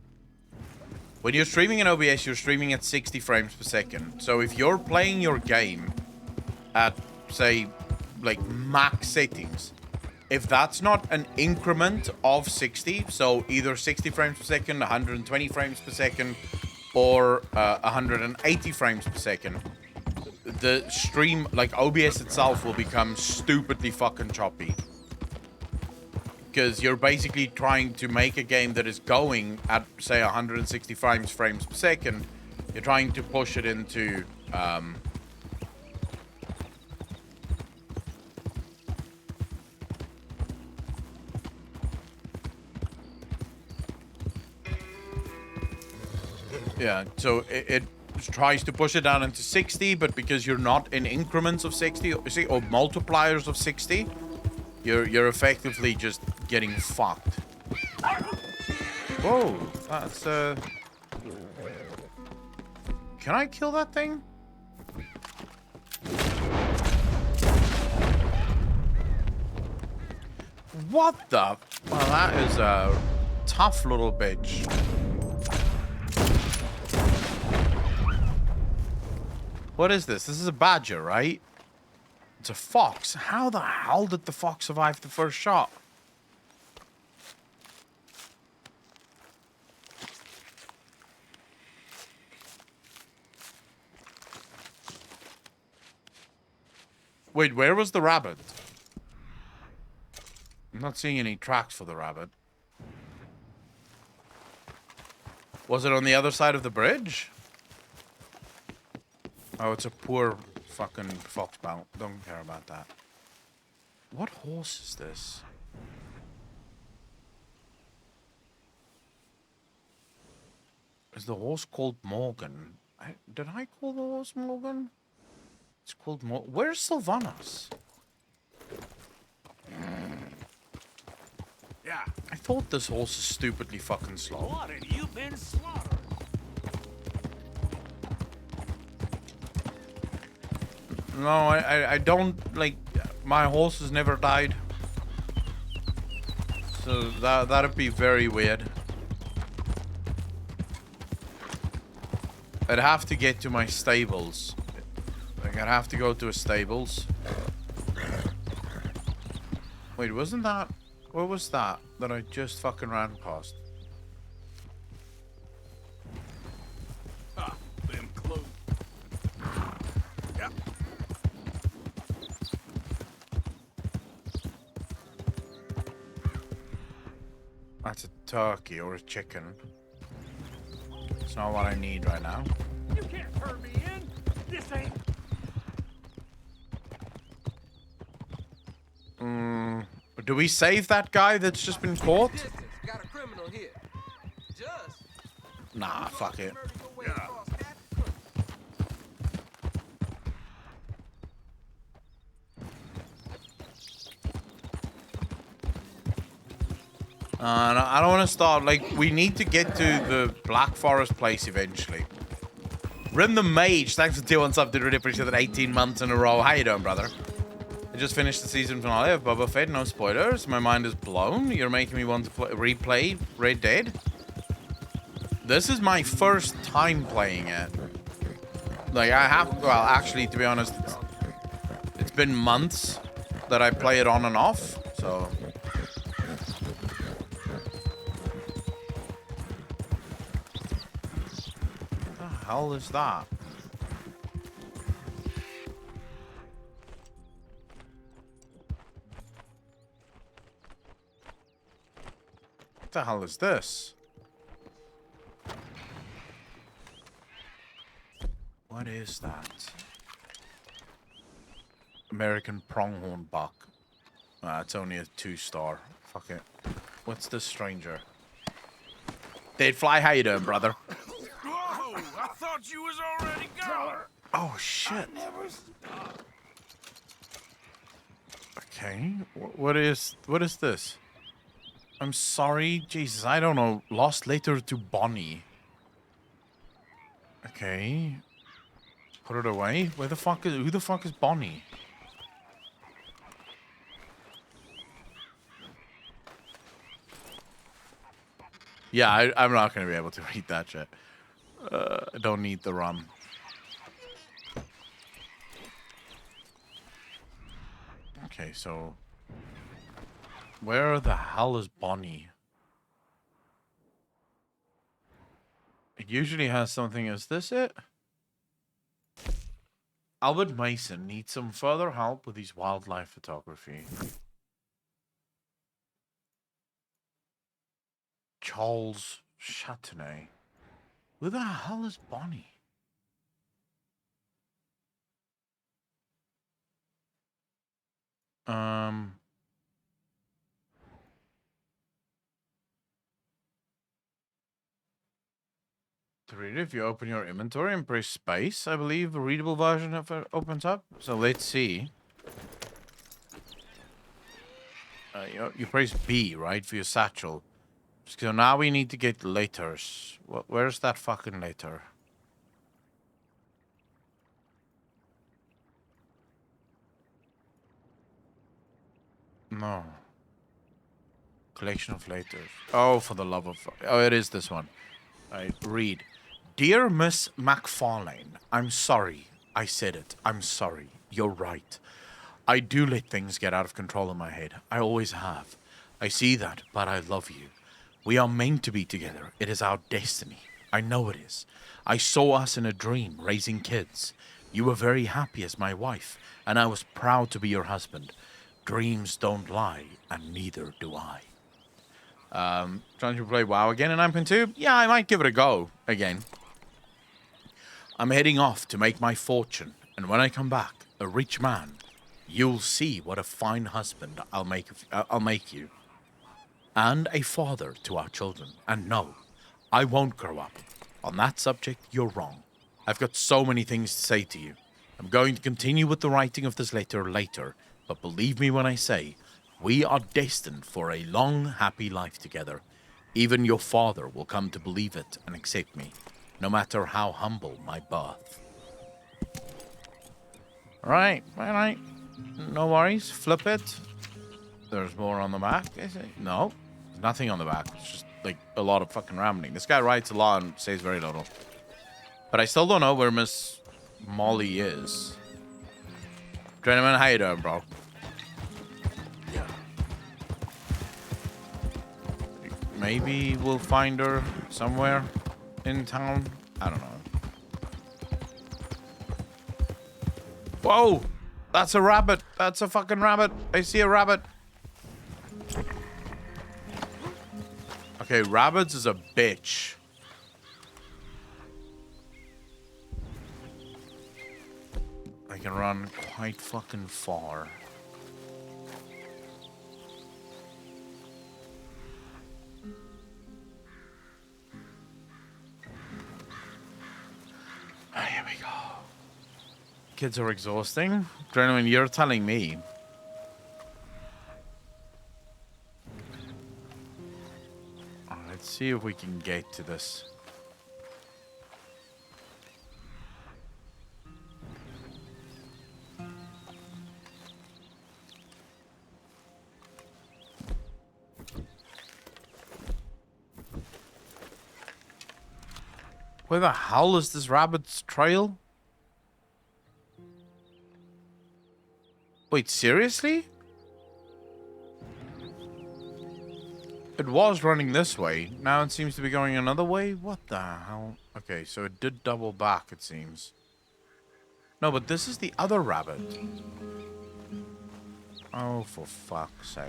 When you're streaming in OBS, you're streaming at 60 frames per second. So if you're playing your game at, say, like max settings, if that's not an increment of 60, so either 60 frames per second, 120 frames per second, or 180 frames per second, the stream, like OBS itself, will become stupidly fucking choppy. Because you're basically trying to make a game that is going at, say, 160 frames per second. You're trying to push it into, yeah, so it tries to push it down into 60, but because you're not in increments of 60, or multipliers of 60, you're effectively just getting fucked. Whoa, that's can I kill that thing? What the? Well, that is a tough little bitch. What is this? This is a badger, right? It's a fox. How the hell did the fox survive the first shot? Wait, where was the rabbit? I'm not seeing any tracks for the rabbit. Was it on the other side of the bridge? Oh, it's a poor fucking fox bound. Don't care about that. What horse is this? Is the horse called Morgan? Did I call the horse Morgan? It's called Morgan. Where's Sylvanas? Yeah. I thought this horse is stupidly fucking slow. What have you been slaughtered? No, I don't, like, my horse has never died. So that'd be very weird. I'd have to get to my stables. Like, I'd have to go to a stables. Wait, wasn't that... What was that I just fucking ran past? Ah, them clothes. Yep. That's a turkey or a chicken. It's not what I need right now. You can't turn me in. This ain't. Do we save that guy that's just been caught? Got a criminal here. Just Nah, fuck it. Yeah. No, I don't want to start. Like, we need to get to the Black Forest place eventually. Rim the Mage, thanks for 2 months up. Did really appreciate that. 18 months in a row. How you doing, brother? I just finished the season finale of Boba Fett. No spoilers. My mind is blown. You're making me want to replay Red Dead. This is my first time playing it. Like, I have... Well, actually, to be honest, it's been months that I play it on and off. So... What the hell is that? What the hell is this? What is that? American pronghorn buck. It's only a 2-star. Fuck it. What's this stranger? They'd fly. How you doing, brother? Whoa! I thought you was already gone. Oh shit. Okay. What is this? I'm sorry. Jesus, I don't know. Lost letter to Bonnie. Okay. Put it away. Who the fuck is Bonnie? Yeah, I'm not going to be able to read that shit. I don't need the rum. Okay, so... Where the hell is Bonnie? It usually has something. Is this it? Albert Mason needs some further help with his wildlife photography. Charles Chatenay. Who the hell is Bonnie? To read it, if you open your inventory and press space, I believe a readable version of it opens up. So let's see. You press B, right, for your satchel. So now we need to get letters. Where's that fucking letter? No. Collection of letters. Oh, for the love of... Oh, it is this one. I read. Dear Miss McFarlane, I'm sorry. I said it. I'm sorry. You're right. I do let things get out of control in my head. I always have. I see that, but I love you. We are meant to be together. It is our destiny. I know it is. I saw us in a dream, raising kids. You were very happy as my wife, and I was proud to be your husband. Dreams don't lie, and neither do I. Trying to play WoW again in 9.2? Yeah, I might give it a go again. I'm heading off to make my fortune, and when I come back, a rich man, you'll see what a fine husband I'll make you. And a father to our children. And no, I won't grow up. On that subject, you're wrong. I've got so many things to say to you. I'm going to continue with the writing of this letter later, but believe me when I say, we are destined for a long, happy life together. Even your father will come to believe it and accept me, no matter how humble my birth. Alright. No worries. Flip it. There's more on the back, is it? No. There's nothing on the back. It's just, like, a lot of fucking rambling. This guy writes a lot and says very little. But I still don't know where Miss Molly is. Gentlemen, how you doing, bro? Yeah. Maybe we'll find her somewhere in town. I don't know. Whoa! That's a rabbit. That's a fucking rabbit. I see a rabbit. Okay, rabbits is a bitch. I can run quite fucking far. Here we go. Kids are exhausting. Adrenaline, you're telling me. Let's see if we can get to this. Where the hell is this rabbit's trail? Wait, seriously? It was running this way. Now it seems to be going another way? What the hell? Okay, so it did double back, it seems. No, but this is the other rabbit. Oh, for fuck's sake.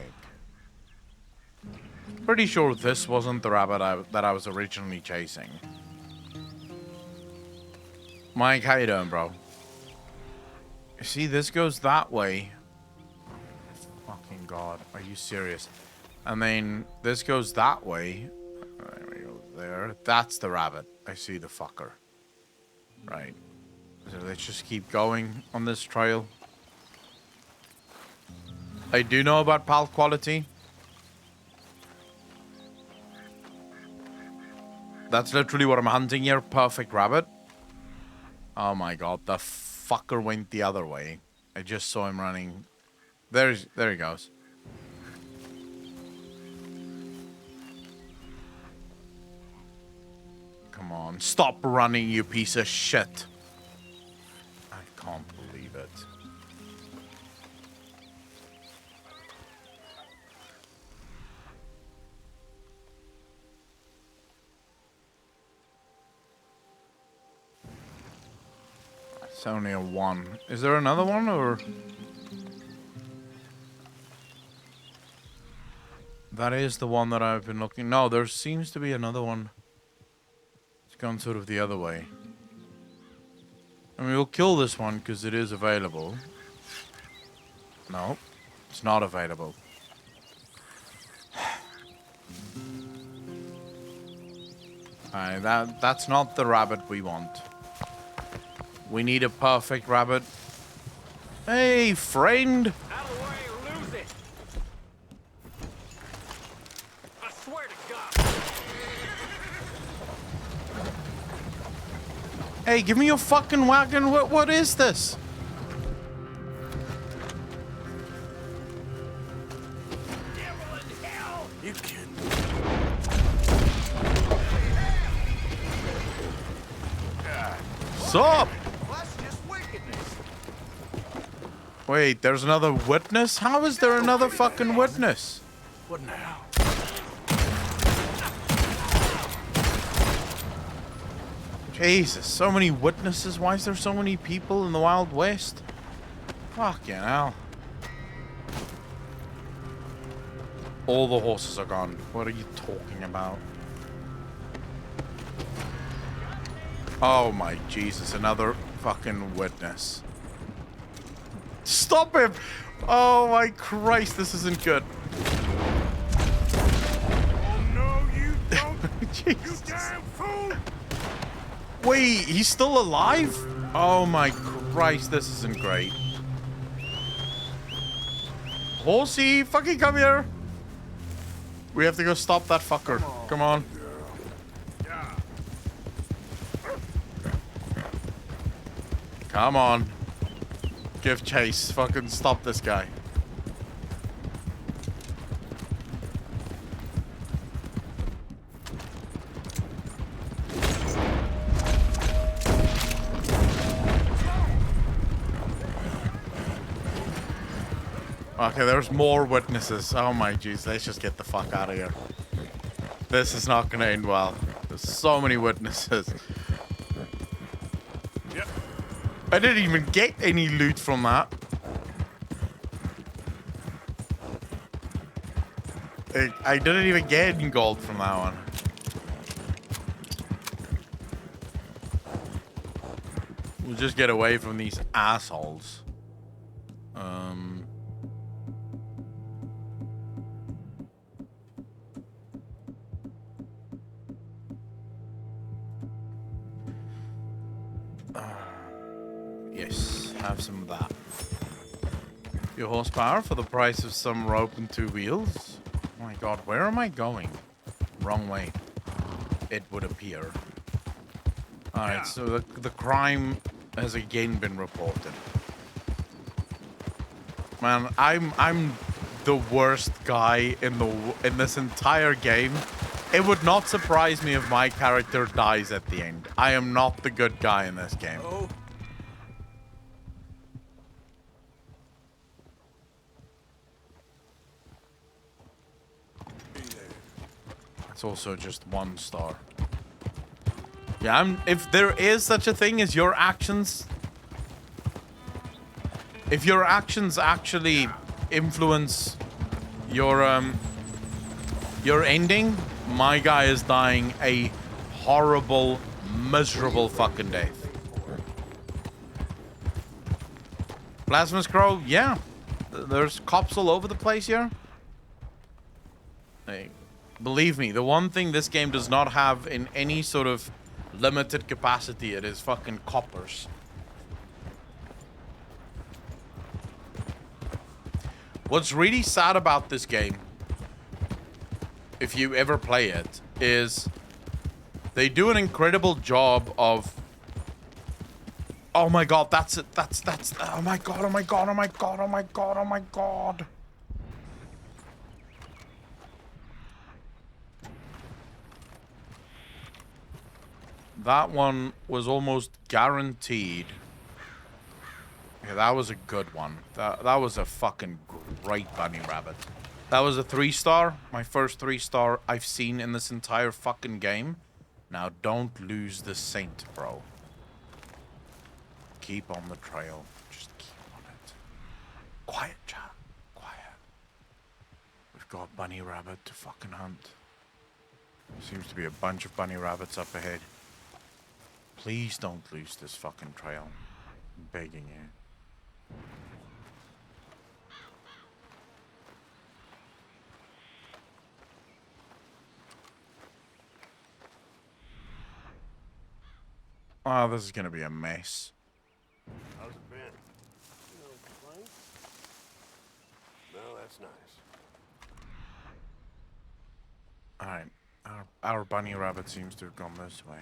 Pretty sure this wasn't the rabbit that I was originally chasing. Mike, how you doing, bro? See, this goes that way. Fucking God, are you serious? And then this goes that way. There we go. There. That's the rabbit. I see the fucker. Right. So let's just keep going on this trail. I do know about pal quality. That's literally what I'm hunting here. Perfect rabbit. Oh my god, the fucker went the other way. I just saw him running. There he goes. Come on, stop running, you piece of shit. I can't believe it. It's only a 1. Is there another one, or? That is the one that I've been looking. No, there seems to be another one. It's gone sort of the other way. I mean, we'll kill this one because it is available. No, it's not available. Alright, that's not the rabbit we want. We need a perfect rabbit. Hey, friend! Out of the way or lose it. I swear to God. Hey, give me your fucking wagon. What is this? You kidding? Sup? That's just wickedness. Wait, there's another witness? How is there another fucking witness? What now? Jesus, so many witnesses. Why is there so many people in the Wild West? Fucking hell. All the horses are gone. What are you talking about? Oh my Jesus, another fucking witness. Stop him! Oh my Christ, this isn't good. Oh no, you don't! You Jesus. damn fool! Wait, he's still alive? Oh my Christ, this isn't great. Horsey, fucking come here. We have to go stop that fucker. Come on. Come on. Give chase. Fucking stop this guy. Okay, there's more witnesses. Oh my jeez, let's just get the fuck out of here. This is not gonna end well. There's so many witnesses. Yep. I didn't even get any loot from that. I didn't even get any gold from that one. We'll just get away from these assholes. Yes, have some of that. Your horsepower for the price of some rope and 2 wheels. Oh my god, where am I going? Wrong way. It would appear. Alright, so the crime has again been reported. Man, I'm the worst guy in this entire game. It would not surprise me if my character dies at the end. I am not the good guy in this game. Oh. It's also just 1 star. Yeah, if there is such a thing as your actions, if your actions actually influence your ending, my guy is dying a horrible, miserable fucking death. Blasphemous Crow, yeah. There's cops all over the place here. Hey, believe me, the one thing this game does not have in any sort of limited capacity, it is fucking coppers. What's really sad about this game, if you ever play it, is They do an incredible job of... Oh my god, that's it. That's... Oh my god, oh my god, oh my god, oh my god, oh my god. That one was almost guaranteed. Yeah, that was a good one. That was a fucking great bunny rabbit. That was a 3-star. My first 3-star I've seen in this entire fucking game. Now don't lose the saint, bro. Keep on the trail. Just keep on it. Quiet, chat. Quiet. We've got bunny rabbit to fucking hunt. Seems to be a bunch of bunny rabbits up ahead. Please don't lose this fucking trail. I'm begging you. Oh, this is gonna be a mess. How's it been? No complaints? No, that's nice. Alright. Our bunny rabbit seems to have gone this way.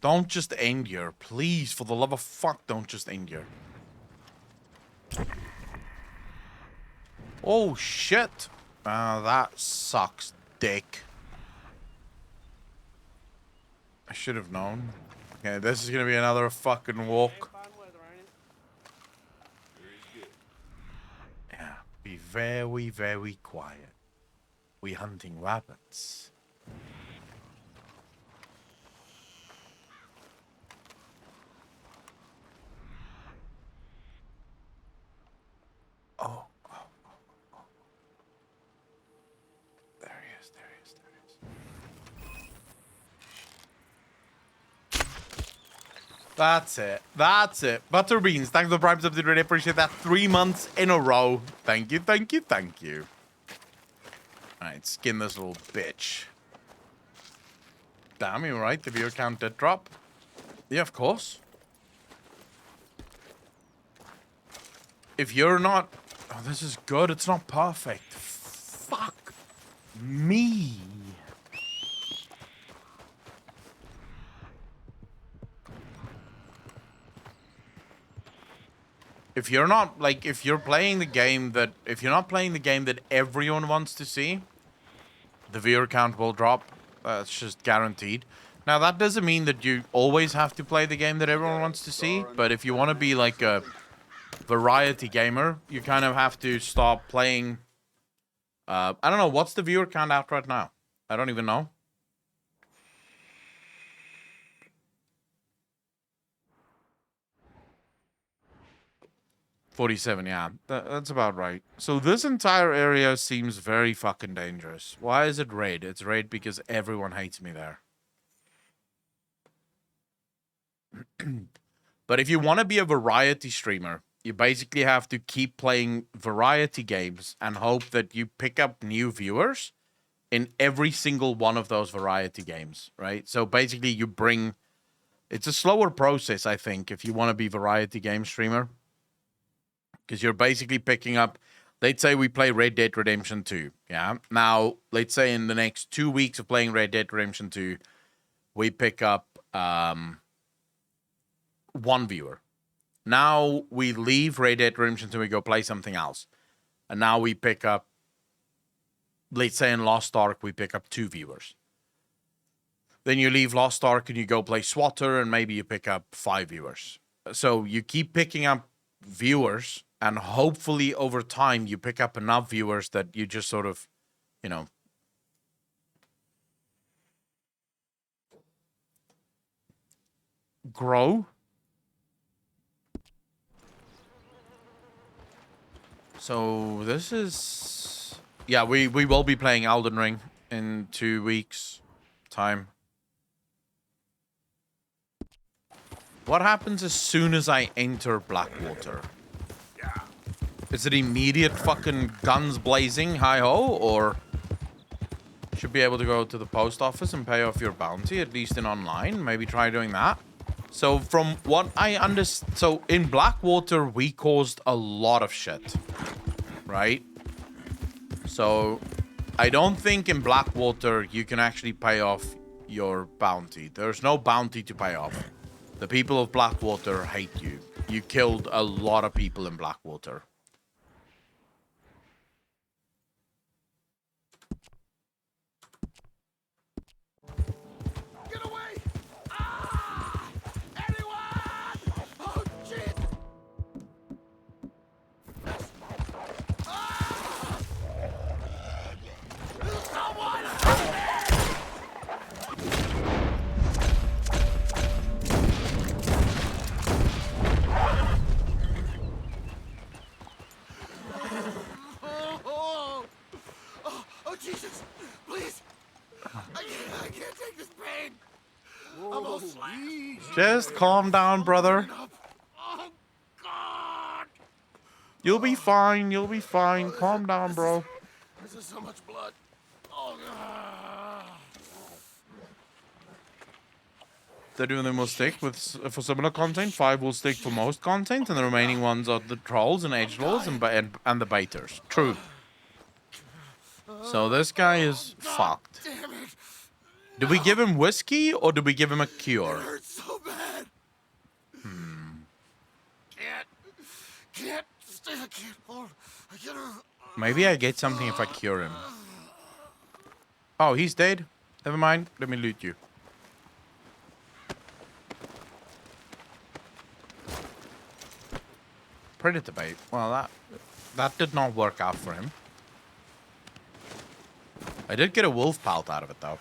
Don't just end here. Please, for the love of fuck, don't just end here. Oh, shit. That sucks, dick. I should have known. Okay, this is gonna be another fucking walk. Yeah, be very, very quiet. We hunting rabbits. Oh. There he is, there he is, there he is. That's it. That's it. Butterbeans, thanks for the Prime subs. Really appreciate that. 3 months in a row. Thank you, thank you, thank you. Alright, skin this little bitch. Damn, you're right. The viewer count did drop. Yeah, of course. If you're not... Oh, this is good. It's not perfect. Fuck me. If you're not, like, if you're playing the game that... If you're not playing the game that everyone wants to see, the viewer count will drop. That's just guaranteed. Now, that doesn't mean that you always have to play the game that everyone wants to see, but if you want to be, like, a... variety gamer, you kind of have to stop playing. I don't know, what's the viewer count out right now? I don't even know. $47, yeah, that's about right. So this entire area seems very fucking dangerous. Why is it raid? It's raid because everyone hates me there. But if you want to be a variety streamer, you basically have to keep playing variety games and hope that you pick up new viewers in every single one of those variety games, right? So basically you bring... It's a slower process, I think, if you want to be variety game streamer. Because you're basically picking up... Let's say we play Red Dead Redemption 2, yeah? Now, let's say in the next 2 weeks of playing Red Dead Redemption 2, we pick up one viewer. Now we leave Red Dead Redemption 2 and we go play something else. And now we pick up, let's say in Lost Ark, we pick up 2 viewers. Then you leave Lost Ark and you go play SWATer and maybe you pick up 5 viewers. So you keep picking up viewers and hopefully over time you pick up enough viewers that you just sort of, you know, grow. So this is... Yeah, we will be playing Elden Ring in 2 weeks' time. What happens as soon as I enter Blackwater? Is it immediate fucking guns blazing, hi-ho, or... Should be able to go to the post office and pay off your bounty, at least in online. Maybe try doing that. So from what I understand... So in Blackwater, we caused a lot of shit. Right? So I don't think in Blackwater you can actually pay off your bounty. There's no bounty to pay off. The people of Blackwater hate you. You killed a lot of people in Blackwater. Get away! Ah! Anyone! Oh, shit! Ah! Someone help me! Oh, Jesus! Please! I can't take this pain! I'm all slashed. Just calm down, brother. Oh, God! You'll be fine. You'll be fine. Calm down, bro. This is so much blood. Oh, God! The two of them will stick for similar content. 5 will stick for most content, and the remaining ones are the trolls and edgelords and the baiters. True. So this guy is fucked. Damn it! Do we give him whiskey or do we give him a It cure? hurts so bad. Can't stay. I can't hold. I can't. Maybe I get something if I cure him. Oh, he's dead. Never mind. Let me loot you. Predator bait. Well, that did not work out for him. I did get a wolf pelt out of it, though.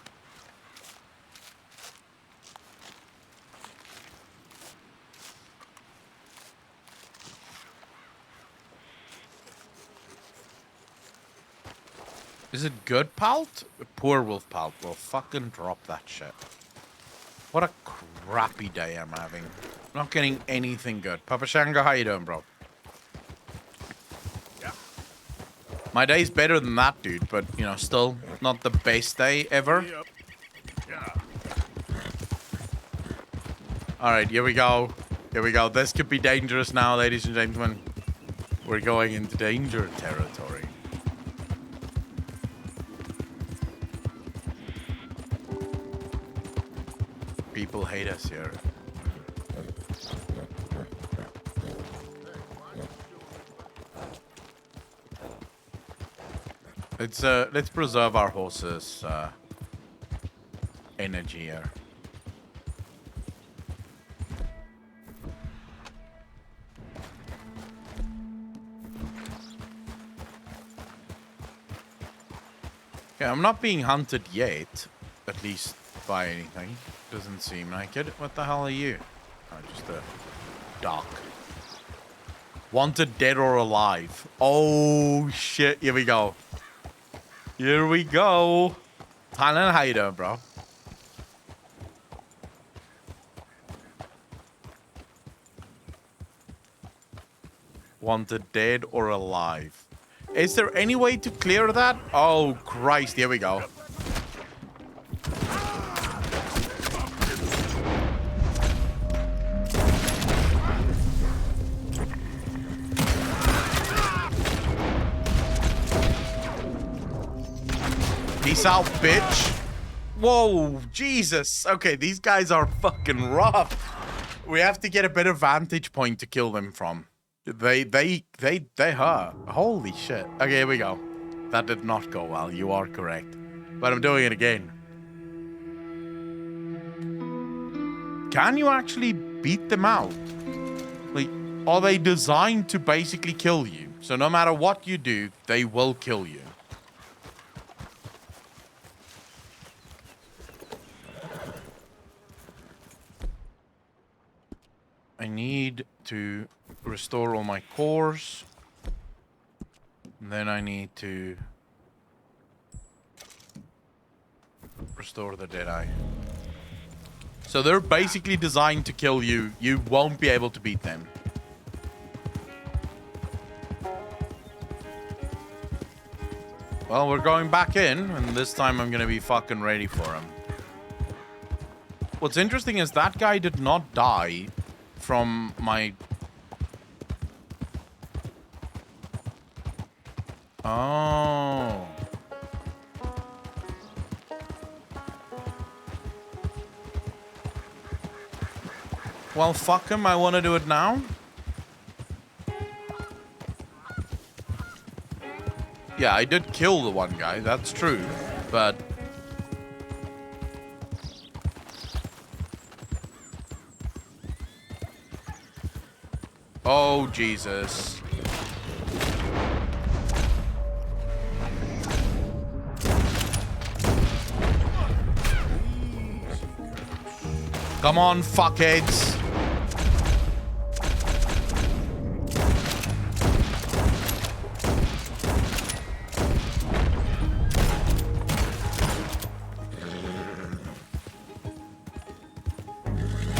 Is it good pelt? Poor wolf pelt. Well, fucking drop that shit. What a crappy day I'm having. Not getting anything good. Papa Shango, how you doing, bro? Yeah. My day's better than that, dude, but, you know, still not the best day ever. Yep. Yeah. Alright, here we go. Here we go. This could be dangerous now, ladies and gentlemen. We're going into danger territory. People hate us here. Let's preserve our horses' energy here. Yeah, I'm not being hunted yet, at least by anything. Doesn't seem like it. What the hell are you? Oh, just a doc. Wanted dead or alive. Oh shit, here we go. Here we go. Thailand, how you doing, bro? Wanted dead or alive. Is there any way to clear that? Oh Christ, here we go. Peace out, bitch. Whoa, Jesus. Okay, these guys are fucking rough. We have to get a better vantage point to kill them from. They hurt. Holy shit. Okay, here we go. That did not go well. You are correct. But I'm doing it again. Can you actually beat them out? Like, are they designed to basically kill you? So no matter what you do, they will kill you. I need to restore all my cores. And then I need to restore the Deadeye. So they're basically designed to kill you. You won't be able to beat them. Well, we're going back in, and this time I'm gonna be fucking ready for him. What's interesting is that guy did not die from my... Oh. Well, fuck him. I want to do it now. Yeah, I did kill the one guy. That's true. But... oh, Jesus. Come on, fuckheads.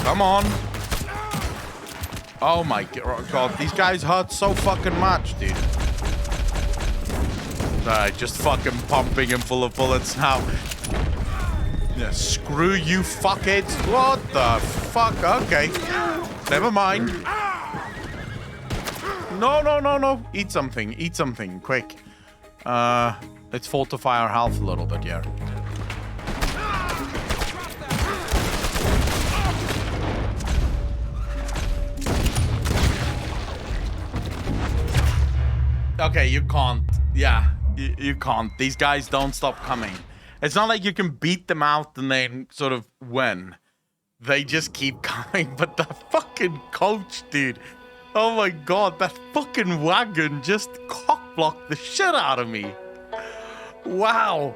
Come on. Oh my god, these guys hurt so fucking much, dude. Alright, just fucking pumping him full of bullets now. Yeah, screw you fuckheads. What the fuck? Okay. Never mind. No, no, no, no. Eat something. Eat something. Quick. Let's fortify our health a little bit here. Okay, you can't. Yeah, you can't. These guys don't stop coming. It's not like you can beat them out and then sort of win. They just keep coming. But the fucking coach, dude. Oh my god, that fucking wagon just cockblocked the shit out of me. Wow.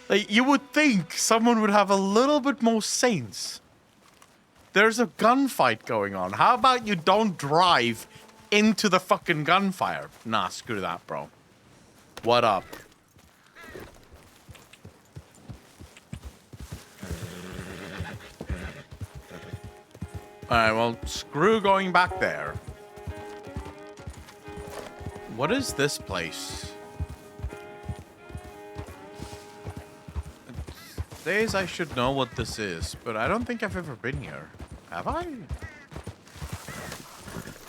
Like, you would think someone would have a little bit more sense. There's a gunfight going on. How about you don't drive into the fucking gunfire? Nah, screw that, bro. What up? Alright, well, screw going back there. What is this place? Days I should know what this is, but I don't think I've ever been here. Have I?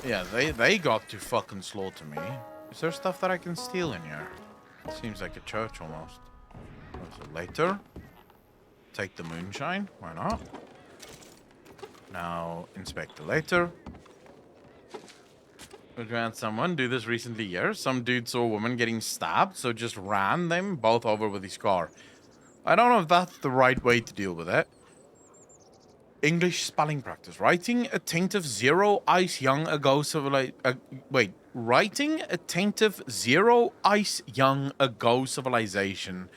Yeah, they got to fucking slaughter me. Is there stuff that I can steal in here? Seems like a church almost. So later, take the moonshine. Why not? Now inspect the later. We had someone do this recently here. Some dude saw a woman getting stabbed, so just ran them both over with his car. I don't know if that's the right way to deal with it. English spelling practice. Writing attentive 0 ice young ago Writing attentive 0 ice young ago civilization.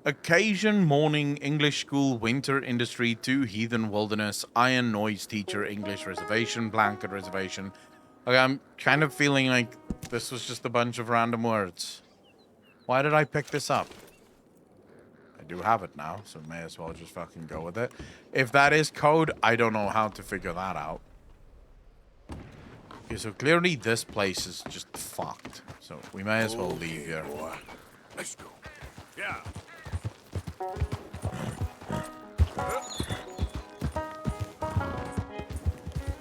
Occasion morning English school winter industry 2 heathen wilderness iron noise teacher English reservation blanket reservation. Okay, I'm kind of feeling like this was just a bunch of random words. Why did I pick this up? I do have it now, so may as well just fucking go with it. If that is code, I don't know how to figure that out. Okay, so clearly this place is just fucked. So we may as well leave here. Let's go. Yeah.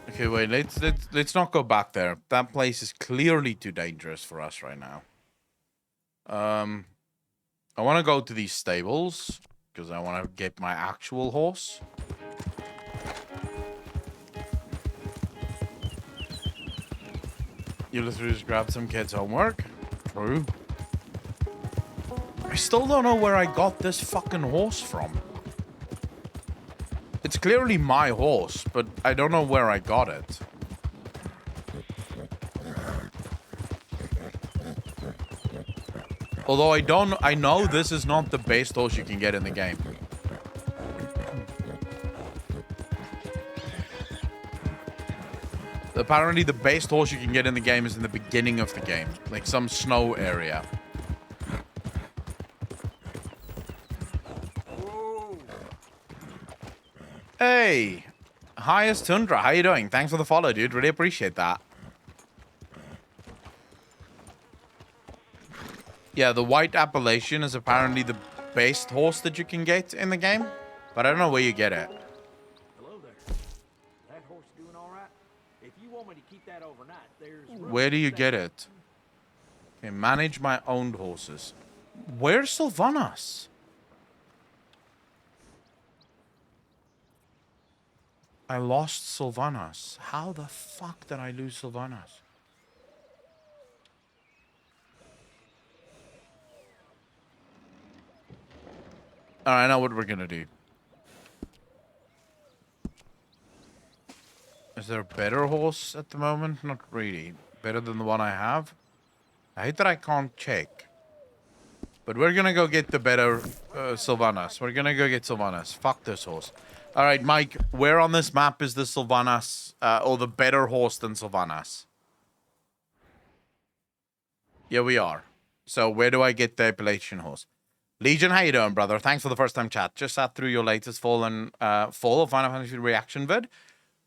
Okay, wait, let's not go back there. That place is clearly too dangerous for us right now. I want to go to these stables because I want to get my actual horse. You literally just grabbed some kid's homework. True. I still don't know where I got this fucking horse from. It's clearly my horse, but I don't know where I got it. Although I know this is not the best horse you can get in the game. Apparently the best horse you can get in the game is in the beginning of the game. Like some snow area. Hey! Highest Tundra, how you doing? Thanks for the follow, dude. Really appreciate that. Yeah, the white Appalachian is apparently the best horse that you can get in the game. But I don't know where you get it. Hello there. That horse doing all right? If you want me to keep that overnight, there's... Where do you get it? Okay, manage my owned horses. Where's Sylvanas? I lost Sylvanas. How the fuck did I lose Sylvanas? Alright, I know what we're gonna do. Is there a better horse at the moment? Not really. Better than the one I have? I hate that I can't check. But we're gonna go get the better Sylvanas. We're gonna go get Sylvanas. Fuck this horse. Alright, Mike, where on this map is the Sylvanas, or the better horse than Sylvanas? Yeah, we are. So where do I get the Appalachian horse? Legion, how you doing, brother? Thanks for the first time chat. Just sat through your latest fall of Final Fantasy reaction vid.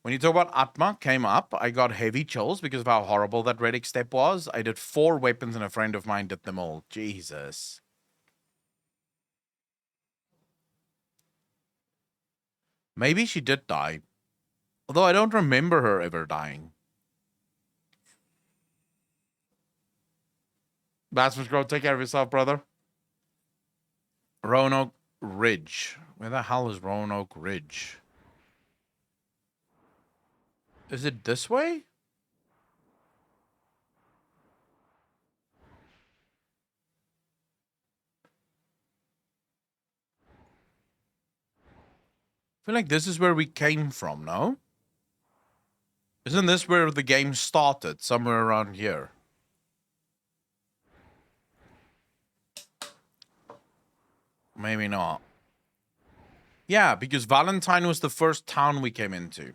When you talk about Atma came up, I got heavy chills because of how horrible that relic step was. I did 4 weapons and a friend of mine did them all. Jesus. Maybe she did die. Although I don't remember her ever dying. Bastards Grow, take care of yourself, brother. Roanoke Ridge. Where the hell is Roanoke Ridge? Is it this way? I feel like this is where we came from, no? Isn't this where the game started? Somewhere around here. Maybe not. Yeah, because Valentine was the first town we came into.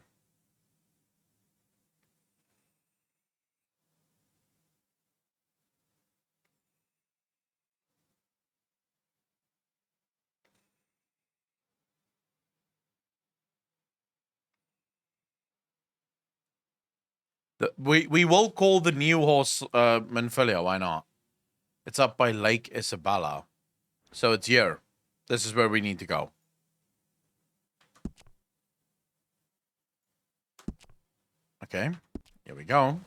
We will call the new horse Manfilia, why not? It's up by Lake Isabella. So it's here. This is where we need to go. Okay, here we go.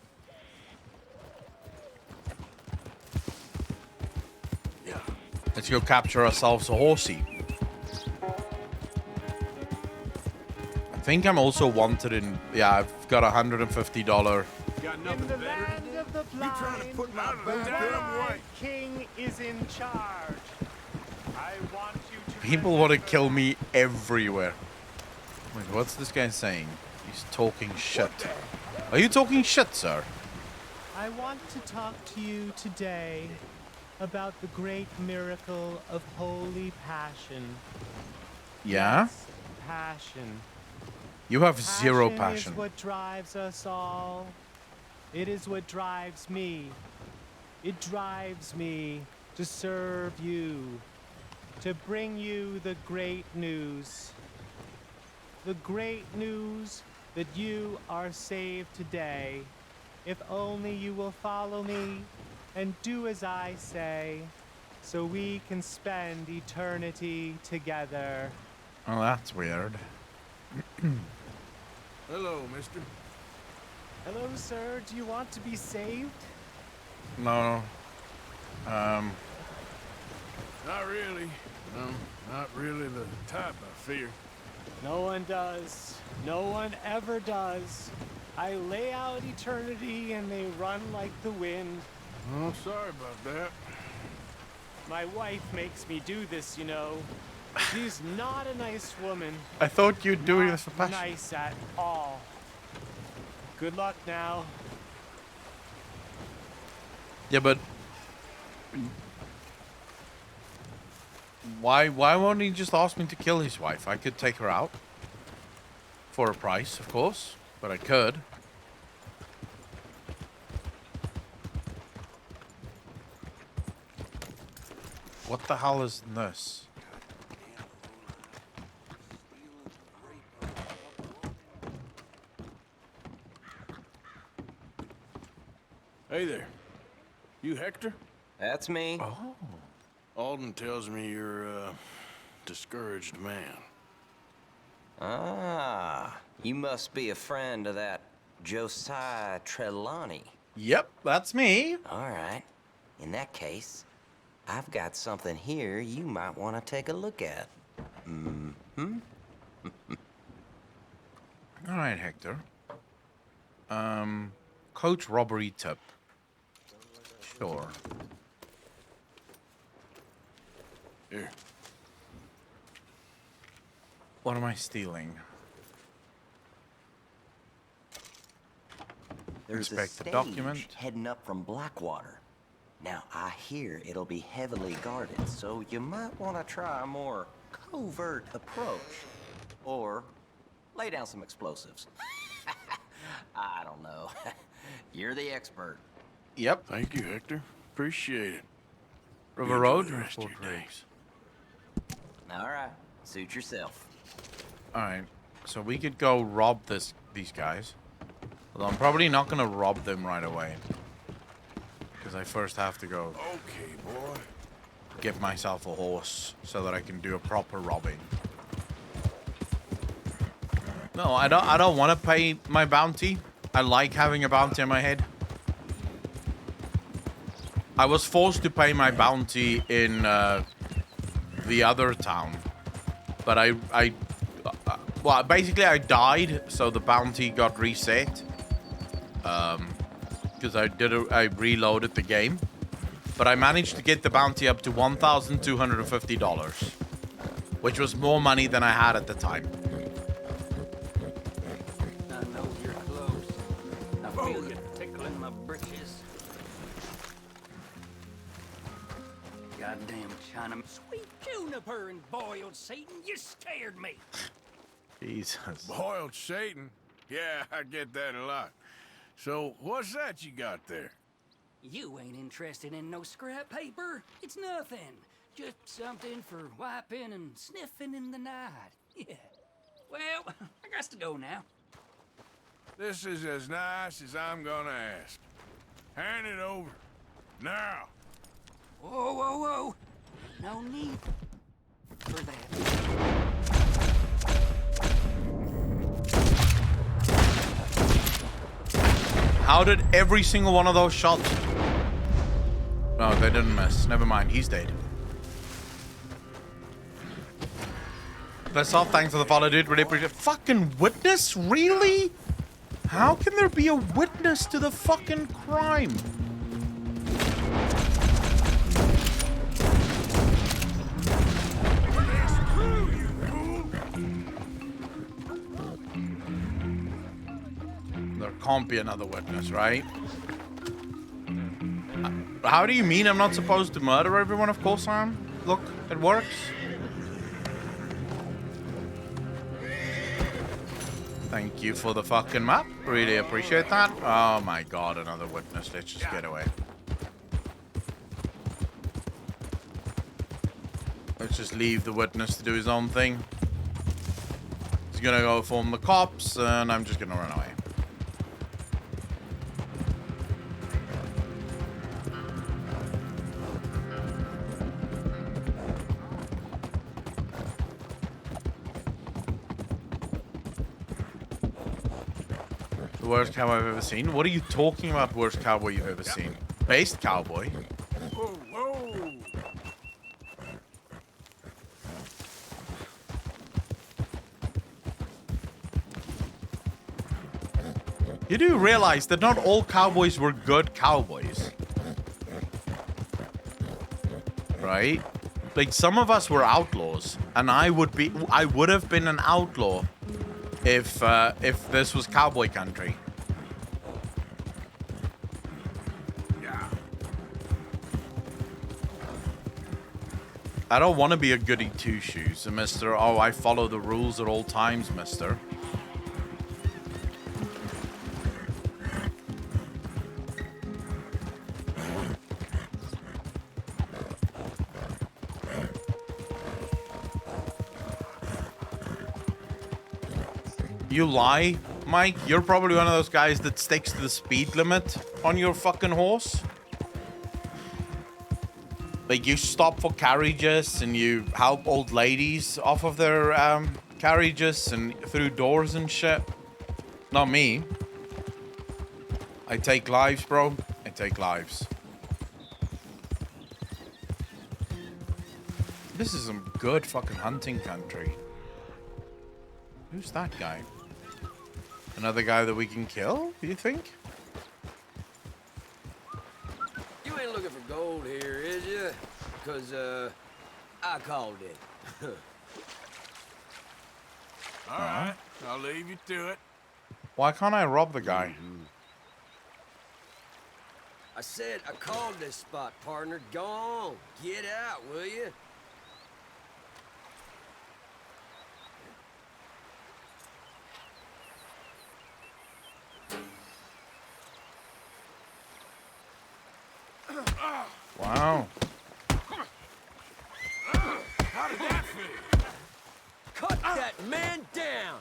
Let's go capture ourselves a horsey. I think I'm also wanted in... Yeah, I've got $150. Got nothing better to do? Of the You trying to put my The back damn up? right king is in charge. I want you to People want to remember kill that. me everywhere. Wait, what's this guy saying? He's talking shit. Are you talking shit, sir? I want to talk to you today about the great miracle of holy passion. Yeah? Yes, passion. You have zero Passion passion. is what drives us all. It is what drives me. It drives me to serve you, to bring you the great news. The great news that you are saved today. If only you will follow me and do as I say, so we can spend eternity together. Oh, that's weird. Hello, mister. Hello, sir. Do you want to be saved? No. Not really. Not really the type I fear. No one does. No one ever does. I lay out eternity and they run like the wind. Oh, sorry about that. My wife makes me do this, you know. She's not a nice woman. I thought you'd do Not this for passion. nice at all. Good luck now. Yeah, but... Why won't he just ask me to kill his wife? I could take her out. For a price, of course. But I could. What the hell is this? Hey there. You Hector? That's me. Oh. Alden tells me you're a discouraged man. Ah, you must be a friend of that Josiah Trelawney. Yep, that's me. All right. In that case, I've got something here you might want to take a look at. Oh, right, Hector. Coach robbery tip. Sure. Here. What am I stealing? There's Inspect a the stage document. heading up from Blackwater. Now, I hear it'll be heavily guarded, so you might want to try a more covert approach. Or lay down some explosives. I don't know. You're the expert. Yep. Thank you, Hector. Appreciate it. River Enjoy Road. the rest of Fort your day. Riggs. All right, suit yourself. All right. So we could go rob these guys. Although I'm probably not gonna rob them right away, because I first have to go Okay, boy. get myself a horse so that I can do a proper robbing. No, I don't want to pay my bounty. I like having a bounty in my head. I was forced to pay my bounty in the other town, but well, basically I died, so the bounty got reset. Because I reloaded the game, but I managed to get the bounty up to $1,250, which was more money than I had at the time. I know you're close. I feel you tickling my britches. Goddamn China. Sweet juniper and boiled Satan, you scared me. Jesus. Boiled Satan? Yeah, I get that a lot. So, what's that you got there? You ain't interested in no scrap paper. It's nothing. Just something for wiping and sniffing in the night. Yeah. Well, I got to go now. This is as nice as I'm gonna ask. Hand it over. Now. Whoa, whoa, whoa. No need for that. How did every single one of those shots... No, they didn't miss. Never mind, he's dead. First off, thanks for the follow, dude. Really appreciate it. Fucking witness? Really? How can there be a witness to the fucking crime? There can't be another witness, right? How do you mean I'm not supposed to murder everyone? Of course I am. Look, it works. Thank you for the fucking map. Really appreciate that. Oh my god, another witness. Let's just get away. Let's just leave the witness to do his own thing. He's gonna go inform the cops, and I'm just gonna run away. The worst cowboy I've ever seen? What are you talking about, worst cowboy you've ever seen? Based cowboy? Whoa, whoa. You do realize that not all cowboys were good cowboys. Right? Like, some of us were outlaws, and I would have been an outlaw if this was cowboy country. Yeah. I don't want to be a goody two-shoes, Mr. Oh, I follow the rules at all times, mister. You lie, Mike? You're probably one of those guys that sticks to the speed limit on your fucking horse. Like, you stop for carriages and you help old ladies off of their carriages and through doors and shit. Not me. I take lives, bro. I take lives. This is some good fucking hunting country. Who's that guy? Another guy that we can kill, do you think? You ain't looking for gold here, is you? Because, I called it. All right, I'll leave you to it. Why can't I rob the guy? I said I called this spot, partner. Go on. Get out, will you? Wow. How did that feel? Cut that man down!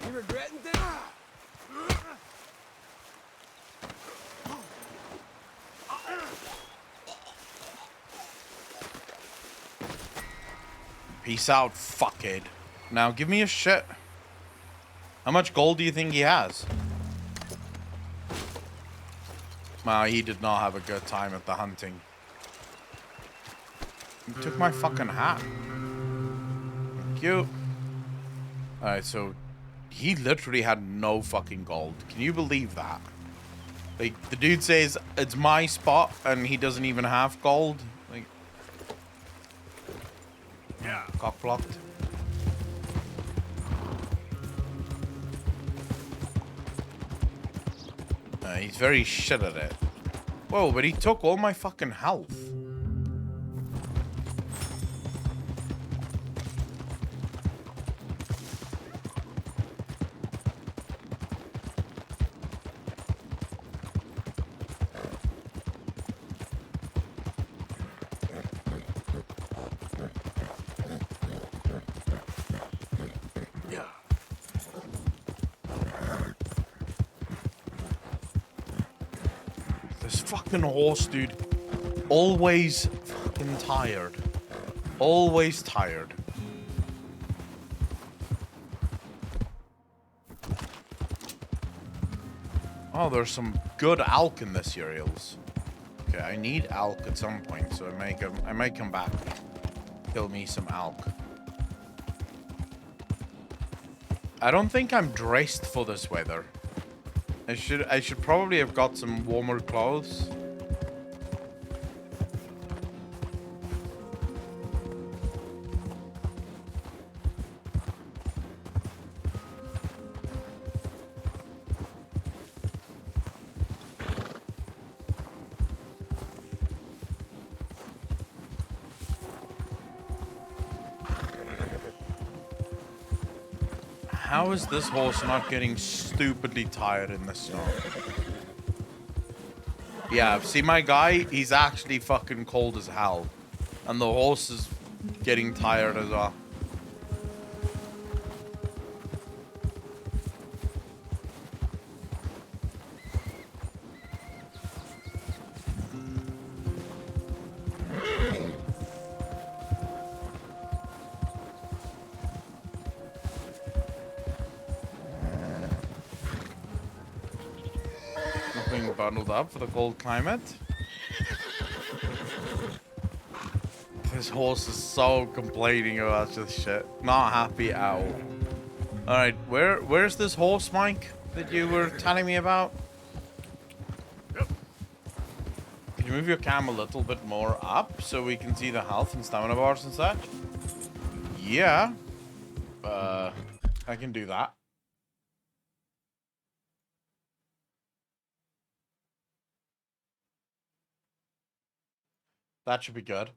You regretting this? Peace out, fuckhead. Now give me a shit. How much gold do you think he has? Wow, he did not have a good time at the hunting. He took my fucking hat. Thank you. Alright, so he literally had no fucking gold. Can you believe that? Like, the dude says it's my spot and he doesn't even have gold. Like, Yeah. cock blocked. He's very shit at it. Whoa, but he took all my fucking health. This fucking horse, dude. Always fucking tired. Always tired. Oh, there's some good elk in the cereals. Okay, I need elk at some point, so I may come back. Kill me some elk. I don't think I'm dressed for this weather. I should probably have got some warmer clothes. How is this horse not getting stupidly tired in the snow? Yeah, see my guy? He's actually fucking cold as hell. And the horse is getting tired as well. Nothing bundled up for the cold climate. This horse is so complaining about this shit. Not happy at all. Alright, where's this horse, Mike, that you were telling me about? Can you move your cam a little bit more up so we can see the health and stamina bars and such? Yeah. I can do that. That should be good.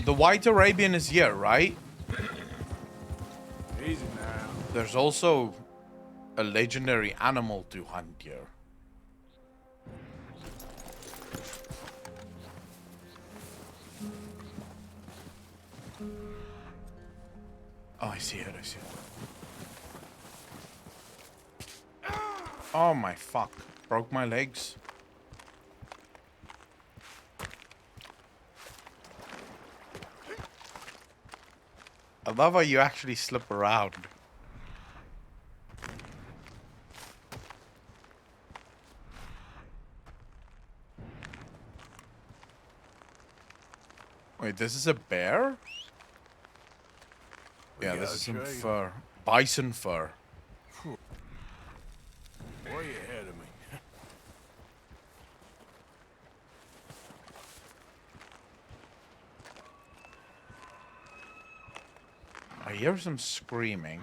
The white Arabian is here, right? Easy now. There's also a legendary animal to hunt here. Oh, I see it, I see it. Oh my fuck. Broke my legs. I love how you actually slip around. Wait, this is a bear? Yeah, this is some fur. Bison fur. Way ahead of me. I hear some screaming.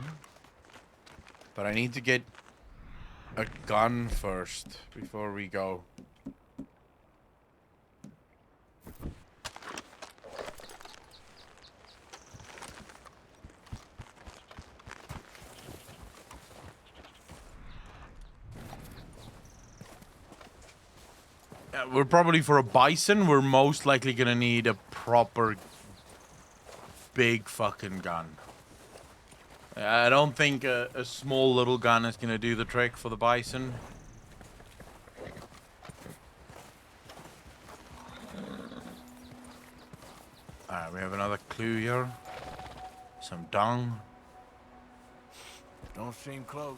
But I need to get a gun first before we go. We're probably for a bison, we're most likely gonna need a proper big fucking gun. I don't think a small little gun is gonna do the trick for the bison. Alright, we have another clue here. Some dung. Don't seem close.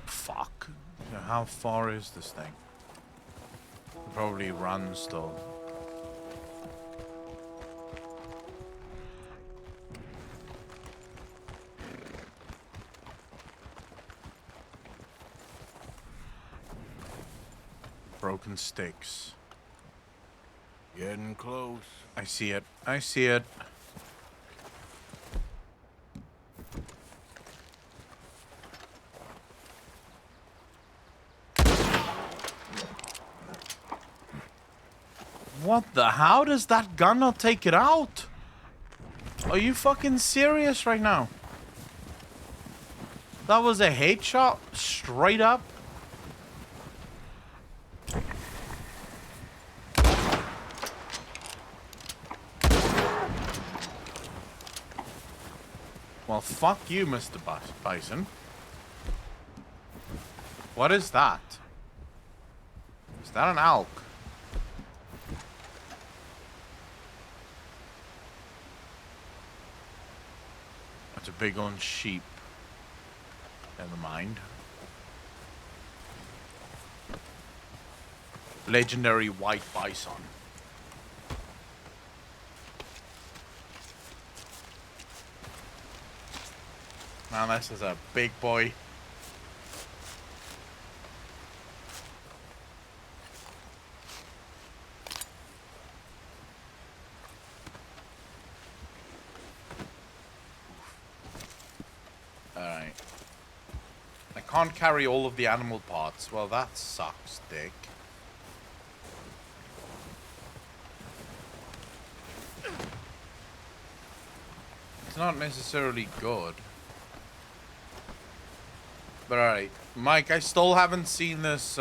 Fuck. So how far is this thing? Probably run still. Broken sticks. Getting close. I see it. I see it. What the? How does that gun not take it out? Are you fucking serious right now? That was a headshot straight up. Well, fuck you, Mr. Bison. What is that? Is that an elk? That's a big on sheep. Never mind. Legendary white bison. Man, this is a big boy. Alright. I can't carry all of the animal parts. Well, that sucks, dick. It's not necessarily good. But alright. Mike, I still haven't seen this,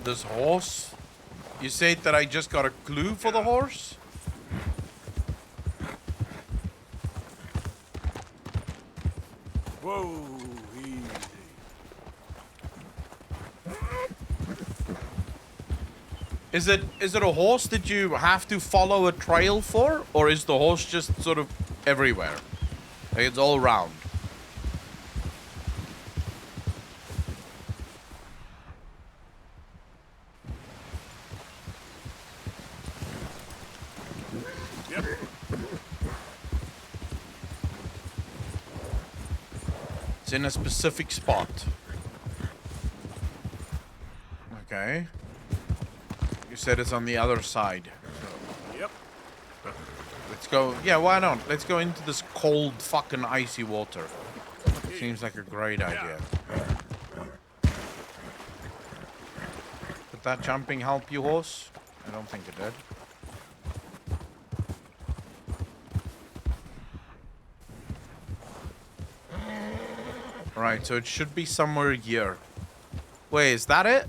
this horse. You said that I just got a clue for the horse? Whoa, easy. Is it a horse that you have to follow a trail for? Or is the horse just sort of everywhere? Like it's all round. Yep. It's in a specific spot. Okay. You said it's on the other side. Yep. Let's go. Yeah, why not? Let's go into this cold fucking icy water. Seems like a great idea. Did that jumping help you, horse? I don't think it did. Right, so it should be somewhere here. Wait, is that it?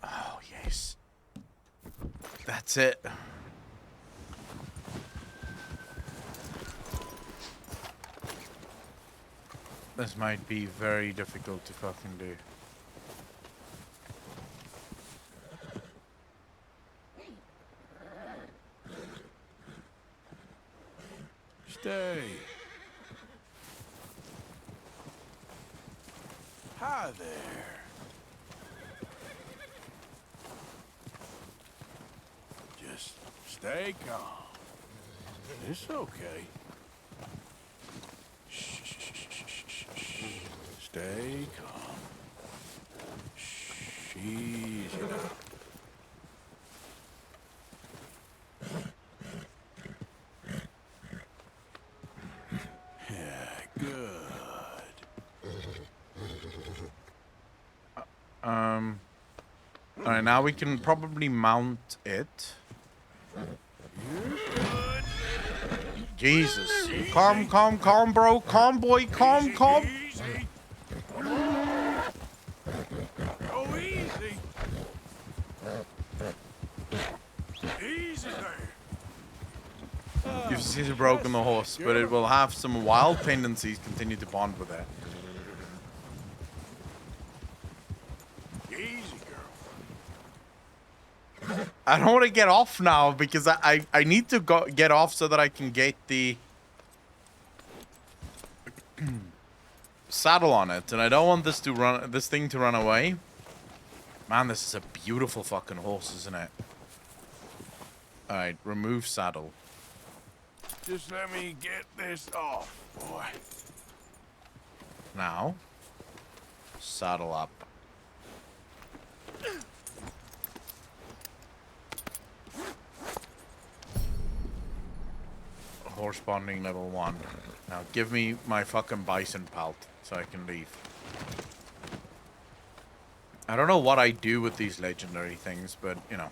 Oh, yes. That's it. This might be very difficult to fucking do. Stay. Hi there. Just stay calm. It's okay. Shh, shh, shh, shh, shh, shh. Stay calm. Shh, easy now. Yeah, good. All right, now we can probably mount it. Jesus. Calm, bro. Calm, boy. Calm. Easy. Go easy. Easy there. You've seen broken the horse, but it will have some wild tendencies. Continue to bond with it. Easy, girl. I don't want to get off now because I need to get off so that I can get the saddle on it, and I don't want this thing to run away. Man, this is a beautiful fucking horse, isn't it? All right, remove saddle. Just let me get this off, boy. Now, saddle up. Horse bonding level 1. Now give me my fucking bison pelt so I can leave. I don't know what I do with these legendary things, but you know,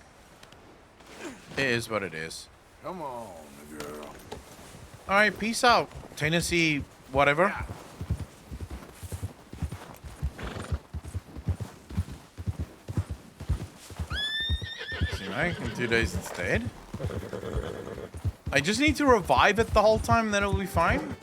it is what it is. Come on, girl. All right, peace out, Tennessee, whatever. See, now I can 2 days instead. I just need to revive it the whole time, then it'll be fine.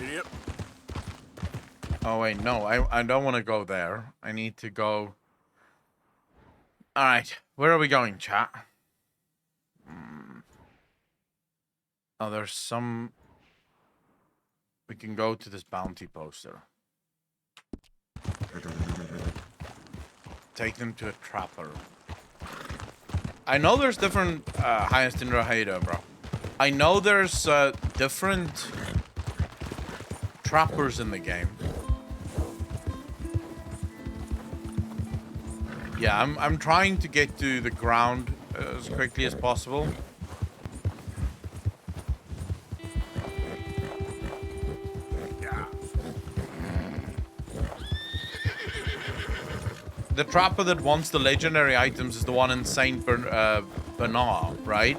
Yep. Oh wait, no, I don't want to go there. I need to go. All right, where are we going, chat? Oh, there's some. We can go to this bounty poster. Take them to a trapper. I know there's different highest in Raheda, bro. I know there's different trappers in the game. Yeah, I'm trying to get to the ground as quickly as possible. The trapper that wants the legendary items is the one in Saint Bernard, right?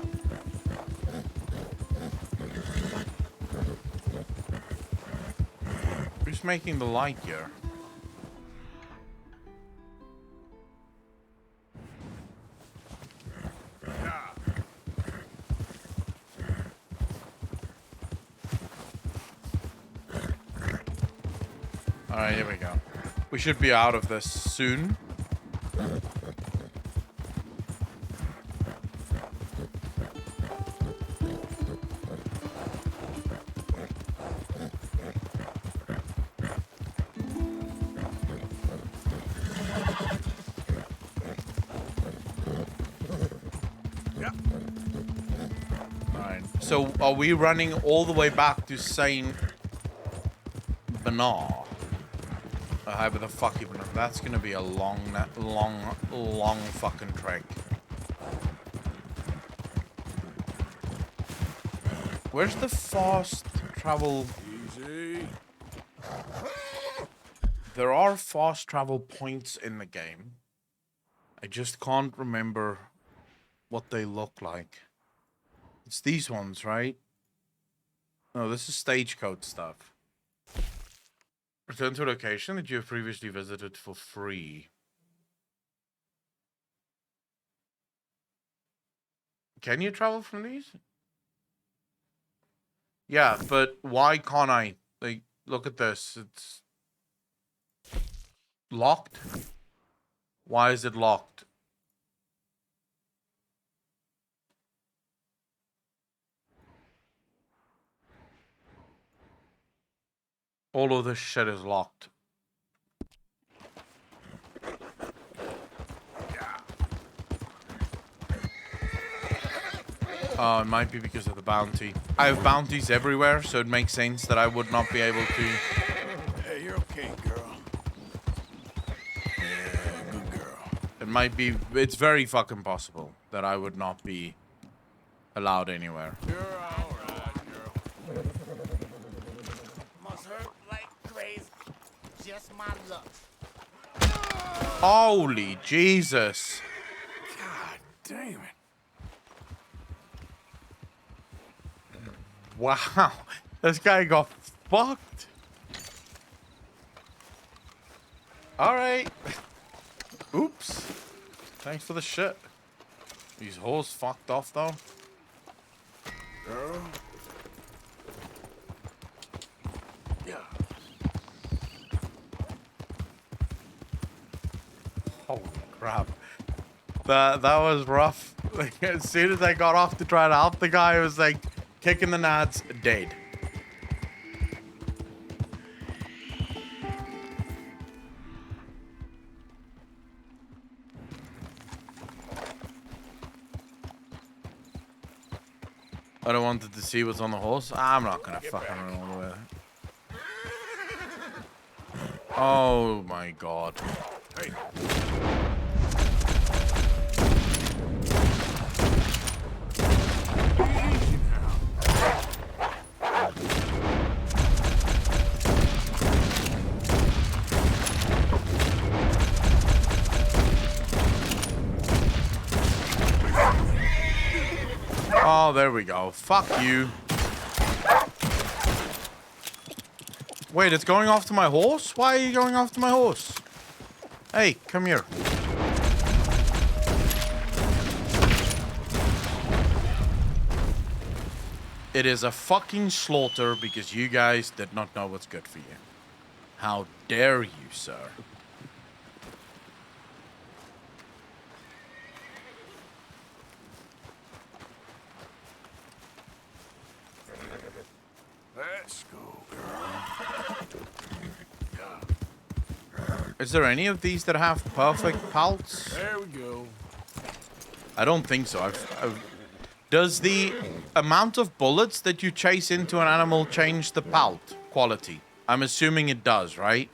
Who's making the light here? Alright, here we go. We should be out of this soon. Alright, so are we running all the way back to Saint Bernard? However the fuck even, that's gonna be a long fucking trek. Where's the fast travel? Easy. There are fast travel points in the game. I just can't remember what they look like. It's these ones, right? No, this is stagecoach stuff. Return to a location that you have previously visited for free. Can you travel from these? Yeah, but why can't I? Like, look at this. It's Locked? Why is it locked? All of this shit is locked. Oh, it might be because of the bounty. I have bounties everywhere, so it makes sense that I would not be able to... Hey, you're okay, girl. Yeah, good girl. It might be... It's very fucking possible that I would not be allowed anywhere. You're all right, girl. Must hurt like crazy. Just my luck. Holy Jesus. God damn it. Wow. This guy got fucked. Alright. Oops. Thanks for the shit. These hoes fucked off though. Girl. Yeah. Holy crap. That was rough. Like, as soon as I got off to try to help the guy, I was like kicking the nads, dead. I don't wanted to see what's on the horse. I'm not gonna fucking run all the way. Oh my god. Hey. Easy now. Oh, there we go. Fuck you. Wait, it's going after my horse? Why are you going after my horse? Hey, come here. It is a fucking slaughter because you guys did not know what's good for you. How dare you, sir? Let's go, girl. Is there any of these that have perfect pulse? There we go. I don't think so. Does the amount of bullets that you chase into an animal change the pelt quality? I'm assuming it does, right?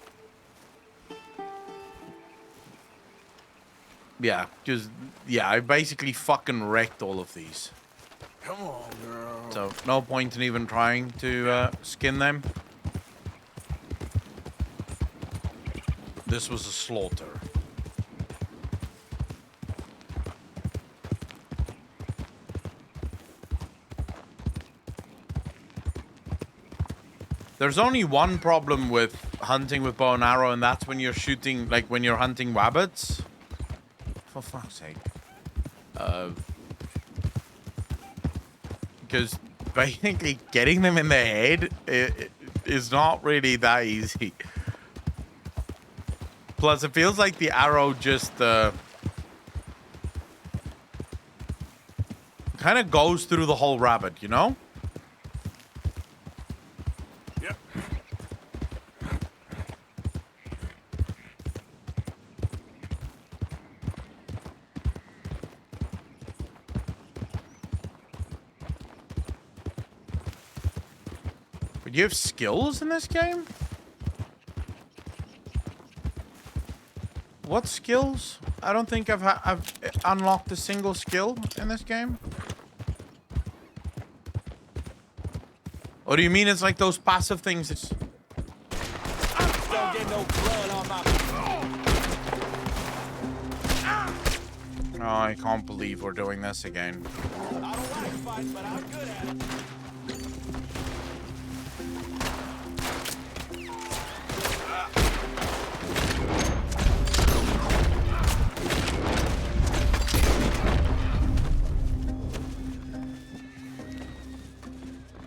Yeah, because, yeah, I basically fucking wrecked all of these. Come on, girl. So, no point in even trying to skin them. This was a slaughter. There's only one problem with hunting with bow and arrow, and that's when you're shooting, like when you're hunting rabbits. For fuck's sake. Because basically getting them in the head is not really that easy. Plus, it feels like the arrow just kind of goes through the whole rabbit, you know? Yep. But you have skills in this game? What skills? I don't think I've unlocked a single skill in this game. Or do you mean it's like those passive things? It's... Don't get no blood on my... Oh, I can't believe we're doing this again. I don't like fighting, but I'm good at it.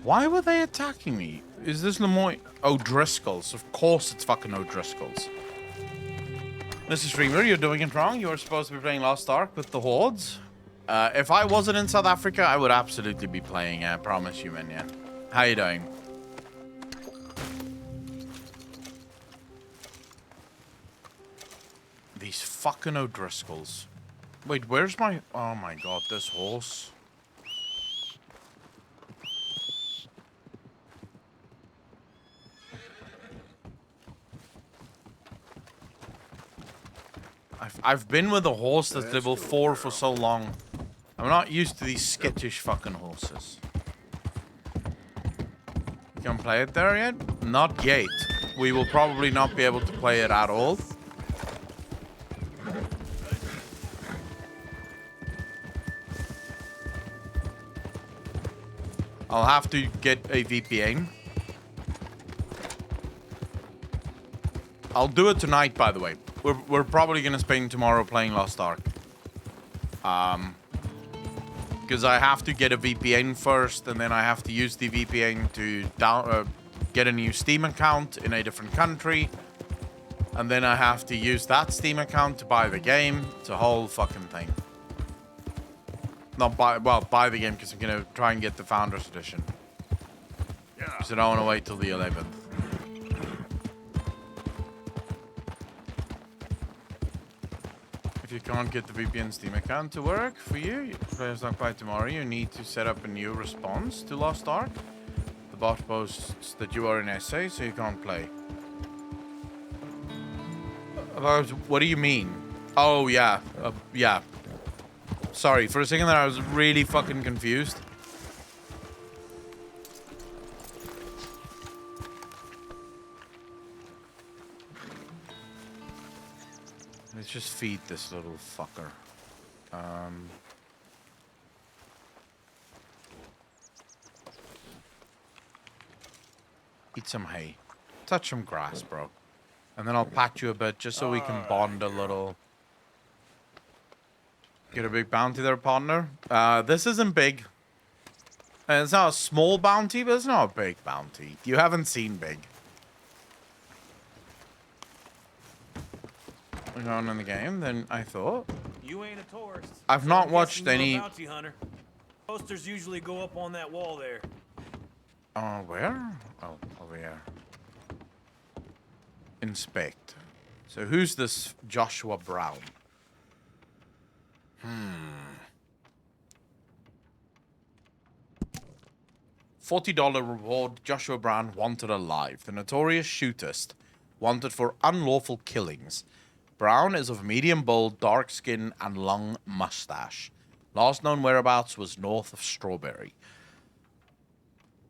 Why were they attacking me? Is this Lemoyne? O'Driscoll's. Of course it's fucking O'Driscoll's. Mr. Streamer, you're doing it wrong. You were supposed to be playing Lost Ark with the Hordes. If I wasn't in South Africa, I would absolutely be playing, I promise you, Minion. How you doing? These fucking O'Driscolls. Wait, where's my... Oh my god, this horse. I've been with a horse that's level 4 for so long. I'm not used to these skittish fucking horses. You can play it there yet? Not yet. We will probably not be able to play it at all. I'll have to get a VPN. I'll do it tonight, by the way. We're probably gonna spend tomorrow playing Lost Ark. Because I have to get a VPN first, and then I have to use the VPN to get a new Steam account in a different country, and then I have to use that Steam account to buy the game. It's a whole fucking thing. Not buy, well, buy the game because I'm gonna try and get the Founders Edition. Because I don't want to wait till the 11th. If you can't get the VPN Steam account to work for you, players not quite tomorrow, you need to set up a new response to Lost Ark. The bot posts that you are in SA, so you can't play. About what do you mean? Oh yeah, yeah. Sorry, for a second there I was really fucking confused. Let's just feed this little fucker. Eat some hay. Touch some grass, bro. And then I'll pat you a bit just so we can bond a little. Get a big bounty there, partner. This isn't big. And it's not a small bounty, but it's not a big bounty. You haven't seen big. On in the game than I thought. You ain't a tourist. I've so not I'm watched guessing any. you're a bounty hunter. Posters usually go up on that wall there. Where? Oh, over here. Inspect. So who's this Joshua Brown? $40 reward. Joshua Brown wanted alive. The notorious shootist. Wanted for unlawful killings. Brown is of medium build, dark skin, and long mustache. Last known whereabouts was north of Strawberry.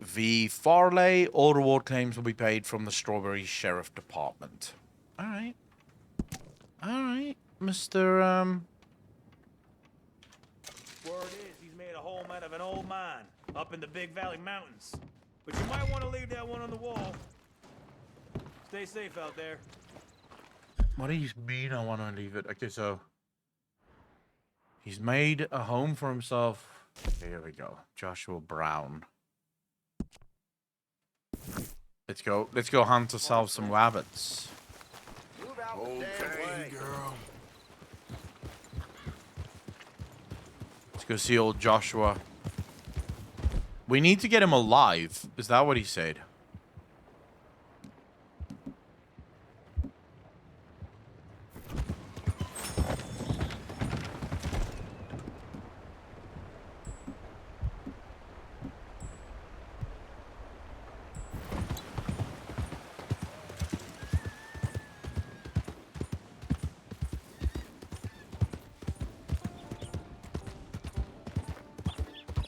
V. Farley, all reward claims will be paid from the Strawberry Sheriff Department. Alright. Alright, Mr. Word is he's made a home out of an old mine up in the Big Valley Mountains. But you might want to leave that one on the wall. Stay safe out there. What do you mean I want to leave it? Okay, so he's made a home for himself. Okay, here we go. Joshua Brown. Let's go. Let's go hunt ourselves some rabbits. Okay, girl. Let's go see old Joshua. We need to get him alive. Is that what he said?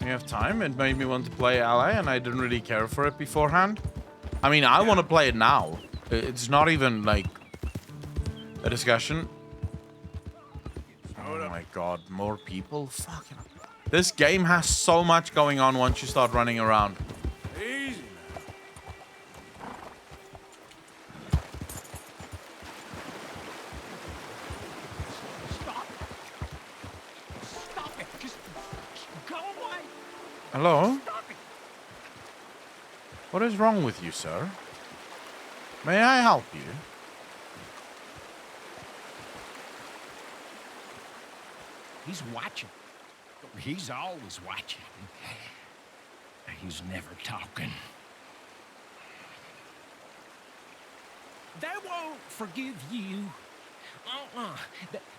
Have time. It made me want to play Ally, and I didn't really care for it beforehand. I mean, I want to play it now. It's not even like a discussion. Oh my god, more people? Fucking. This game has so much going on once you start running around. Easy Hello? What is wrong with you, sir? May I help you? He's watching. He's always watching. He's never talking. They won't forgive you.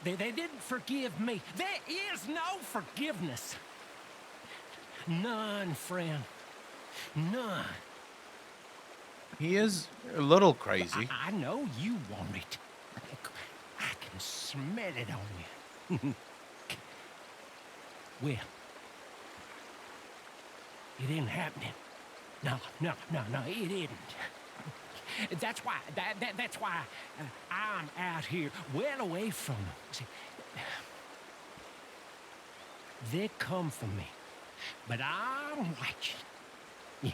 They didn't forgive me. There is no forgiveness. None, friend. None. He is a little crazy. I know you want it. I can smell it on you. Well, it ain't happening. No, it isn't. That's why. That's why I'm out here, well away from them. See, they come for me, but I'm watching. Yeah.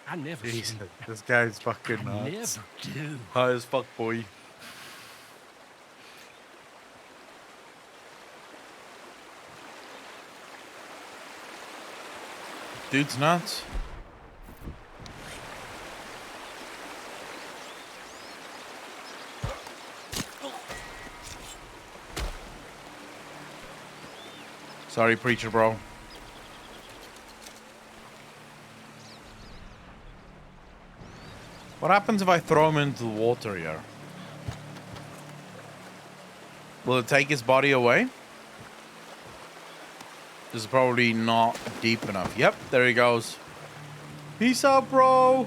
I never Jesus, sleep. this guy's fucking I nuts. never do. High as fuck, boy. Dude's nuts. Sorry, preacher bro. What happens if I throw him into the water here? Will it take his body away? This is probably not deep enough. Yep, there he goes. Peace out, bro.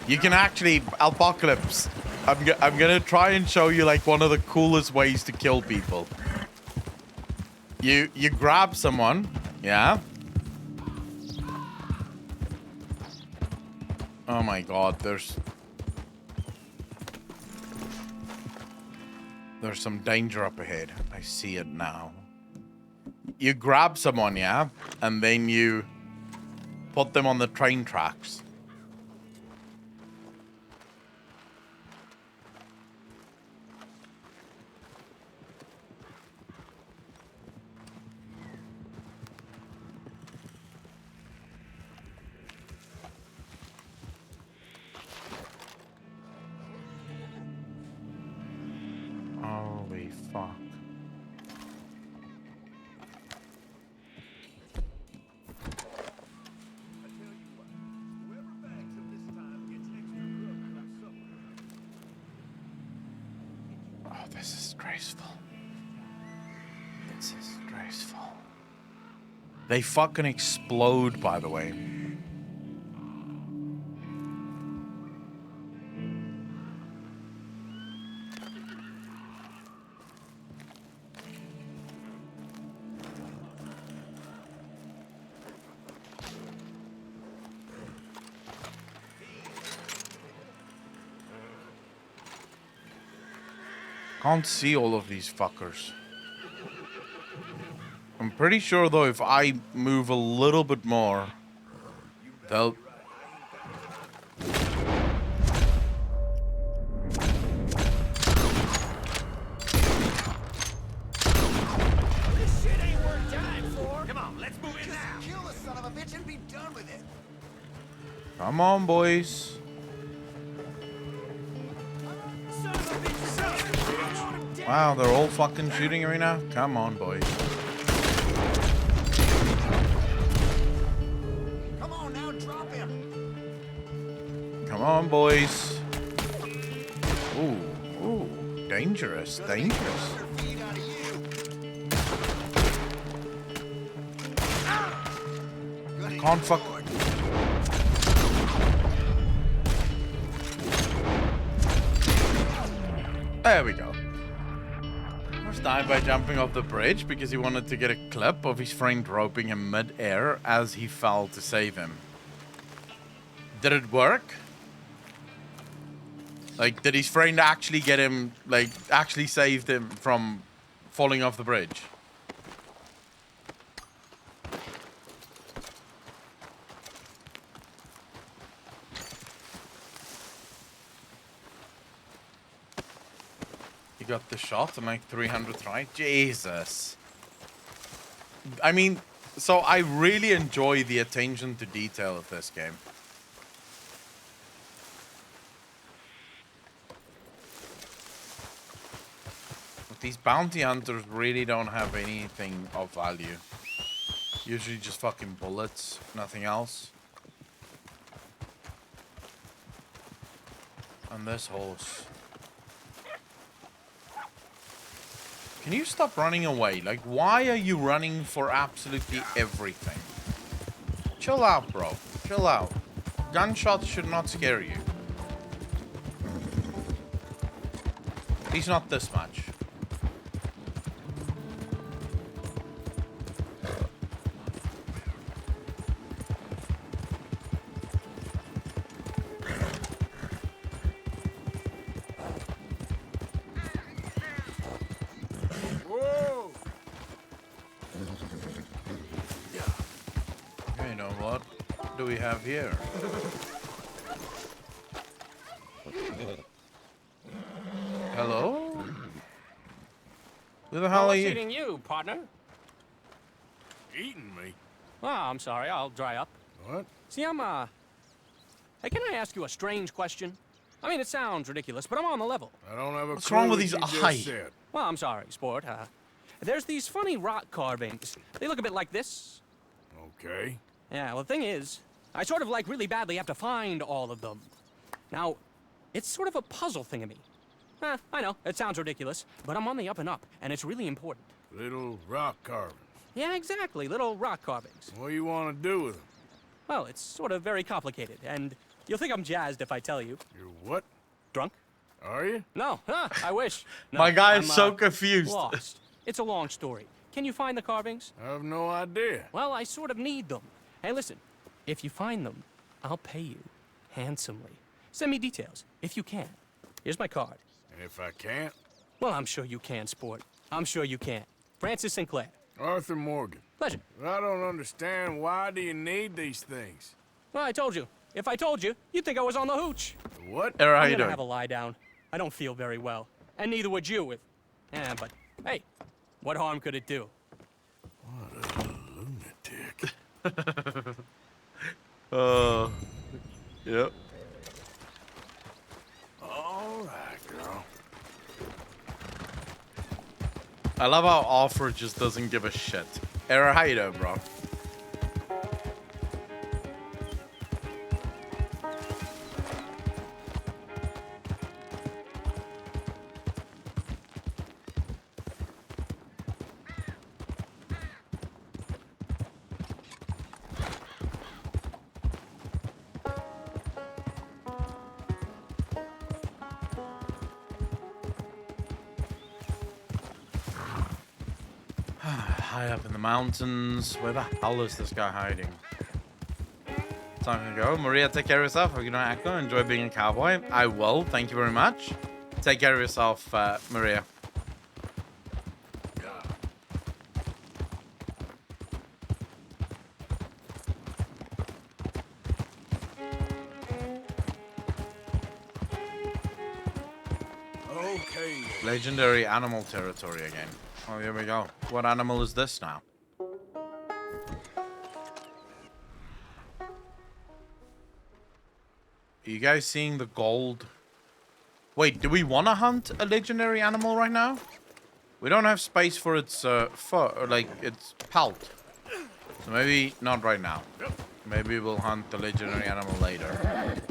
You can actually, Apocalypse, I'm gonna try and show you like one of the coolest ways to kill people. You grab someone, yeah? Oh my god, there's some danger up ahead. I see it now. You grab someone, yeah? And then you put them on the train tracks. Holy fuck. Oh, this is disgraceful. This is disgraceful. They fucking explode, by the way. Can't see all of these fuckers. I'm pretty sure though if I move a little bit more, they'll... This shit ain't worth dying for. Come on, let's move in now. Kill the son of a bitch and be done with it. Come on, boys. Son of a bitch, son of a bitch. Wow, they're all fucking shooting right now? Come on, boys. Come on now, drop him. Come on, boys. Ooh, ooh. Dangerous, dangerous. Feed out of you. Can't fuck... There we go. First died by jumping off the bridge because he wanted to get a clip of his friend roping him mid-air as he fell to save him. Did it work? Like, did his friend actually get him, like, actually saved him from falling off the bridge? You got the shot and like 300 right? Jesus. I mean, so I really enjoy the attention to detail of this game. These bounty hunters really don't have anything of value. Usually just fucking bullets, nothing else. And this horse. Can you stop running away? Like, why are you running for absolutely everything? Chill out, bro. Chill out. Gunshots should not scare you. At least not this much. You know what? What do we have here? Hello? Who the hell are What's you? eating you, partner? Eating me? Oh, I'm sorry. I'll dry up. What? See, Hey, can I ask you a strange question? I mean, it sounds ridiculous, but I'm on the level. I don't have a What's clue wrong with what these you just eyes? said. Well, I'm sorry, sport. There's these funny rock carvings. They look a bit like this. Okay. Yeah, well, the thing is, I sort of like really badly have to find all of them. Now, it's sort of a puzzle thing to me. I know, it sounds ridiculous, but I'm on the up and up, and it's really important. Little rock carvings. Yeah, exactly, little rock carvings. What do you want to do with them? Well, it's sort of very complicated, and you'll think I'm jazzed if I tell you. You're what? Drunk? Are you? No, I wish. No, My guy is I'm, so confused. Lost. It's a long story. Can you find the carvings? I have no idea. Well, I sort of need them. Hey, listen, if you find them, I'll pay you handsomely. Send me details, if you can. Here's my card. And if I can't? Well, I'm sure you can, sport. I'm sure you can. Francis Sinclair. Arthur Morgan. Pleasure. I don't understand. Why do you need these things? Well, I told you. If I told you, you'd think I was on the hooch. What? Era, how I'm you gonna doing? have a lie down. I don't feel very well. And neither would you if... Yeah, but, hey, what harm could it do? What a lunatic. Yep. All right, girl. I love how Arthur just doesn't give a shit. Era, how you doing, bro? High up in the mountains. Where the hell is this guy hiding? Time to go. Maria, take care of yourself. Are you gonna echo? Enjoy being a cowboy. I will. Thank you very much. Take care of yourself, Maria. Okay. Legendary animal territory again. Oh, here we go. What animal is this now? Are you guys seeing the gold? Wait, do we want to hunt a legendary animal right now? We don't have space for its fur, or like its pelt. So maybe not right now. Maybe we'll hunt the legendary animal later.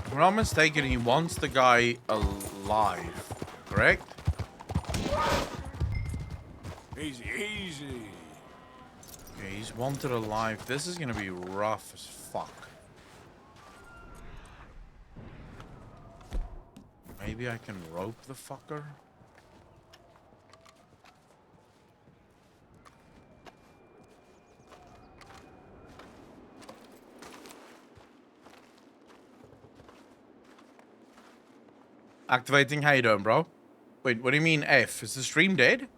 If I'm not mistaken, he wants the guy alive, correct? Easy, easy. Okay, he's wanted alive. This is gonna be rough as fuck. Maybe I can rope the fucker? Activating. How you doing, bro? Wait, what do you mean F? Is the stream dead?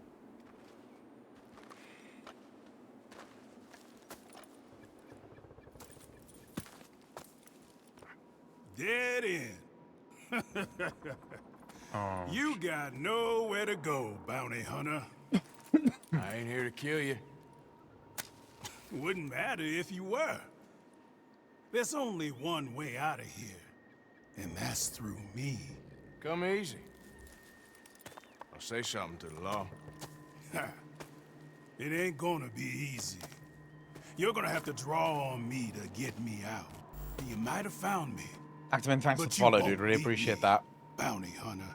dead end. You got nowhere to go, bounty hunter. I ain't here to kill you. Wouldn't matter if you were. There's only one way out of here, and that's through me. Come easy. I'll say something to the law. It ain't gonna be easy. You're gonna have to draw on me to get me out. You might have found me. Actaman, thanks for but the you follow, won't dude. Really beat appreciate me, that. bounty hunter.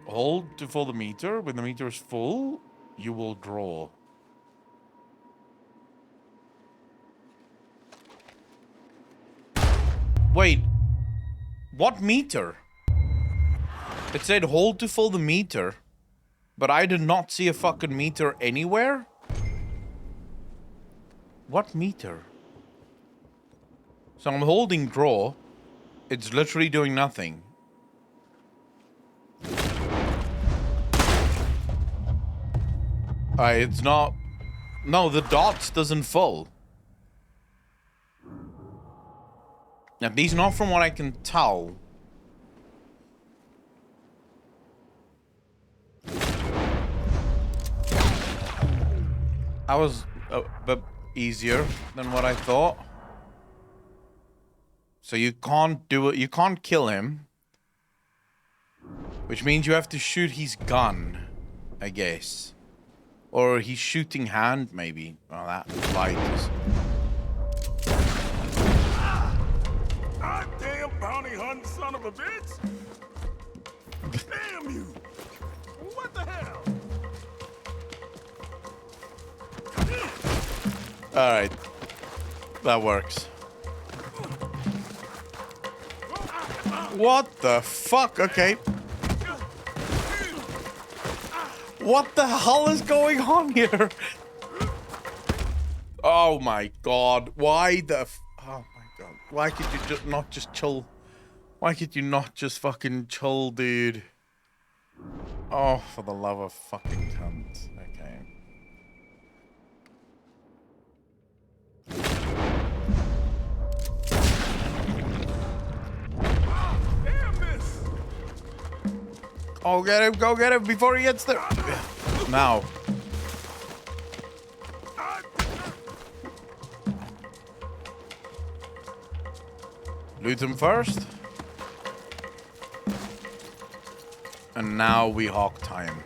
Hold to fill the meter. When the meter is full, you will draw. Wait. What meter? It said hold to fill the meter, but I did not see a fucking meter anywhere. What meter? So I'm holding draw. It's literally doing nothing. It's not... No, the dots doesn't fill. At least not from what I can tell. That was a bit easier than what I thought. So you can't do it. You can't kill him. Which means you have to shoot his gun, I guess. Or he's shooting hand, maybe. Well, that light is... Damn bounty hunting son of a bitch! Damn you! What the hell? Alright. That works. What the fuck? Okay. What the hell is going on here? Oh my god. Why the oh my god. Why could you not just chill? Why could you not just fucking chill, dude? Oh, for the love of fucking cunt. Okay. Oh, get him, go get him before he gets there. Now. Loot him first. And now we hawk time.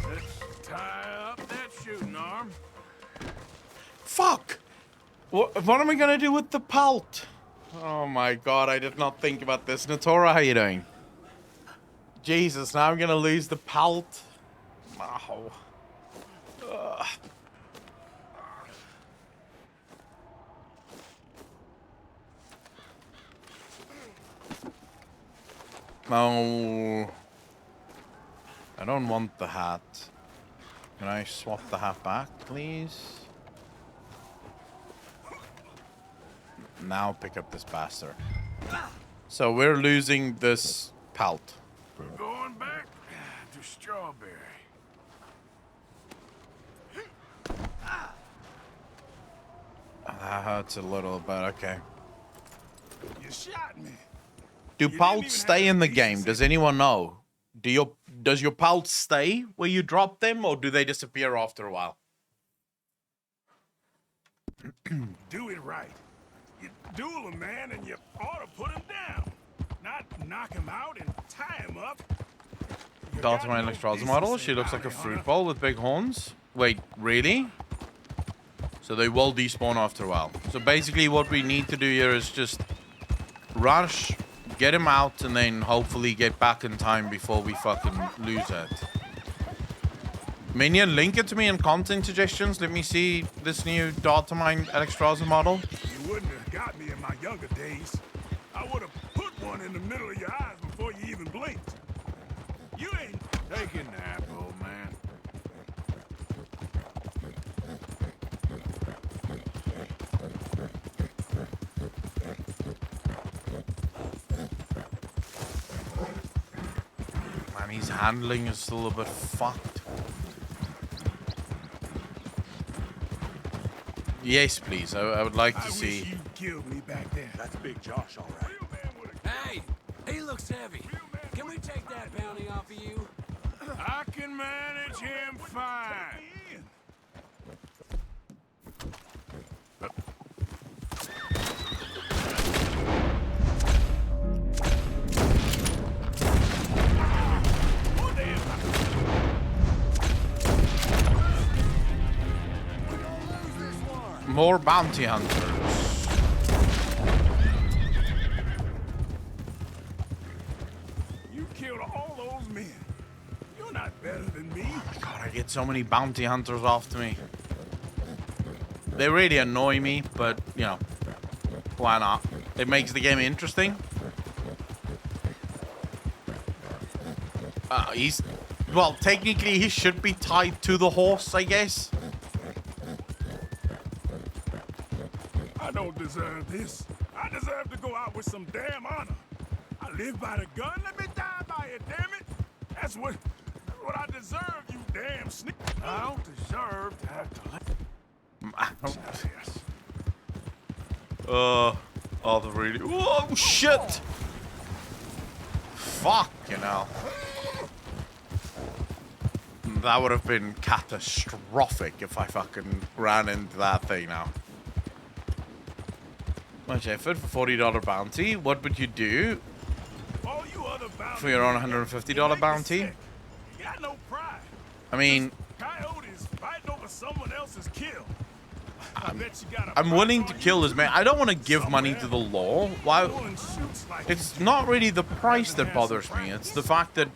Let's tie up that shooting arm. Fuck! What am I gonna do with the pelt? Oh my god, I did not think about this. Natora, how you doing? Jesus, now I'm gonna lose the pelt. Oh. Ugh. No. I don't want the hat. Can I swap the hat back, please? Now pick up this bastard. So we're losing this pelt. We're going back to Strawberry. That hurts a little, but okay. You shot me. Do pelts stay in the game? Does anyone know? Does your pelts stay where you drop them, or do they disappear after a while? Do it right. You duel a man and you ought to put him down. Not knock him out and tie him up. Data my Electroza model. She looks like a fruit bowl with big horns. Wait, really? So they will despawn after a while. So basically what we need to do here is just rush, get him out, and then hopefully get back in time before we fucking lose it. Minion, link it to me in content suggestions. Let me see this new data mine Electroza model. You wouldn't have got me in my younger days. I would have put one in the middle of your eyes before you even blinked. You ain't taking that, old man. Man, his handling is still a bit fucked. Yes, please. I would like to I see. wish you killed me back there. That's Big Josh, all right. Hey, he looks heavy. Can we take that bounty off of you? I can manage him fine. More bounty hunters. You killed all those men. You're not better than me. God, I get so many bounty hunters after me. They really annoy me, but, you know, why not? It makes the game interesting. Well, technically he should be tied to the horse, I guess. I don't deserve this. I deserve to go out with some damn honor. I live by the gun. Let me die by it, damn it. That's what I deserve, you damn sneak. I don't deserve to have to Oh, the really. Whoa, shit! Fuck, you know. That would have been catastrophic if I fucking ran into that thing now. Much effort for $40 bounty. What would you do for your own $150 bounty? You got no pride. I mean, Coyotes fighting over someone else's kill. I'm willing to kill this man. I don't want to give money to the law. Why? It's not really the price that bothers me. It's the fact that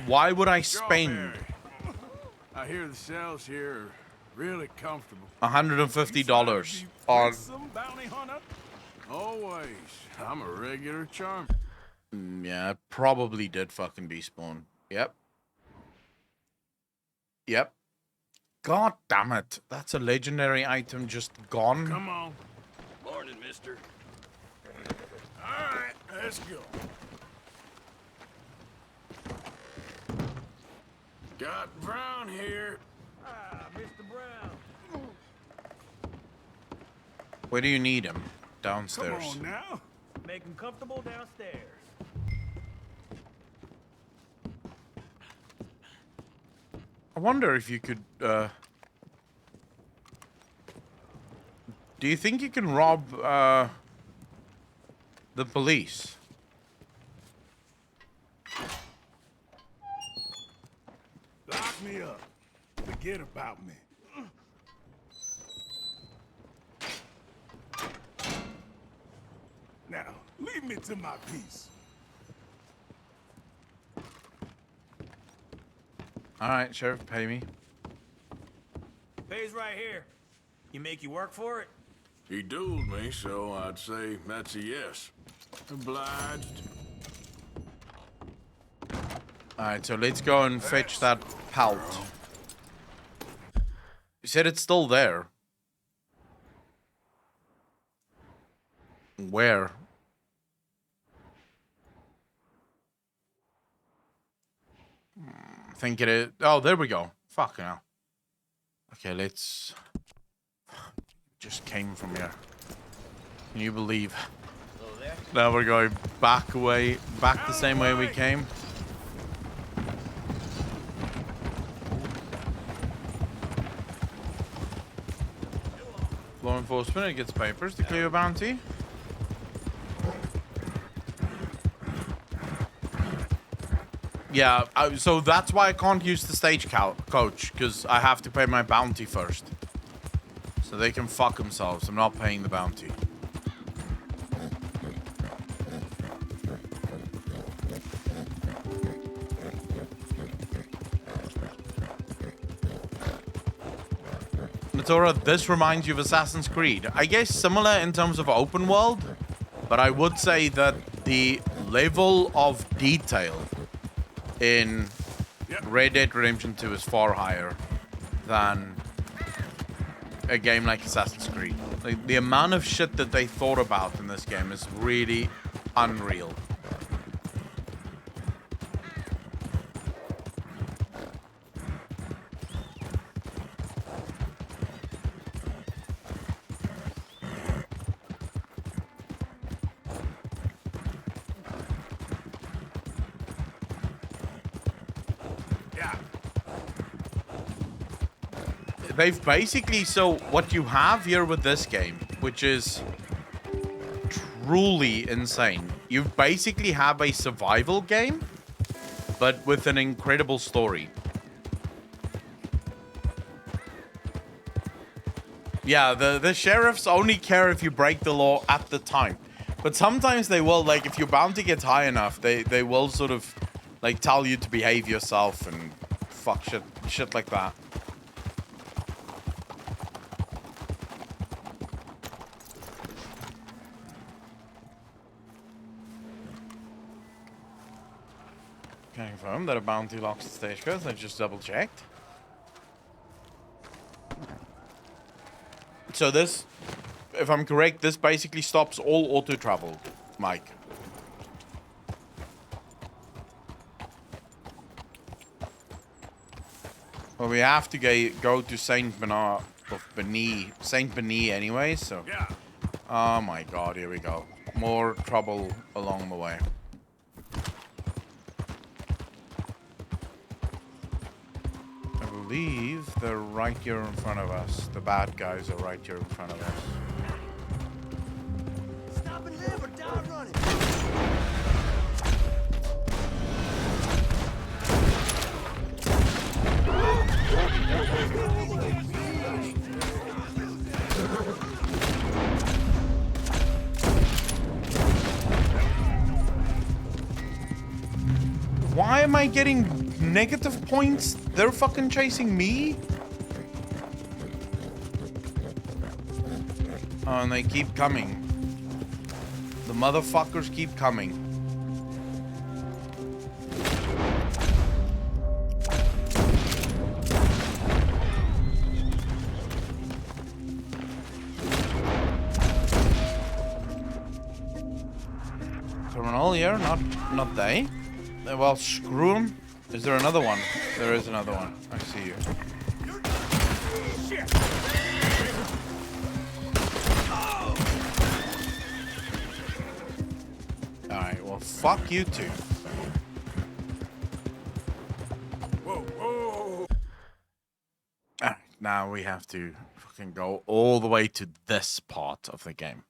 why would I spend I hear the cells here are really comfortable. $150 on? Some bounty hunter? Always. I'm a regular charm. Yeah, it probably did fucking despawn. Yep. Yep. God damn it. That's a legendary item just gone. Come on. Morning, mister. All right, let's go. Got Brown here. Ah, Mr. Brown. Where do you need him? Downstairs. Come on now. Make him comfortable downstairs. I wonder if you could, do you think you can rob, the police? Lock me up. Forget about me. Now, leave me to my peace. All right, Sheriff, pay me. Pays right here. You make you work for it? He dueled me, so I'd say that's a yes. Obliged. All right, so let's go and fetch that pelt. You said it's still there. Where? I think it is. Oh, there we go. Fuck now. Okay, let's. Just came from here. Can you believe? Now we're going back the same way we came. Law enforcement, it gets papers to clear a bounty. Yeah, so that's why I can't use the stagecoach, because I have to pay my bounty first. So they can fuck themselves. I'm not paying the bounty. Natora, this reminds you of Assassin's Creed. I guess similar in terms of open world, but I would say that the level of detail in Red Dead Redemption 2 is far higher than a game like Assassin's Creed. Like, the amount of shit that they thought about in this game is really unreal. They've basically, so what you have here with this game, which is truly insane, you basically have a survival game, but with an incredible story. Yeah, the sheriffs only care if you break the law at the time. But sometimes they will, like, if your bounty gets high enough, they will sort of, like, tell you to behave yourself and fuck shit like that. Confirm that a bounty locks the stage codes. I just double checked. So this, if I'm correct, this basically stops all auto travel, Mike. Well, we have to go to Saint Bernard of Saint Benis anyway, so. Yeah. Oh my God, here we go. More trouble along the way. I believe they're right here in front of us. The bad guys are right here in front of us. Stop and live or die running. Why am I getting negative points? They're fucking chasing me? Oh, and they keep coming. The motherfuckers keep coming. Terminal here, not they. Well, screw them. Is there another one? There is another one. I see you. Alright, well, fuck you too. Whoa, whoa. Alright, now we have to fucking go all the way to this part of the game.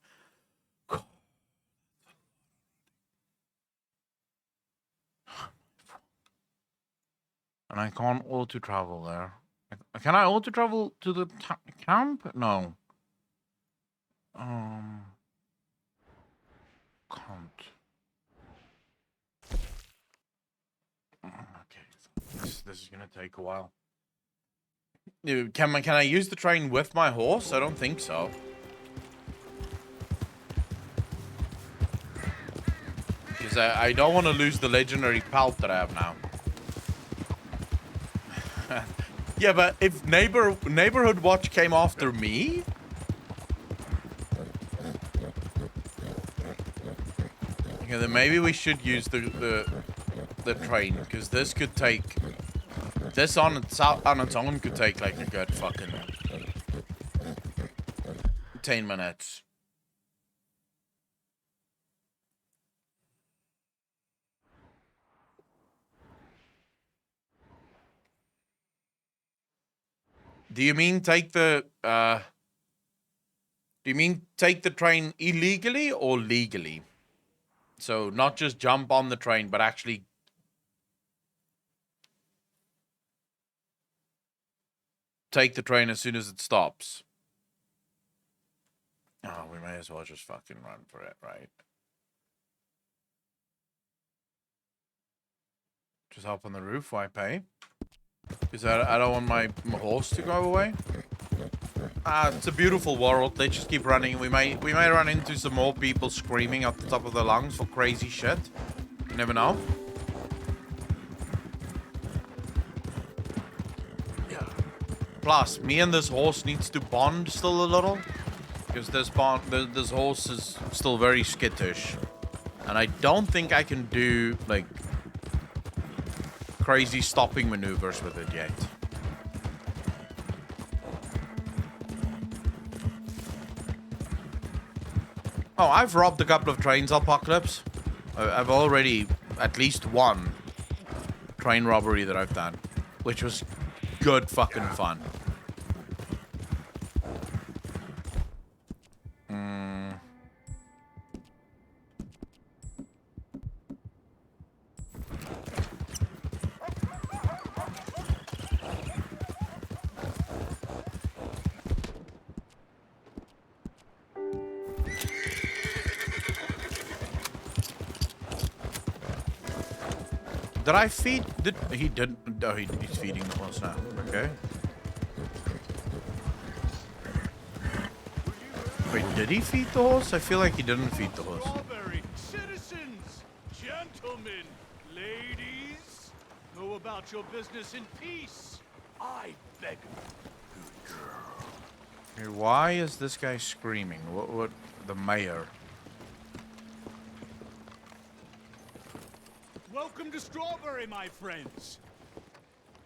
And I can't auto-travel there. Can I auto-travel to the camp? No. Can't. Okay. This is gonna take a while. Can I use the train with my horse? I don't think so. Because I don't want to lose the legendary pelt that I have now. Yeah, but if Neighborhood Watch came after me, okay, then maybe we should use the train, because this could take on its own could take like a good fucking 10 minutes. Do you mean take the train illegally or legally? So not just jump on the train, but actually take the train as soon as it stops. Oh, we may as well just fucking run for it, right? Just hop on the roof, why pay? Because I don't want my horse to go away. It's a beautiful world. They just keep running. We may run into some more people screaming at the top of their lungs for crazy shit. You never know. Plus, me and this horse needs to bond still a little, because this horse is still very skittish, and I don't think I can do like crazy stopping maneuvers with it yet. Oh, I've robbed a couple of trains, Apocalypse. I've already at least one train robbery that I've done, which was good fucking fun. Did I feed? He didn't? Oh, he's feeding the horse now. Okay. Wait, did he feed the horse? I feel like he didn't feed the horse. Strawberry, citizens, gentlemen, ladies, go about your business in peace. I beg of you. Hey, why is this guy screaming? What? The mayor. Welcome to Strawberry, my friends.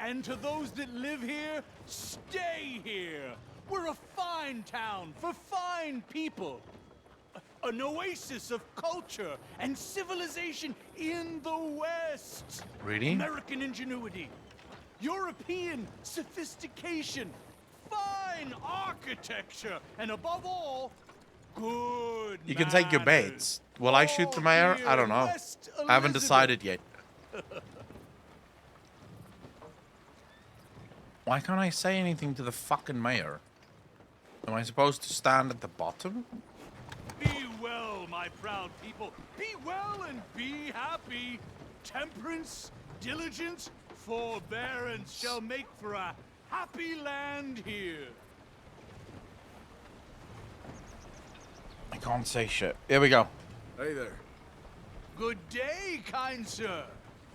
And to those that live here, stay here. We're a fine town for fine people. An oasis of culture and civilization in the West. Really? American ingenuity, European sophistication, fine architecture, and above all, good You can take your manners. baits. Will I shoot the mayor? I don't know. West I haven't Elizabeth. decided yet. Why can't I say anything to the fucking mayor? Am I supposed to stand at the bottom? Be well, my proud people. Be well and be happy. Temperance, diligence, forbearance shall make for a happy land here. I can't say shit. Here we go. Hey there. Good day, kind sir.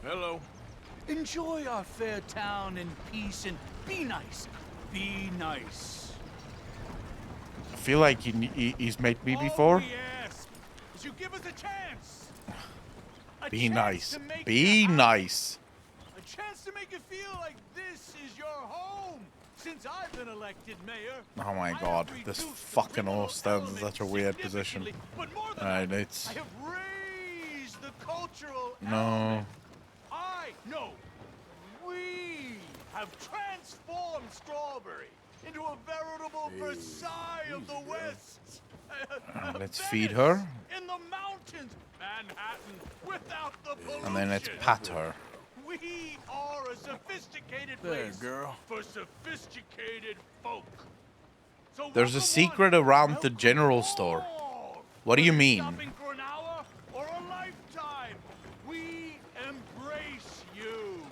Hello. Enjoy our fair town in peace and be nice. Be nice. I feel like he's met me before. Oh, yes. You give us a chance. A Be chance nice. to make Be you happy. nice. A chance to make you feel like this is your home. Since I've been elected mayor. Oh my I have god, this reduced the fucking criminal horse stands in element such a weird position. significantly, but more than Alright, that, it's... I have raised the cultural No. element. We have transformed Strawberry into a veritable Versailles of the West. Let's Venice feed her. in the mountains, Manhattan without the pollution. And then let's pat her. We are a sophisticated There, place girl. for sophisticated folk. So There's a welcome secret one, around the welcome general store. all. What do you Whether mean? you're Shopping for an hour or a lifetime, we embrace you.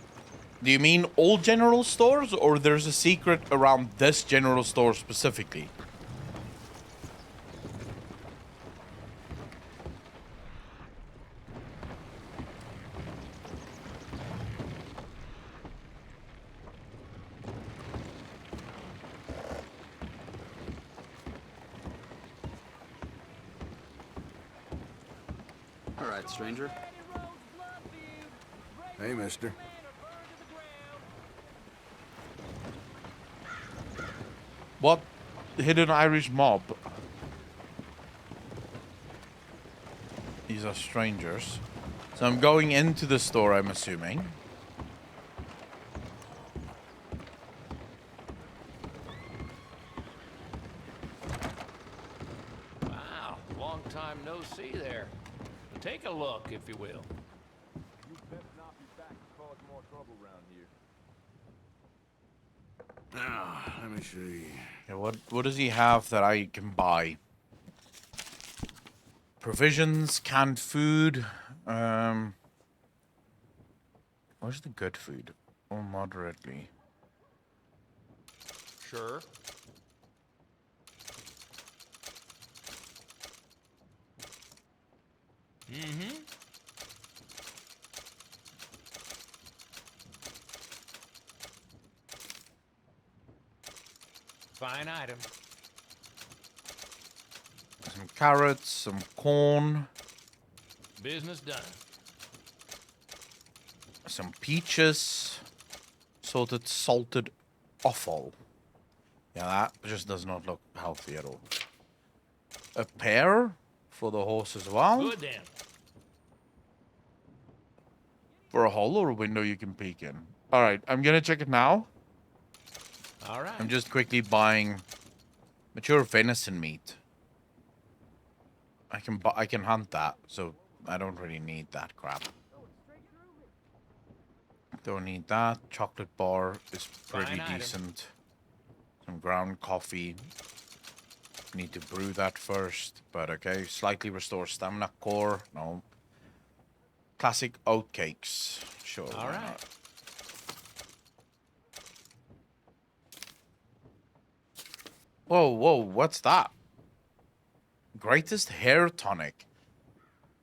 Do you mean all general stores, or there's a secret around this general store specifically? All right, stranger. Hey, mister. What hidden Irish mob? These are strangers. So I'm going into the store, I'm assuming. Wow, long time no see there. Take a look, if you will. You better not be back to cause more trouble around here. Now, let me see. Yeah, what does he have that I can buy? Provisions, canned food. Where's the good food? Or moderately. Sure. Mm-hmm. Fine item. Some carrots, some corn, Business done. some peaches, salted offal. Yeah, that just does not look healthy at all. A pear for the horse as well. Good then. For a hole or a window you can peek in. Alright, I'm gonna check it now. All right. I'm just quickly buying mature venison meat. I can hunt that, so I don't really need that crap. Don't need that. Chocolate bar is pretty Fine item. decent. Some ground coffee. Need to brew that first, but okay. Slightly restore stamina core. No. Classic oat cakes. Sure. All why right. not? Whoa, whoa, what's that? Greatest hair tonic.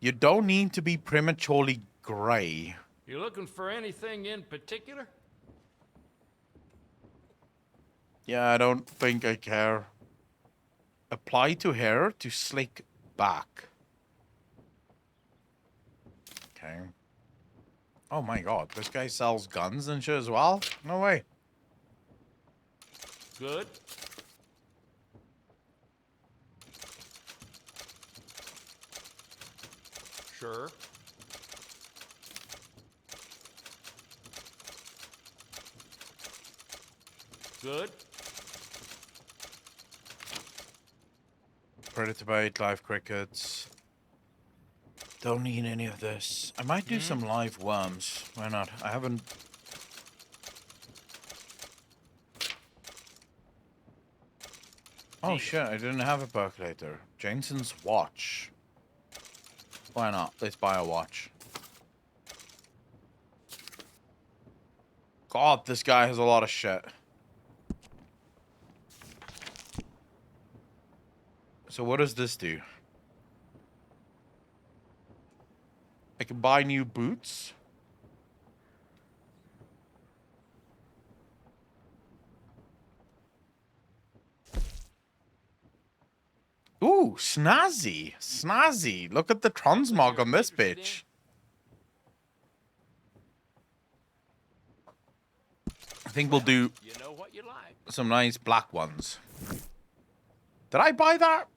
You don't need to be prematurely gray. You looking for anything in particular? Yeah, I don't think I care. Apply to hair to slick back. Okay. Oh my god, this guy sells guns and shit as well? No way. Good. Sure. Good. Predator bait, live crickets. Don't need any of this. I might do some live worms. Why not? I haven't... Oh shit, I didn't have a percolator. Jensen's watch. Why not? Let's buy a watch. God, this guy has a lot of shit. So what does this do? I can buy new boots. Ooh, snazzy. Snazzy. Look at the transmog on this bitch. I think we'll do You know what you like. some nice black ones. Did I buy that?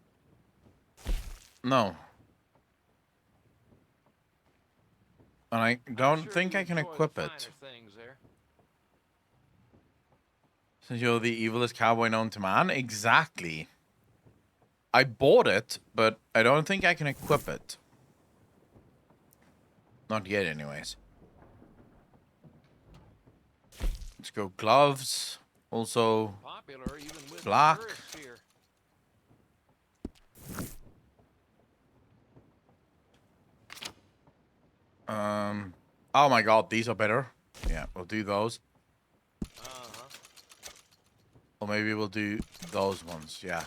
No. And I don't think I can equip it. Since you're the evilest cowboy known to man? Exactly. I bought it, but I don't think I can equip it. Not yet, anyways. Let's go gloves. Also, Popular even with black. tourists here. Oh my god, these are better. Yeah, we'll do those. Or maybe we'll do those ones, yeah.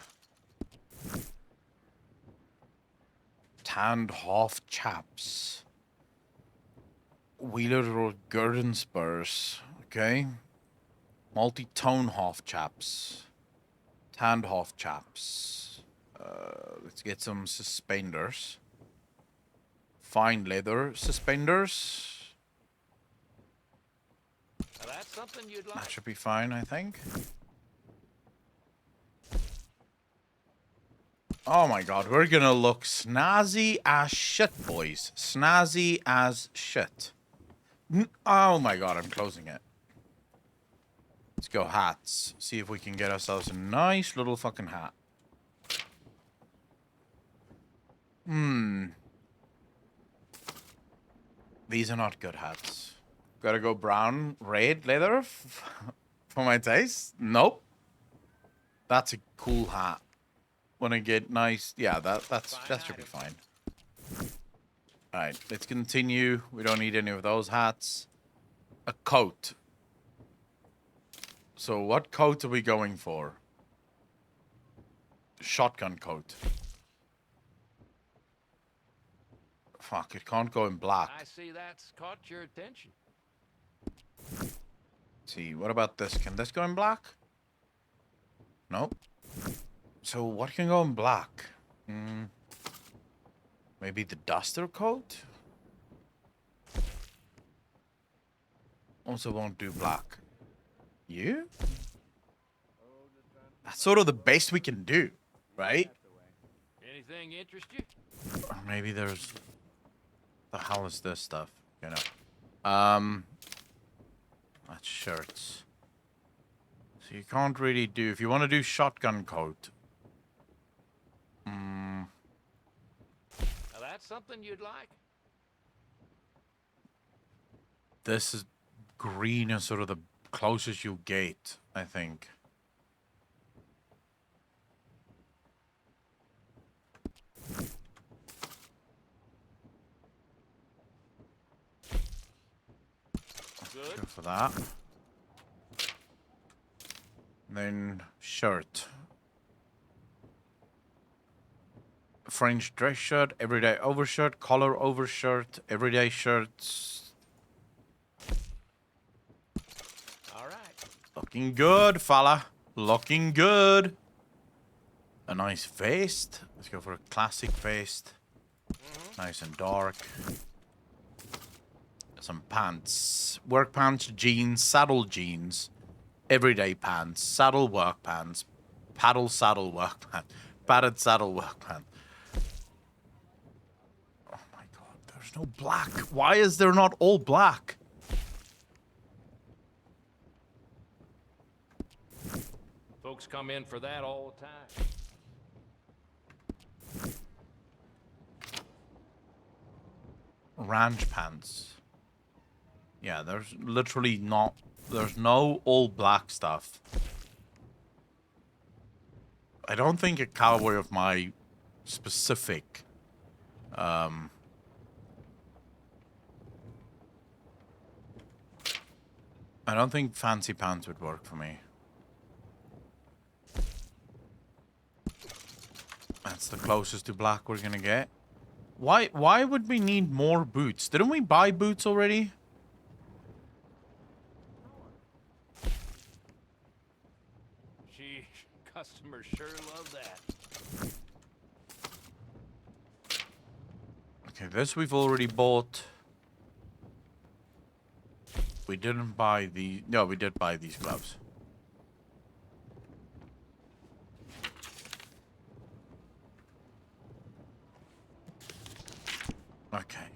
Tanned half chaps. Wheeler or Gurdon spurs. Okay. Multi-tone half chaps. Tanned half chaps. Let's get some suspenders. Fine leather suspenders. Now that's something you'd like. That should be fine, I think. Oh my god, we're gonna look snazzy as shit, boys. Snazzy as shit. Oh my god, I'm closing it. Let's go hats. See if we can get ourselves a nice little fucking hat. These are not good hats. Gotta go brown, red leather for my taste? Nope. That's a cool hat. When I get nice, yeah, that should be fine. All right, let's continue. We don't need any of those hats. A coat. So what coat are we going for? Shotgun coat. Fuck, it can't go in black. I see that's caught your attention. Let's see, what about this? Can this go in black? Nope. So what can go in black? Maybe the duster coat? Also won't do black. You? That's sort of the best we can do, right? Anything interest you? Or maybe there's... The hell is this stuff? You know. That's shirts. So you can't really do... If you want to do shotgun coat... Now that's something you'd like. This is... Green is sort of the closest you'll get, I think. Go for that. Then shirt. French dress shirt, everyday overshirt, collar overshirt, everyday shirts. All right. Looking good, fella. Looking good. A nice vest. Let's go for a classic vest. Nice and dark. Some pants. Work pants, jeans, saddle jeans. Everyday pants, saddle work pants. Paddle saddle work pants. Padded saddle work pants. Oh my god, there's no black. Why is there not all black? Folks come in for that all the time. Ranch pants. Yeah, there's literally not... There's no all black stuff. I don't think a cowboy of my specific... I don't think fancy pants would work for me. That's the closest to black we're gonna get. Why would we need more boots? Didn't we buy boots already? Sheesh, customers sure love that. Okay, this we've already bought. We didn't buy the... No, we did buy these gloves. Okay.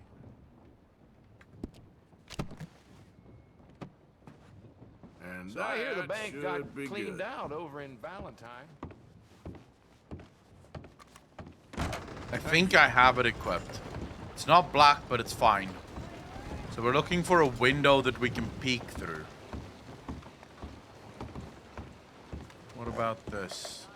And So I hear the bank should got be cleaned good. out over in Valentine. I think I have it equipped. It's not black, but it's fine. So we're looking for a window that we can peek through. What about this?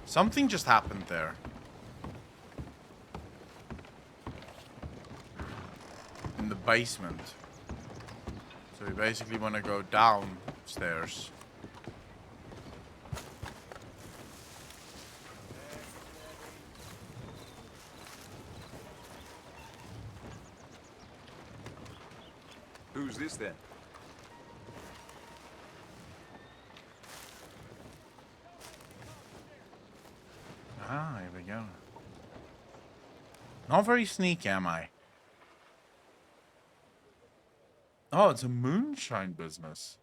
Something just happened there. In the basement. So we basically want to go downstairs. Who's this then? Ah, here we go. Not very sneaky, am I? Oh, it's a moonshine business.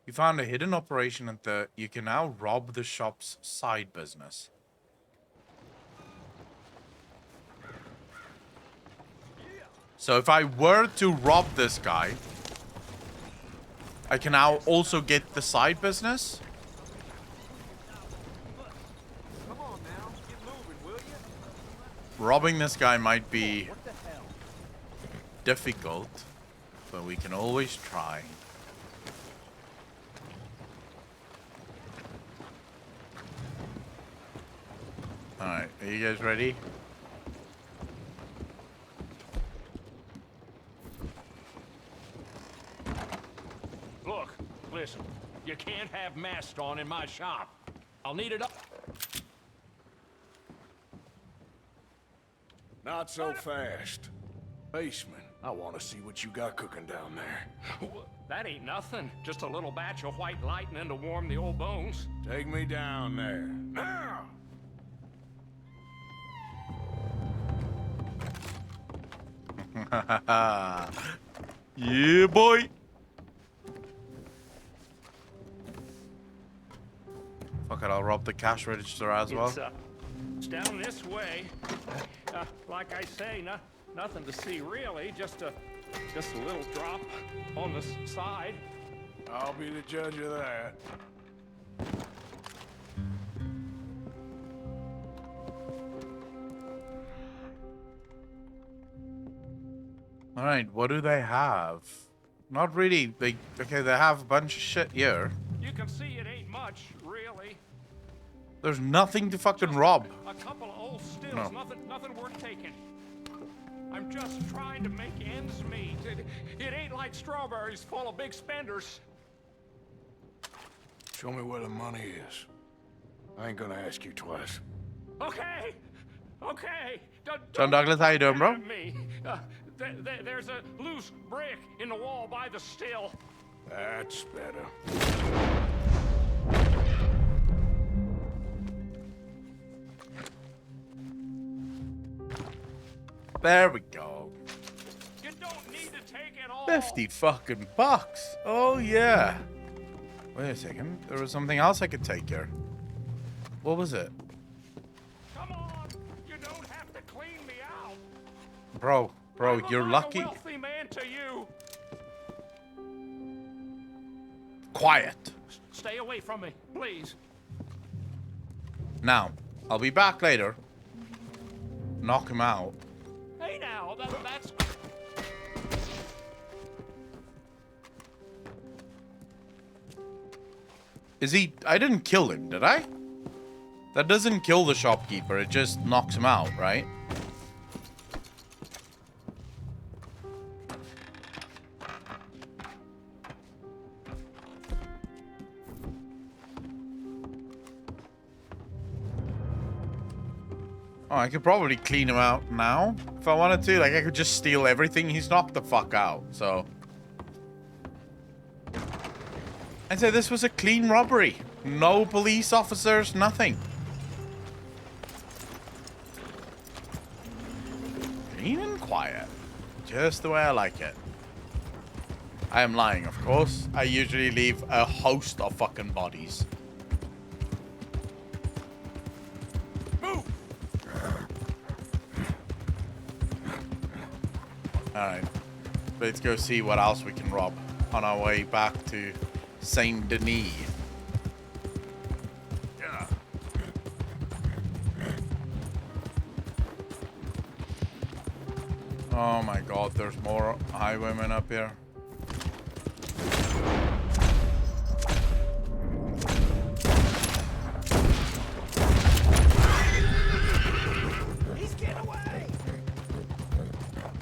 You found a hidden operation at the... You can now rob the shop's side business. So if I were to rob this guy, I can now also get the side business? Come on now, get moving, will you? Robbing this guy might be difficult, but we can always try. Alright, are you guys ready? Look, listen. You can't have masks on in my shop. I'll need it up. Not so fast. Basement. I want to see what you got cooking down there. That ain't nothing. Just a little batch of white lightning to warm the old bones. Take me down there. Now! Yeah, boy. Fuck it, I'll rob the cash register as well. It's down this way. Like I say, nothing to see really. Just a little drop on the side. I'll be the judge of that. All right, what do they have? Not really. Okay, they have a bunch of shit here. You can see it ain't much, really. There's nothing to fucking rob. A couple of old stills, No. nothing worth taking. I'm just trying to make ends meet. It ain't like strawberries full of big spenders. Show me where the money is. I ain't gonna ask you twice. Okay. John Douglas, how you doing, bro? Me. There's a loose brick in the wall by the still. That's better. There we go. You don't need to take it all. 50 fucking bucks. Oh, yeah. Wait a second. There was something else I could take here. What was it? Come on. You don't have to clean me out. Bro, I look you're like lucky. A wealthy man to you. Quiet. Stay away from me, please. Now, I'll be back later. Knock him out. Hey now, that's... Is he... I didn't kill him, did I? That doesn't kill the shopkeeper. It just knocks him out, right? Oh, I could probably clean him out now if I wanted to. Like, I could just steal everything. He's knocked the fuck out, so... I'd say this was a clean robbery. No police officers, nothing. Clean and quiet. Just the way I like it. I am lying, of course. I usually leave a host of fucking bodies. Alright, let's go see what else we can rob on our way back to Saint Denis. Yeah. Oh my god, there's more highwaymen up here. He's getting away!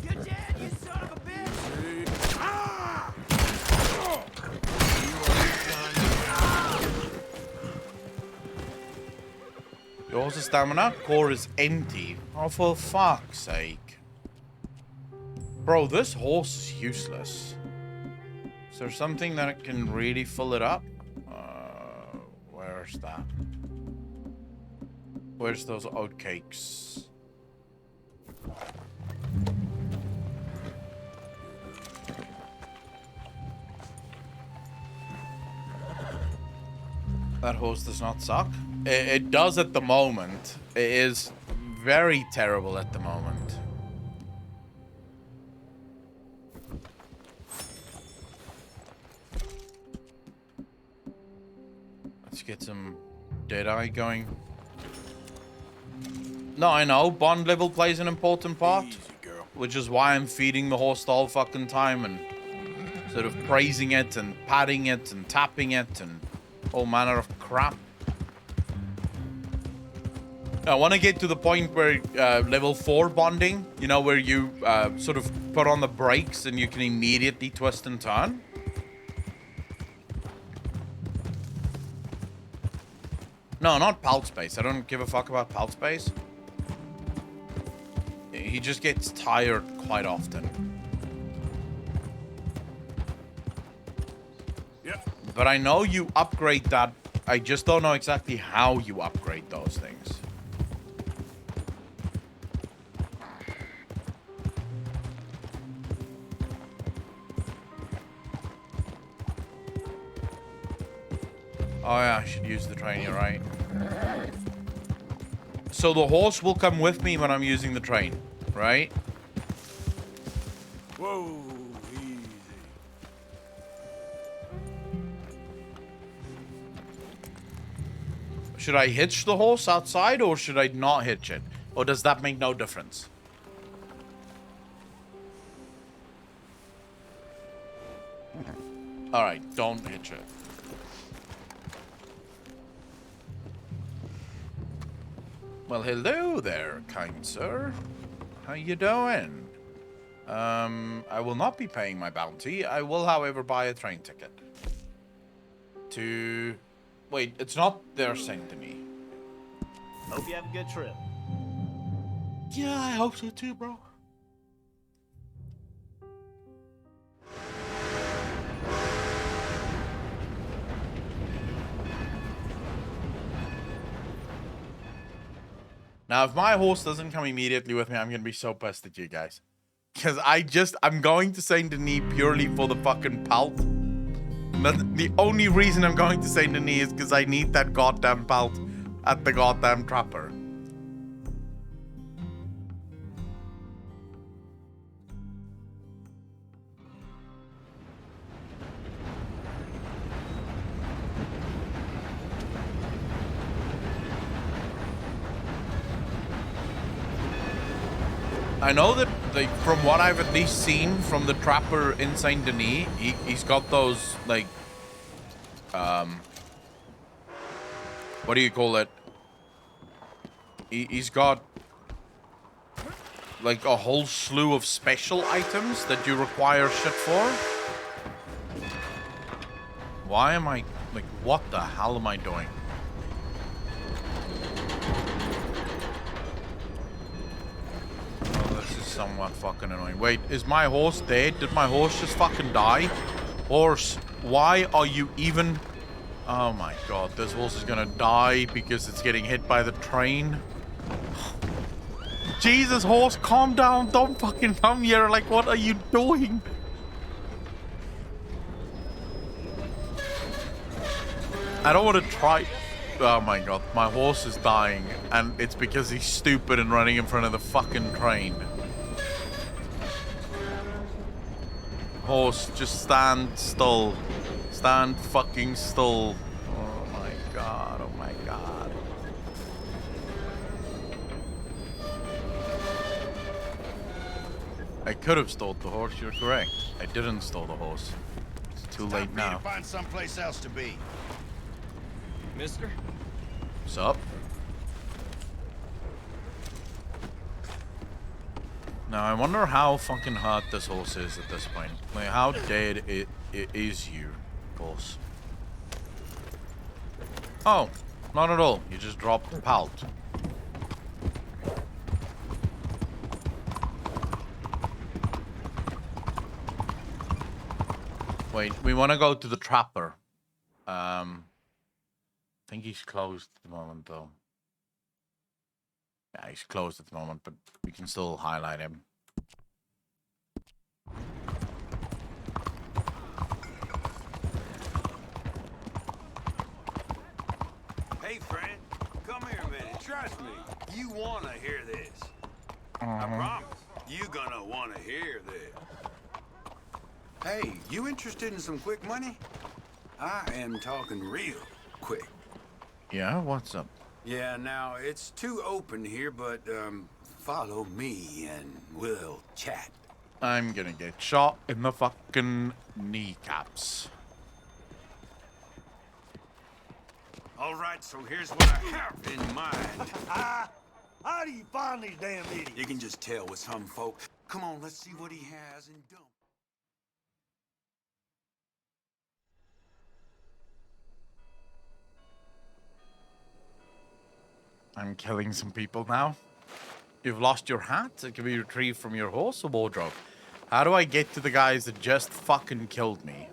You're dead, you son of a bitch! Ah! Yours is stamina. Core is empty. Oh, for fuck's sake. Bro, this horse is useless. Is there something that can really fill it up? Where's that? Where's those oatcakes? That horse does not suck. It does at the moment. It is very terrible at the moment. Let's get some Deadeye going. No, I know. Bond level plays an important part. Easy, girl. Which is why I'm feeding the horse the whole fucking time and sort of praising it and patting it and tapping it and all manner of crap. I want to get to the point where level 4 bonding, you know, where you sort of put on the brakes and you can immediately twist and turn. No, not pal space. I don't give a fuck about pal space. He just gets tired quite often. Yeah. But I know you upgrade that. I just don't know exactly how you upgrade those things. Oh yeah, I should use the train, you're right. So the horse will come with me when I'm using the train, right? Whoa, easy. Should I hitch the horse outside or should I not hitch it? Or does that make no difference? Alright, don't hitch it. Well, hello there, kind sir. How you doing? I will not be paying my bounty. I will, however, buy a train ticket. To... Wait, it's not their Saint Denis. Hope you have a good trip. Yeah, I hope so too, bro. Now, if my horse doesn't come immediately with me, I'm gonna be so pissed at you guys. Because I'm going to Saint Denis purely for the fucking pelt. The only reason I'm going to Saint Denis is because I need that goddamn pelt at the goddamn trapper. I know that, like, from what I've at least seen from the trapper in Saint Denis, he's got those, like, what do you call it? He's got, like, a whole slew of special items that you require shit for. Why am I, like, what the hell am I doing? Somewhat fucking annoying. Wait, is my horse dead? Did my horse just fucking die? Horse, why are you even... Oh my god, this horse is gonna die because it's getting hit by the train. Jesus, horse, calm down. Don't fucking come here. Like, what are you doing? I don't want to try... Oh my god, my horse is dying. And it's because he's stupid and running in front of the fucking train. Horse, just stand still. Stand fucking still. Oh my god, oh my god. I could have stole the horse, you're correct. I didn't steal the horse. It's too late now. To find someplace else to be. Mister? What's up? Now, I wonder how fucking hurt this horse is at this point. Like, how dead it is you, horse? Oh, not at all. You just dropped the pelt. Wait, we want to go to the trapper. I think he's closed at the moment, though. Yeah, he's closed at the moment, but we can still highlight him. Hey, friend, come here a minute. Trust me, you want to hear this. I promise, you gonna want to hear this. Hey, you interested in some quick money? I am talking real quick. Yeah, what's up? Yeah, now, it's too open here, but, follow me and we'll chat. I'm gonna get shot in the fucking kneecaps. All right, so here's what I have in mind. How do you find these damn idiots? You can just tell with some folk. Come on, let's see what he has in dump. I'm killing some people now. You've lost your hat. It can be retrieved from your horse or wardrobe. How do I get to the guys that just fucking killed me?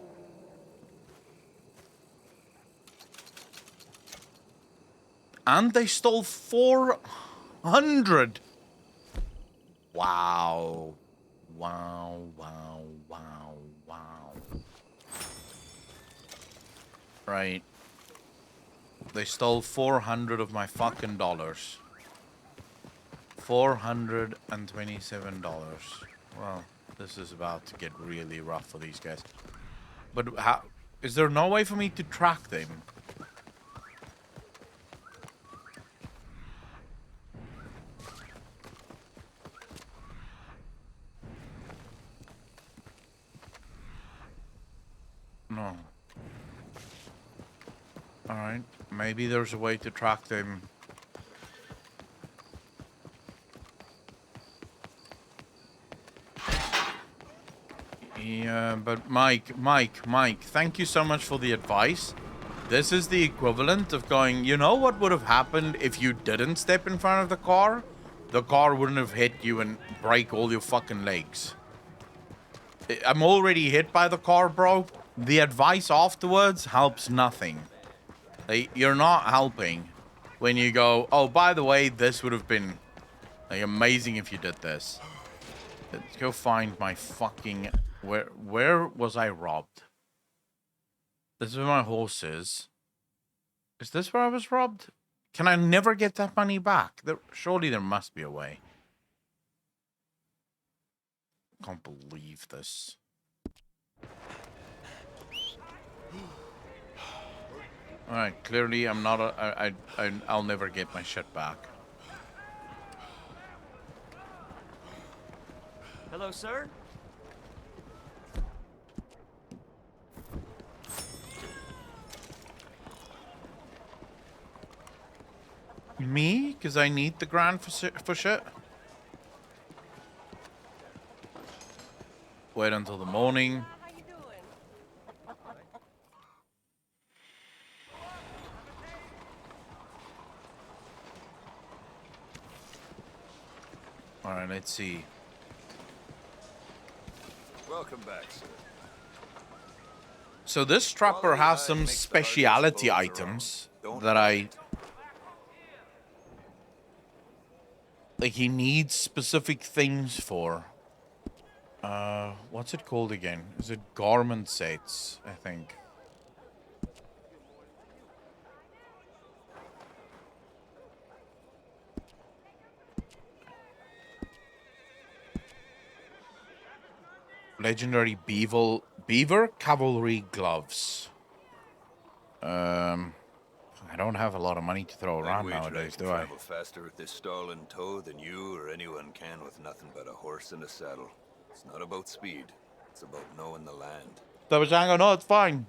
And they stole 400. Wow. Wow, wow, wow, wow. Right. They stole 400 of my fucking dollars. $427. Well, this is about to get really rough for these guys. But how... Is there no way for me to track them? No. Alright. Maybe there's a way to track them Yeah, but Mike, thank you so much for the advice. This is the equivalent of going, you know what would have happened if you didn't step in front of the car? The car wouldn't have hit you and break all your fucking legs. I'm already hit by the car, bro. The advice afterwards helps nothing. Like, you're not helping when you go, oh, by the way, this would have been like amazing if you did this. Let's go find my fucking... Where was I robbed? This is where my horse is. Is this where I was robbed? Can I never get that money back? Surely there must be a way. Can't believe this. Alright, clearly I'm not I'll never get my shit back. Hello, sir. Me? Because I need the grand for shit? Wait until the morning. Alright, let's see. Welcome back, sir. So this trapper has some speciality items that I... Like, he needs specific things for. What's it called again? Is it garment sets, I think. Legendary beaver cavalry gloves. I don't have a lot of money to throw around nowadays, do I? Travel faster with this stall in tow than you or anyone can with nothing but a horse and a saddle. It's not about speed. It's about knowing the land. No, it's fine.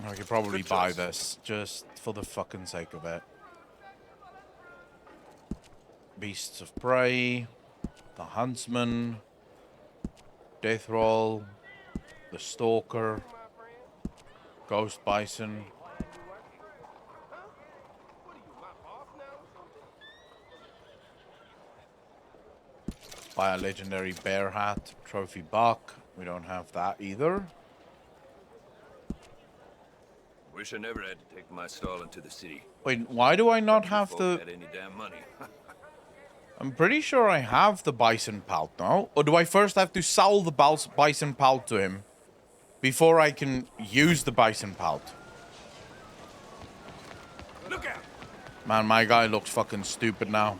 I could probably buy this just for the fucking sake of it. Beasts of Prey, the Huntsman, Death Roll, the Stalker, Ghost Bison. Buy a legendary bear hat, trophy buck. We don't have that either. Wish I never had to take my stall into the city. Wait, why do I not have the... Had any damn money. I'm pretty sure I have the bison pelt now. Or do I first have to sell the bison pelt to him before I can use the bison pelt? Look out! Man, my guy looks fucking stupid now.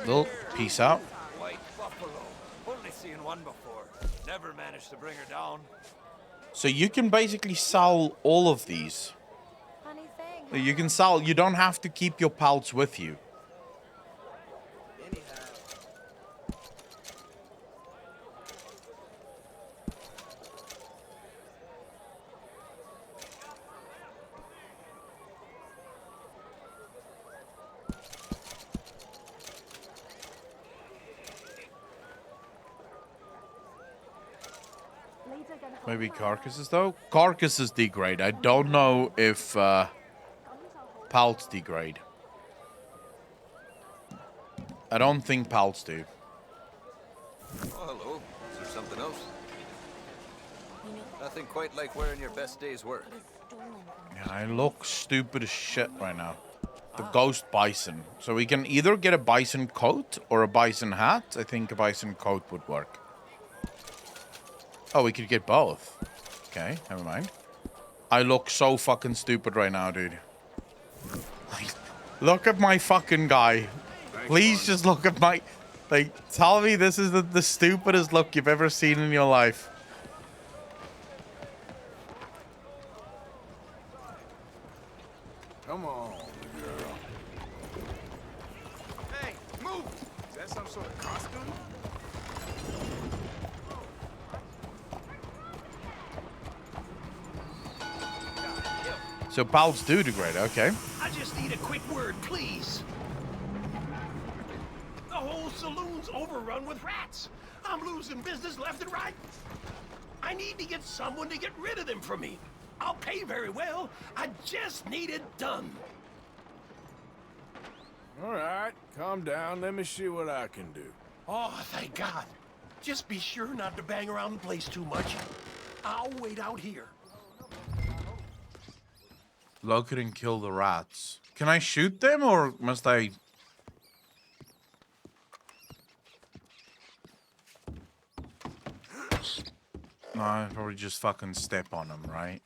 Well, peace out. White buffalo. Only seen one before. Never managed to bring her down. So you can basically sell all of these. You can sell, you don't have to keep your pelts with you. Maybe carcasses though? Carcasses degrade. I don't know if pelts degrade. I don't think pelts do. Oh, hello. Is there something else? Nothing quite like wearing your best day's work. Yeah, I look stupid as shit right now. The ghost bison. So we can either get a bison coat or a bison hat. I think a bison coat would work. Oh, we could get both. Okay, never mind. I look so fucking stupid right now, dude. Like, look at my fucking guy. Please just look at my... Like, tell me this is the stupidest look you've ever seen in your life. Come on, girl. Hey, move! Is that some sort of costume? So pals do degrade, okay. I just need a quick word, please. The whole saloon's overrun with rats. I'm losing business left and right. I need to get someone to get rid of them for me. I'll pay very well. I just need it done. All right, calm down. Let me see what I can do. Oh, thank God. Just be sure not to bang around the place too much. I'll wait out here. Locate and kill the rats. Can I shoot them or must I? No, I'd probably just fucking step on them, right?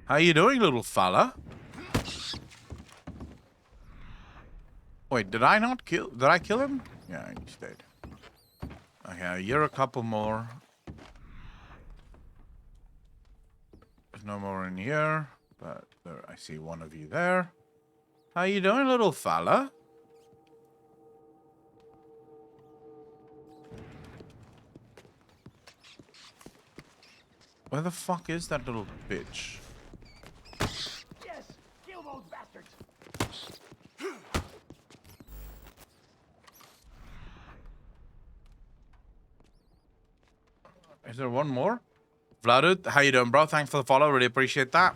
How you doing, little fella? Wait, did I not kill? Did I kill him? Yeah, he's dead. Okay, you're a couple more. There's no more in here, but there, I see one of you there. How you doing, little fella? Where the fuck is that little bitch? Yes, kill those bastards. Is there one more? Vladud, how you doing, bro? Thanks for the follow. Really appreciate that.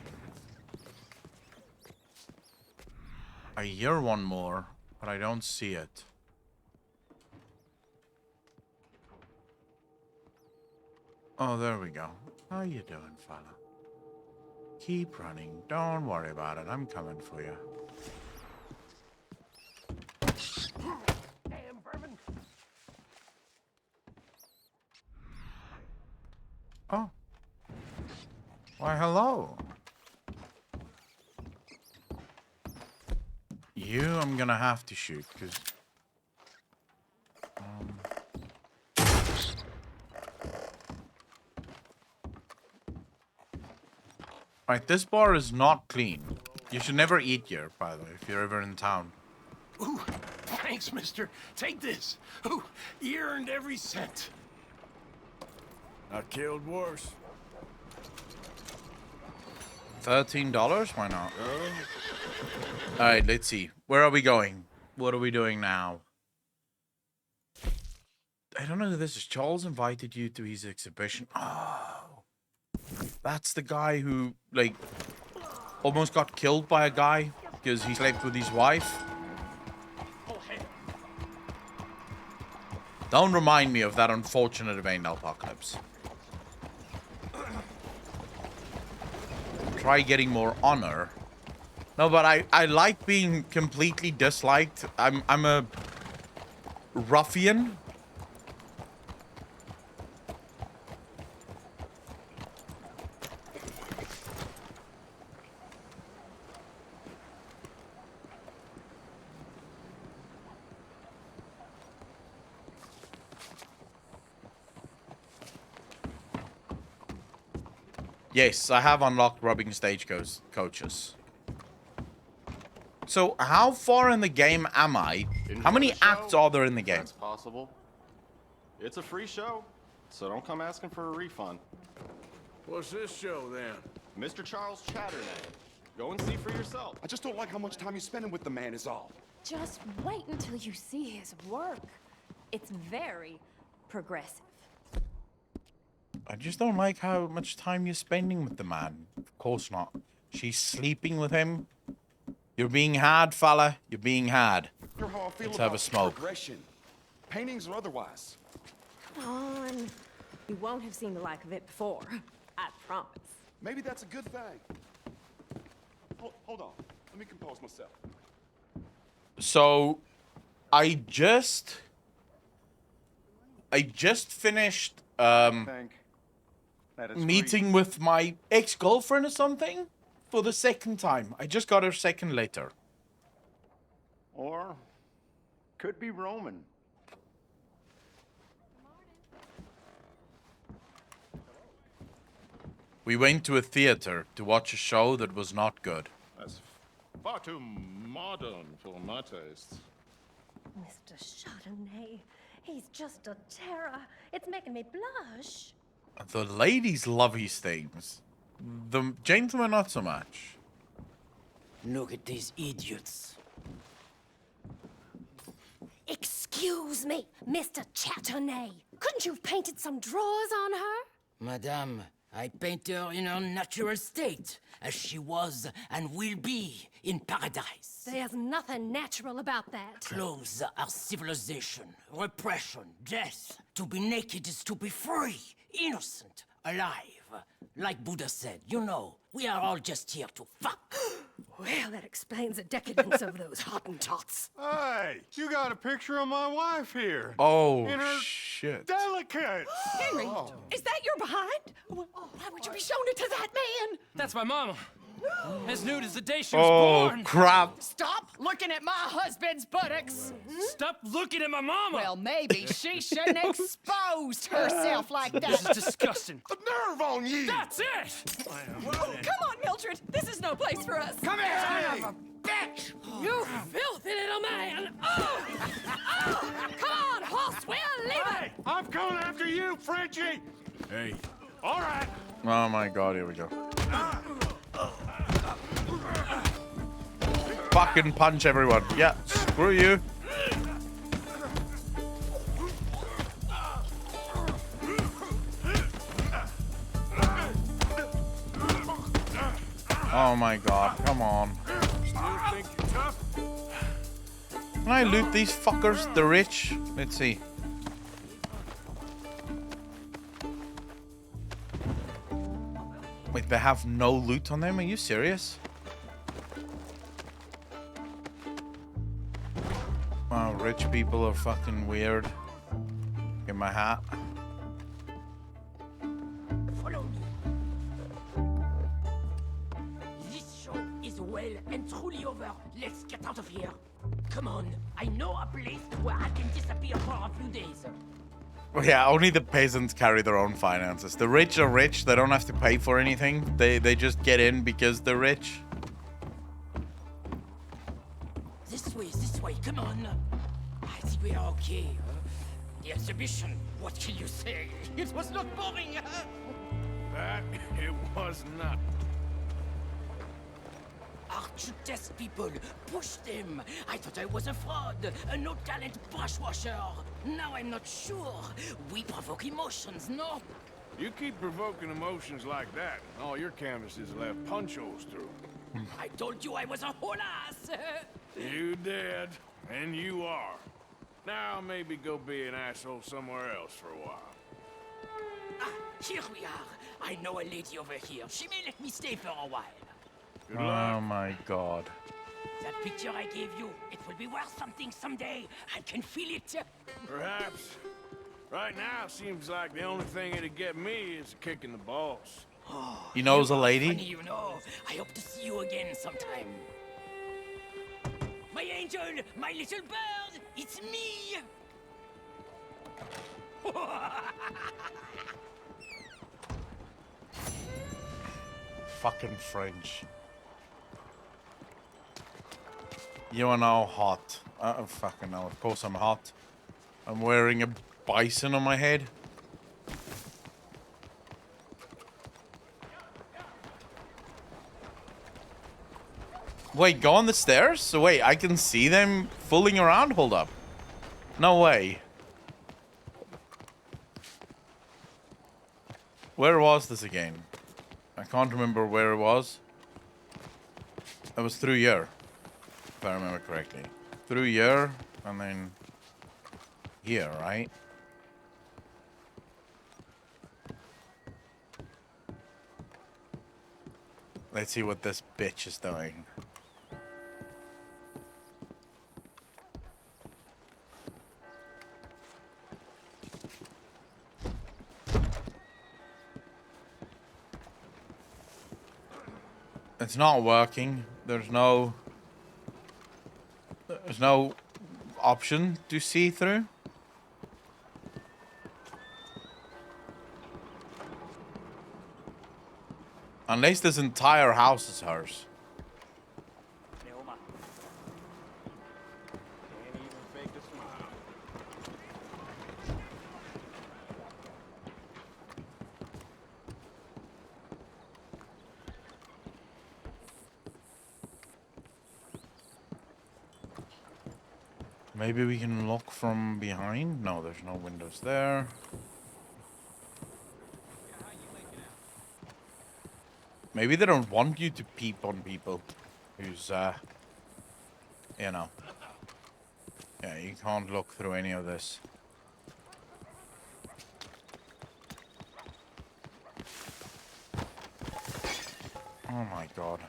I hear one more, but I don't see it. Oh, there we go. How you doing, fella? Keep running. Don't worry about it. I'm coming for you. Damn vermin. Oh. Why, hello. You, I'm gonna have to shoot, because... Right, this bar is not clean. You should never eat here, by the way, if you're ever in town. Ooh, thanks, mister. Take this. Ooh, you earned every cent. I killed worse. $13? Why not? Alright, let's see. Where are we going? What are we doing now? I don't know who this is. Charles invited you to his exhibition. Oh. That's the guy who, like, almost got killed by a guy because he slept with his wife. Don't remind me of that unfortunate event, Apocalypse. Try getting more honor. No, but I like being completely disliked. I'm a ruffian. Yes, I have unlocked robbing coaches. So, how far in the game am I? How many acts are there in the game? That's possible. It's a free show, so don't come asking for a refund. What's this show, then? Mr. Charles Chatternet. Go and see for yourself. I just don't like how much time you're spending with the man is all. Just wait until you see his work. It's very progressive. I just don't like how much time you're spending with the man. Of course not. She's sleeping with him. You're being had, fella. You're being had. You're how I feel Let's about have a smoke. progression. Paintings or otherwise. Come on. You won't have seen the like of it before. I promise. Maybe that's a good thing. Hold on. Let me compose myself. So, I just finished meeting with my ex-girlfriend or something for the second time. I just got her second letter. Or could be Roman. We went to a theater to watch a show that was not good. As far far too modern for my taste. Mr. Chardonnay, he's just a terror. It's making me blush. The ladies love his things. The gentlemen, not so much. Look at these idiots. Excuse me, Mr. Chardonnay. Couldn't you have painted some drawers on her? Madame, I paint her in her natural state, as she was and will be in paradise. There's nothing natural about that. Clothes are civilization, repression, death. To be naked is to be free, innocent, alive. Like Buddha said, you know, we are all just here to fuck. Well, that explains the decadence of those Hottentots. Hey, you got a picture of my wife here. Oh, in her shit. Delicates. Henry, is that your behind? Why would you be showing it to that man? That's my mama. As nude as the day she was born. Oh, crap. Stop looking at my husband's buttocks. Stop looking at my mama. Well, maybe she shouldn't exposed herself like that. This is disgusting. A nerve on you. That's it. Oh, come on, Mildred. This is no place for us. Come here, son of a bitch. You filthy little man. Oh! Oh! Come on, horse, we'll leave it. Hey, I'm coming after you, Frenchie. Hey, all right. Oh my god, here we go. Fucking punch everyone. Yeah, screw you. Oh my god, come on. Can I loot these fuckers? The rich? Let's see. Wait, they have no loot on them? Are you serious? Wow, rich people are fucking weird. Get my hat. Follow me. This show is well and truly over. Let's get out of here. Come on, I know a place where I can disappear for a few days. Well, yeah, only the peasants carry their own finances. The rich are rich. They don't have to pay for anything. They just get in because they're rich. This way, come on. I think we are okay. The exhibition, what can you say? It was not boring. That it was not. Art should test people. Push them. I thought I was a fraud, a no-talent brush washer. Now I'm not sure. We provoke emotions, no? You keep provoking emotions like that, and all your canvases will have punch holes through. I told you I was a whole ass. You did, and you are. Now maybe go be an asshole somewhere else for a while. Ah, here we are. I know a lady over here. She may let me stay for a while. Oh my god. That picture I gave you, it will be worth something someday. I can feel it. Perhaps. Right now, seems like the only thing it'd get me is a kick in the balls. You knows a lady? Funny, you know. I hope to see you again sometime. My angel, my little bird, it's me. Fucking French. You are now hot. Oh, fucking hell. Of course I'm hot. I'm wearing a bison on my head. Wait, go on the stairs? So wait, I can see them fooling around? Hold up. No way. Where was this again? I can't remember where it was. It was through here, if I remember correctly. Through here, and then here, right? Let's see what this bitch is doing. It's not working. There's no option to see through. Unless this entire house is hers. Leoma, Maybe we can look from behind? No, there's no windows there. Maybe they don't want you to peep on people who's, you know. Yeah, you can't look through any of this. Oh my god.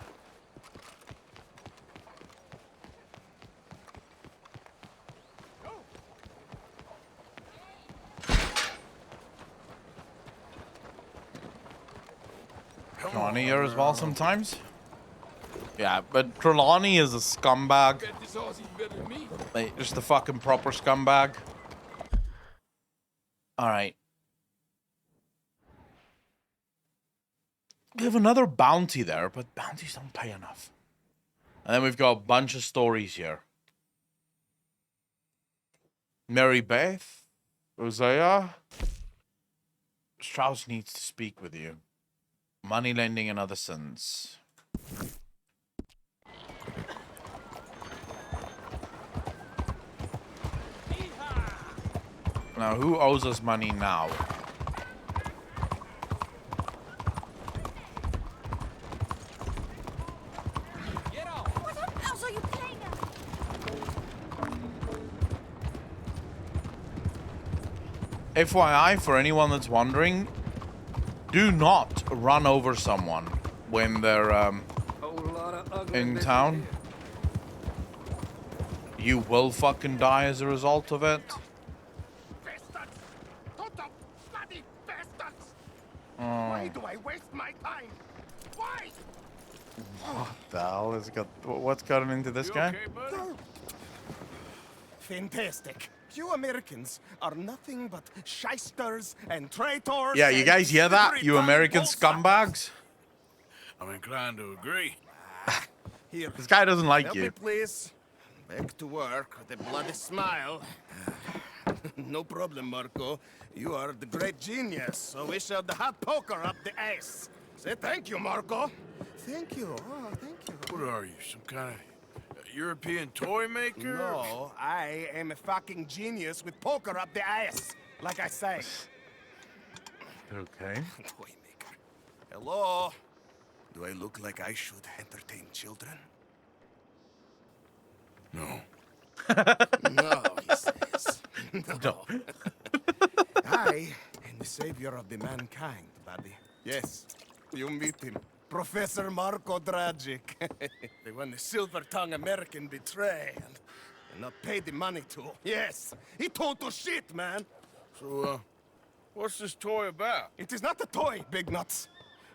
Trelawney here as well sometimes. Yeah, but Trelawney is a scumbag. Like, just a fucking proper scumbag. Alright. We have another bounty there, but bounties don't pay enough. And then we've got a bunch of stories here. Mary Beth? Hosea? Strauss needs to speak with you. Money lending and other sins. Now, who owes us money now? What else are you playing at? FYI, for anyone that's wondering, do not run over someone when they're in town. You will fucking die as a result of it. Why do I waste my time? Why? What the hell has got? What's gotten into this guy? Fantastic. You Americans are nothing but shysters and traitors. Yeah, you guys hear that? You American scumbags. I'm inclined to agree. Here, This guy doesn't like help you. me, please. Back to work with a bloody smile. No problem, Marco. You are the great genius, so we shall the hot poker up the ass. Say thank you, Marco. Thank you. Oh, thank you. What are you, some kind of European toy maker? No, I am a fucking genius with poker up the ass, like I say. Okay. Toy maker. Hello? Do I look like I should entertain children? No. No, he says. No. I am the savior of the mankind, buddy. Yes, you meet him. Professor Marco Dragic. The one the silver-tongued American betray and not pay the money to. Yes, he total shit, man. So, what's this toy about? It is not a toy, Big Nuts.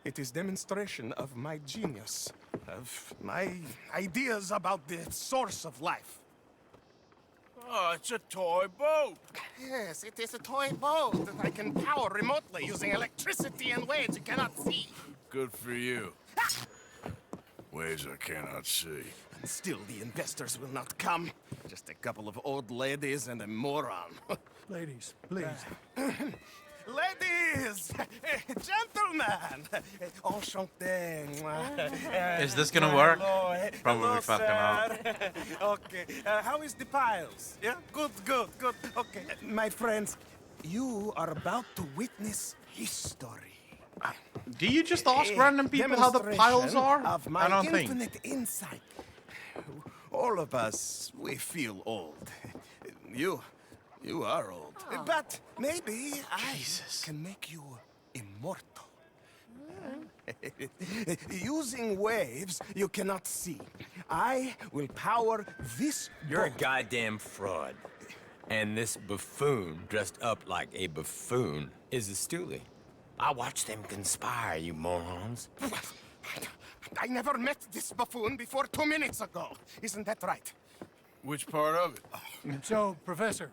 It is demonstration of my genius, of my ideas about the source of life. Oh, it's a toy boat. Yes, it is a toy boat that I can power remotely using electricity in ways you cannot see. Good for you. Ways I cannot see. And still the investors will not come. Just a couple of old ladies and a moron. Ladies, please. Ladies! Gentlemen! Enchanté. Is this gonna work? Hello. Probably Hello, fucking sir. Okay. How is the piles? Yeah? Good, good, good. Okay. My friends, you are about to witness history. Do you just ask random people how the piles are? Of my I don't think. infinite insight. All of us, we feel old. You are old. But maybe I can make you immortal. Using waves you cannot see, I will power this You're a boat. goddamn fraud. And this buffoon, dressed up like a buffoon, is a stoolie. I watched them conspire, you morons. I never met this buffoon before 2 minutes ago. Isn't that right? Which part of it? So, Professor,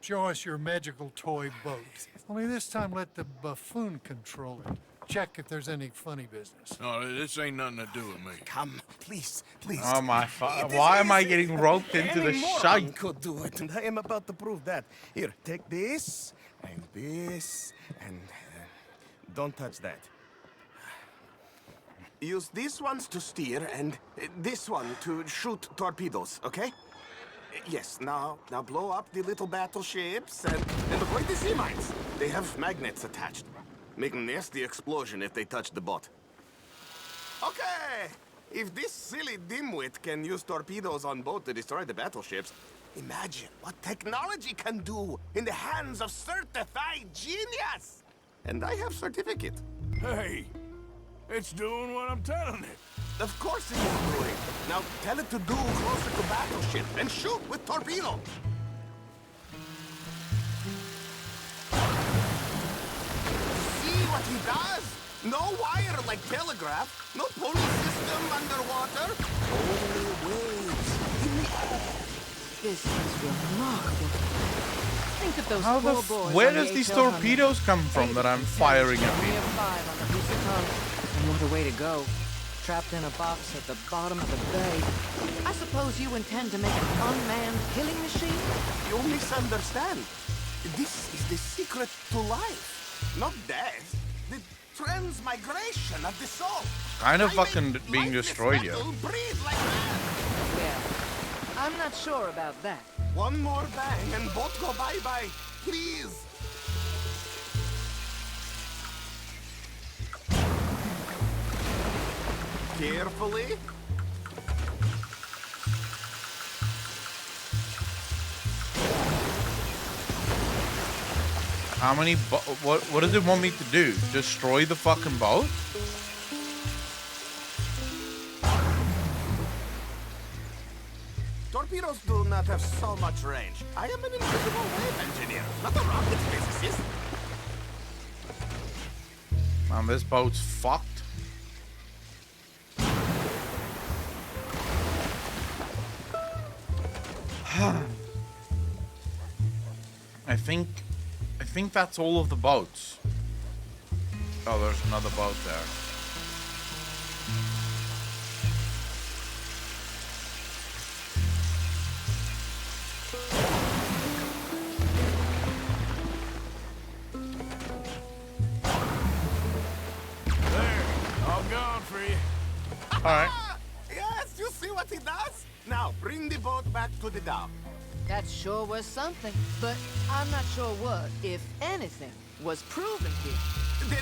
show us your magical toy boat. Only this time let the buffoon control it. Check if there's any funny business. No, this ain't nothing to do with me. Come, please, please. Oh my why am I getting roped into Any the moron shite? could do it, and I am about to prove that. Here, take this, and don't touch that. Use these ones to steer, and this one to shoot torpedoes, okay? Yes, now blow up the little battleships and avoid the sea mines. They have magnets attached. Make a nasty explosion if they touch the boat. Okay, if this silly dimwit can use torpedoes on boat to destroy the battleships, imagine what technology can do in the hands of certified genius! And I have certificate. Hey, it's doing what I'm telling it. Of course it is doing. Now tell it to do closer to battleship and shoot with torpedo. See what he does? No wire like telegraph, no police system underwater, only waves in the air. This is remarkable. Think of those How the poor boys where on does the these HL torpedoes come from that I'm firing at Only a people? 5 on a piece of tongue. And what a way to go. Trapped in a box at the bottom of the bay. I suppose you intend to make an unmanned killing machine? You misunderstand. This is the secret to life, not death. The transmigration of the soul. Kind of fucking being destroyed here. Breathe like that. Yeah. I'm not sure about that. One more bang and both go bye-bye. Please. Carefully. How many what does it want me to do? Destroy the fucking boat? Torpedoes do not have so much range. I am an invisible wave engineer, not a rocket physicist. Man, this boat's fucked. I think that's all of the boats. Oh, there's another boat there. I'm gone for you. All right. Yes, you see what he does? Now, bring the boat back to the dock. That sure was something, but I'm not sure what, if anything, was proven here.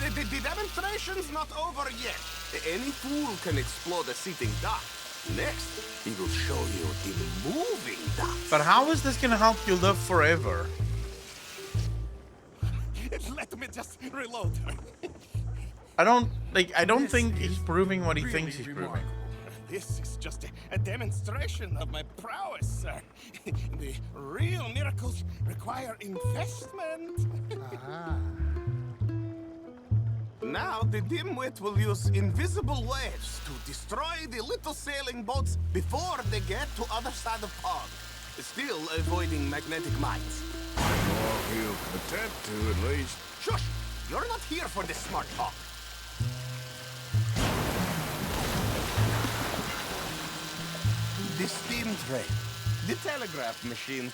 The demonstration's not over yet. Any fool can explode a sitting dock. Next, he will show you the moving dock. But how is this gonna help you live forever? Let me just reload. I don't think he's proving what he thinks he's proving. This is just a demonstration of my prowess, sir. The real miracles require investment. Now, the dimwit will use invisible waves to destroy the little sailing boats before they get to other side of pond. Still avoiding magnetic mines. Or he'll attempt to, at least. Shush! You're not here for this smart talk. The steam train, the telegraph machine,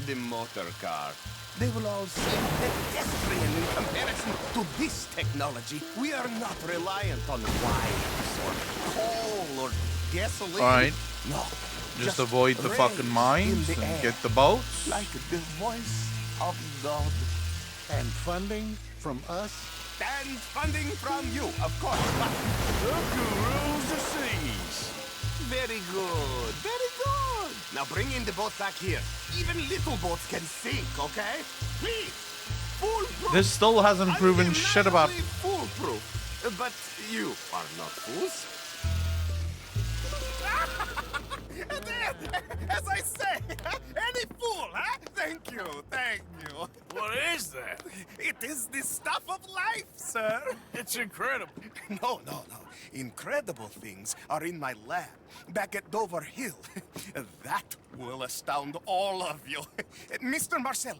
the motor car. They will all seem pedestrian in comparison to this technology. We are not reliant on wires or coal or gasoline. All right. No. Just avoid the fucking mines in the and air. get the boats. Like the voice of God. And funding from us? And funding from you, of course. But Look who rules the seas. very good, very good. Now bring in the boat back here. Even little boats can sink, okay? Please, foolproof. This still hasn't proven shit about. Foolproof. But you are not fools. As I say, any fool, huh? Thank you, thank you. What is that? It is the stuff of life, sir. It's incredible. No. Incredible things are in my lab, back at Dover Hill. That will astound all of you. Mr. Marcel,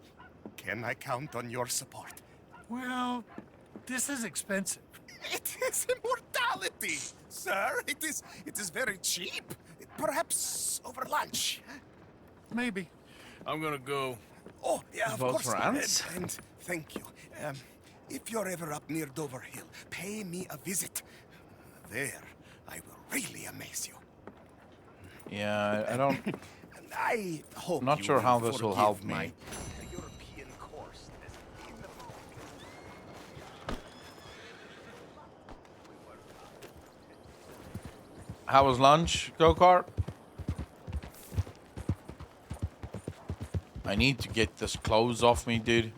can I count on your support? Well, this is expensive. It is immortality, sir. It is very cheap. Perhaps over lunch. Maybe. I'm gonna go. Oh, yeah, of Both course. France? And thank you. If you're ever up near Dover Hill, pay me a visit. There, I will really amaze you. Yeah, I don't. I hope I'm not you sure will how this will help forgive my me. European course. How was lunch, go-kart? I need to get this clothes off me, dude.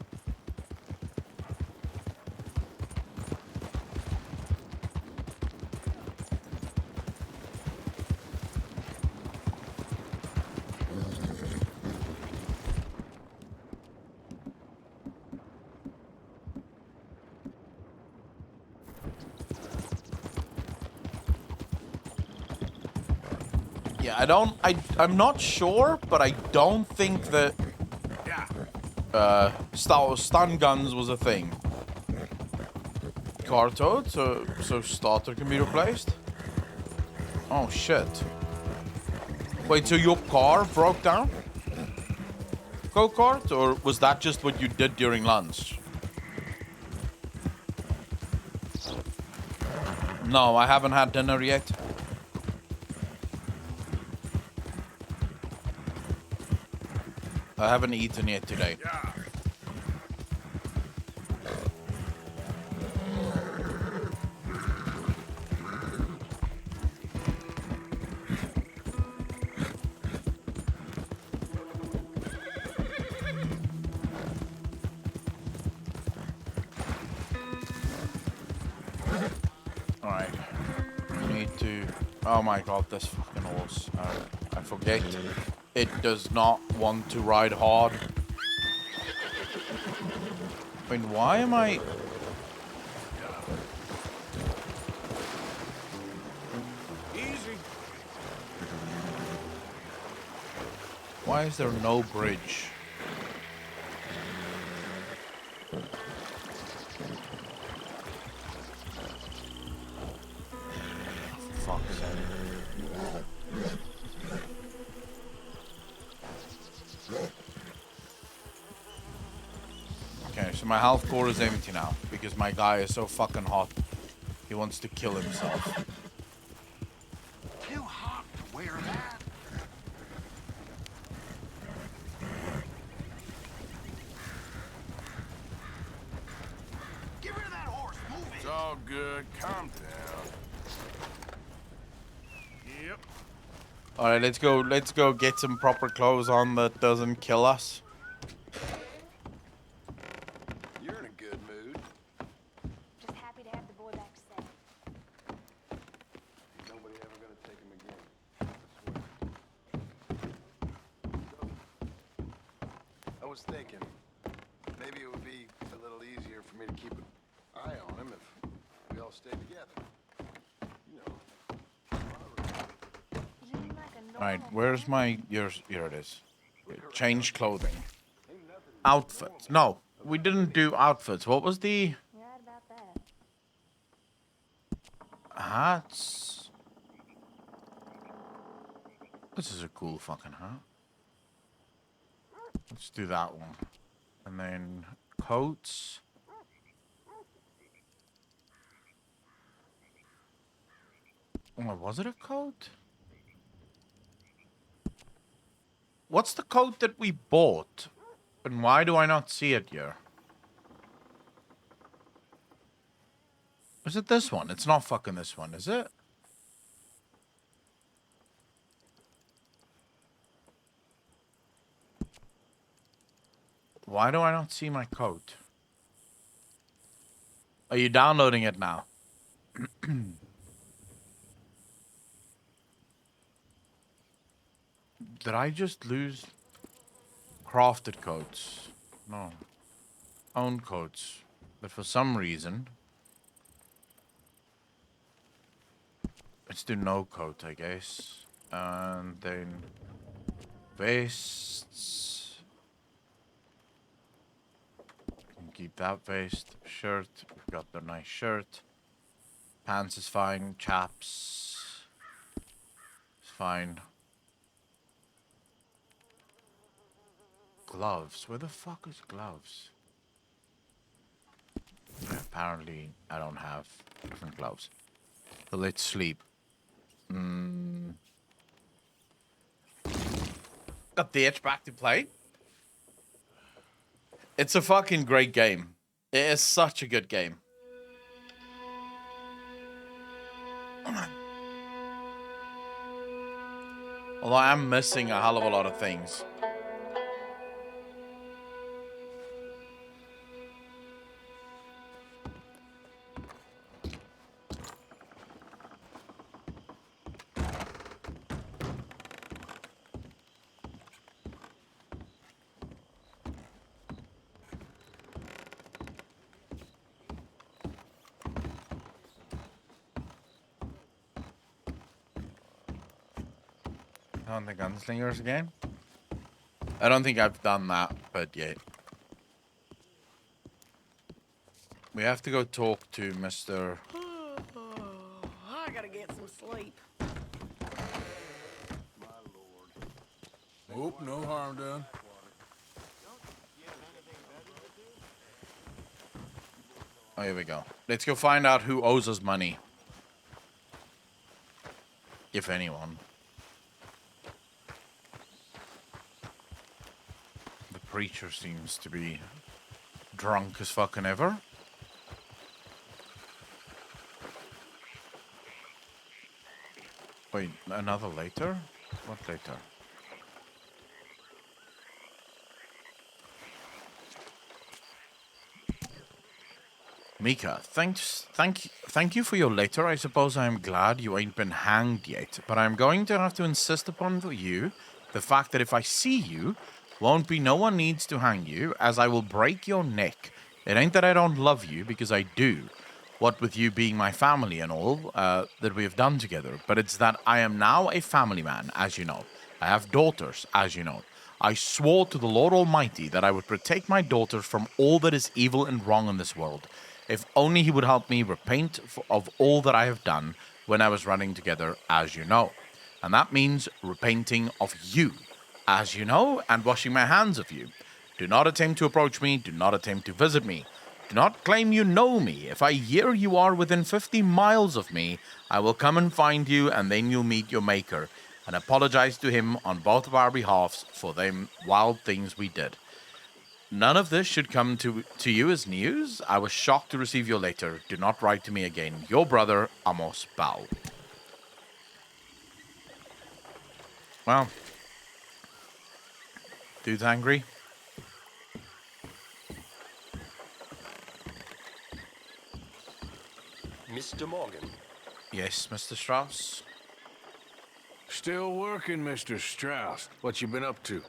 Yeah, I'm not sure, but I don't think that stun guns was a thing. Car towed, so starter can be replaced? Oh shit. Wait, so your car broke down? Go-kart? Or was that just what you did during lunch? No, I haven't had dinner yet. I haven't eaten yet today. Alright. Need to... Oh my god, this fucking horse. I forget. It does not want to ride hard. I mean, why am I... Easy. Why is there no bridge? For fuck's sake. Okay, so my health core is empty now because my guy is so fucking hot. He wants to kill himself. Too hot to wear that. Get rid of that horse. Move it. It's all good. Calm down. Yep. All right, let's go get some proper clothes on that doesn't kill us. You're in a good mood. Just happy to have the boy back safe. Nobody ever gonna take him again. I was thinking, maybe it would be a little easier for me to keep an eye on him if we all stayed together. You know. All right, where's my... Here it is. Change clothing. Outfits. No, we didn't do outfits. What was the... You're right about that. Hats? This is a cool fucking hat. Let's do that one. And then coats. Oh, was it a coat? What's the coat that we bought? And why do I not see it here? Is it this one? It's not fucking this one, is it? Why do I not see my coat? Are you downloading it now? Did I just lose crafted coats? No. Own coats. But for some reason... Let's do no coat, I guess. And then... Vests. Can keep that vest. Shirt. We've got the nice shirt. Pants is fine. Chaps. It's fine. Gloves. Where the fuck is gloves? Yeah, apparently, I don't have different gloves. So let's sleep. Got the itch back to play. It's a fucking great game. It is such a good game. Although I am missing a hell of a lot of things. On the gunslingers again? I don't think I've done that, but yet. We have to go talk to Mr. I gotta get some sleep. Hope no harm done. Oh, here we go. Let's go find out who owes us money. If anyone. The preacher seems to be drunk as fucking ever. Wait, another later? What later? Mika, thank you for your letter. I suppose I am glad you ain't been hanged yet, but I'm going to have to insist upon for you the fact that if I see you, won't be no one needs to hang you, as I will break your neck. It ain't that I don't love you, because I do, what with you being my family and all that we have done together, but it's that I am now a family man, as you know. I have daughters, as you know. I swore to the Lord Almighty that I would protect my daughters from all that is evil and wrong in this world, if only he would help me repent of all that I have done when I was running together, as you know. And that means repenting of you, as you know, and washing my hands of you. Do not attempt to approach me, do not attempt to visit me. Do not claim you know me. If I hear you are within 50 miles of me, I will come and find you, and then you'll meet your maker, and apologize to him on both of our behalves for them wild things we did. None of this should come to you as news. I was shocked to receive your letter. Do not write to me again. Your brother, Amos Bao. Well, dude's angry. Mr. Morgan. Yes, Mr. Strauss. Still working, Mr. Strauss. What you been up to?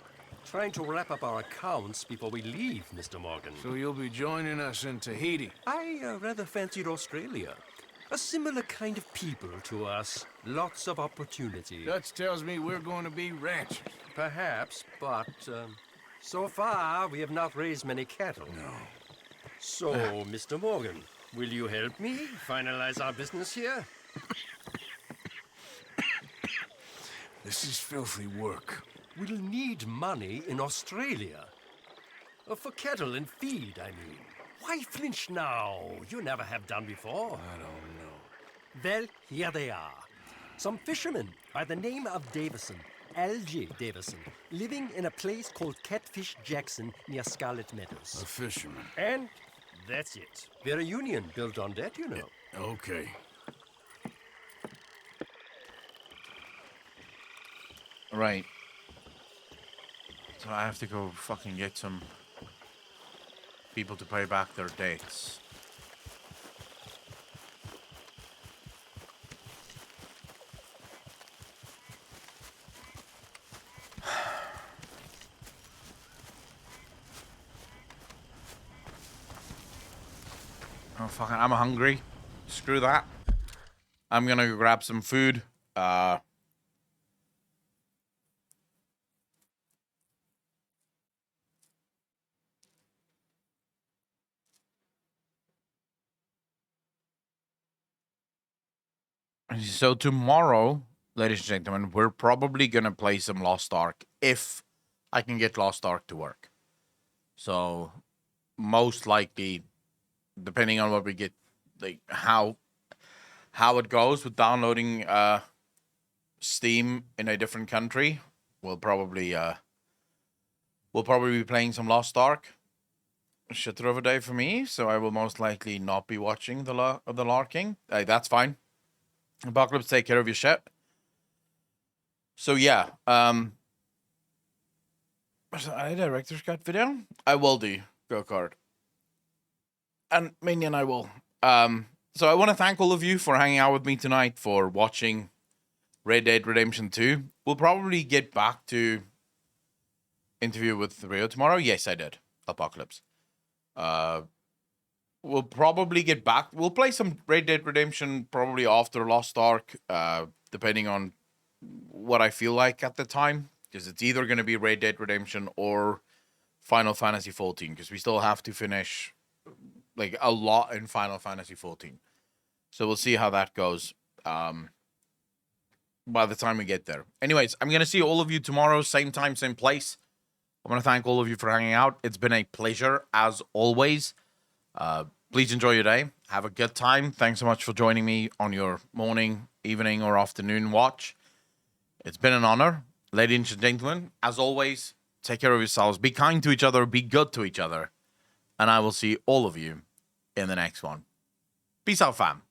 Trying to wrap up our accounts before we leave, Mr. Morgan. So you'll be joining us in Tahiti? I rather fancied Australia. A similar kind of people to us. Lots of opportunity. Dutch tells me we're going to be ranchers. Perhaps, but so far we have not raised many cattle. No. So, Mr. Morgan, will you help me finalize our business here? This is filthy work. We'll need money in Australia. For cattle and feed, I mean. Why flinch now? You never have done before. I don't know. Well, here they are. Some fishermen by the name of Davison, L.J. Davison, living in a place called Catfish Jackson near Scarlet Meadows. A fisherman. And that's it. We're a union built on that, you know. Okay. Right. So I have to go fucking get some people to pay back their debts. Oh, fucking, I'm hungry. Screw that. I'm gonna go grab some food. So tomorrow, ladies and gentlemen, we're probably gonna play some Lost Ark if I can get Lost Ark to work. So most likely, depending on what we get, like how it goes with downloading Steam in a different country, we'll probably We'll probably be playing some Lost Ark. Shitter of a day for me, so I will most likely not be watching the Larking. That's fine. Apocalypse, take care of your shit. So yeah, a director's cut video. I will do Go-Kart. And Minion, I will. So I want to thank all of you for hanging out with me tonight, for watching Red Dead Redemption 2. We'll probably get back to interview with Rio tomorrow. Yes, I did. Apocalypse. We'll probably get back. We'll play some Red Dead Redemption probably after Lost Ark, depending on what I feel like at the time. Because it's either going to be Red Dead Redemption or Final Fantasy 14. Because we still have to finish like a lot in Final Fantasy 14. So we'll see how that goes by the time we get there. Anyways, I'm going to see all of you tomorrow, same time, same place. I want to thank all of you for hanging out. It's been a pleasure, as always. Please enjoy your day. Have a good time. Thanks so much for joining me on your morning, evening, or afternoon watch. It's been an honor. Ladies and gentlemen, as always, take care of yourselves. Be kind to each other. Be good to each other. And I will see all of you in the next one. Peace out, fam.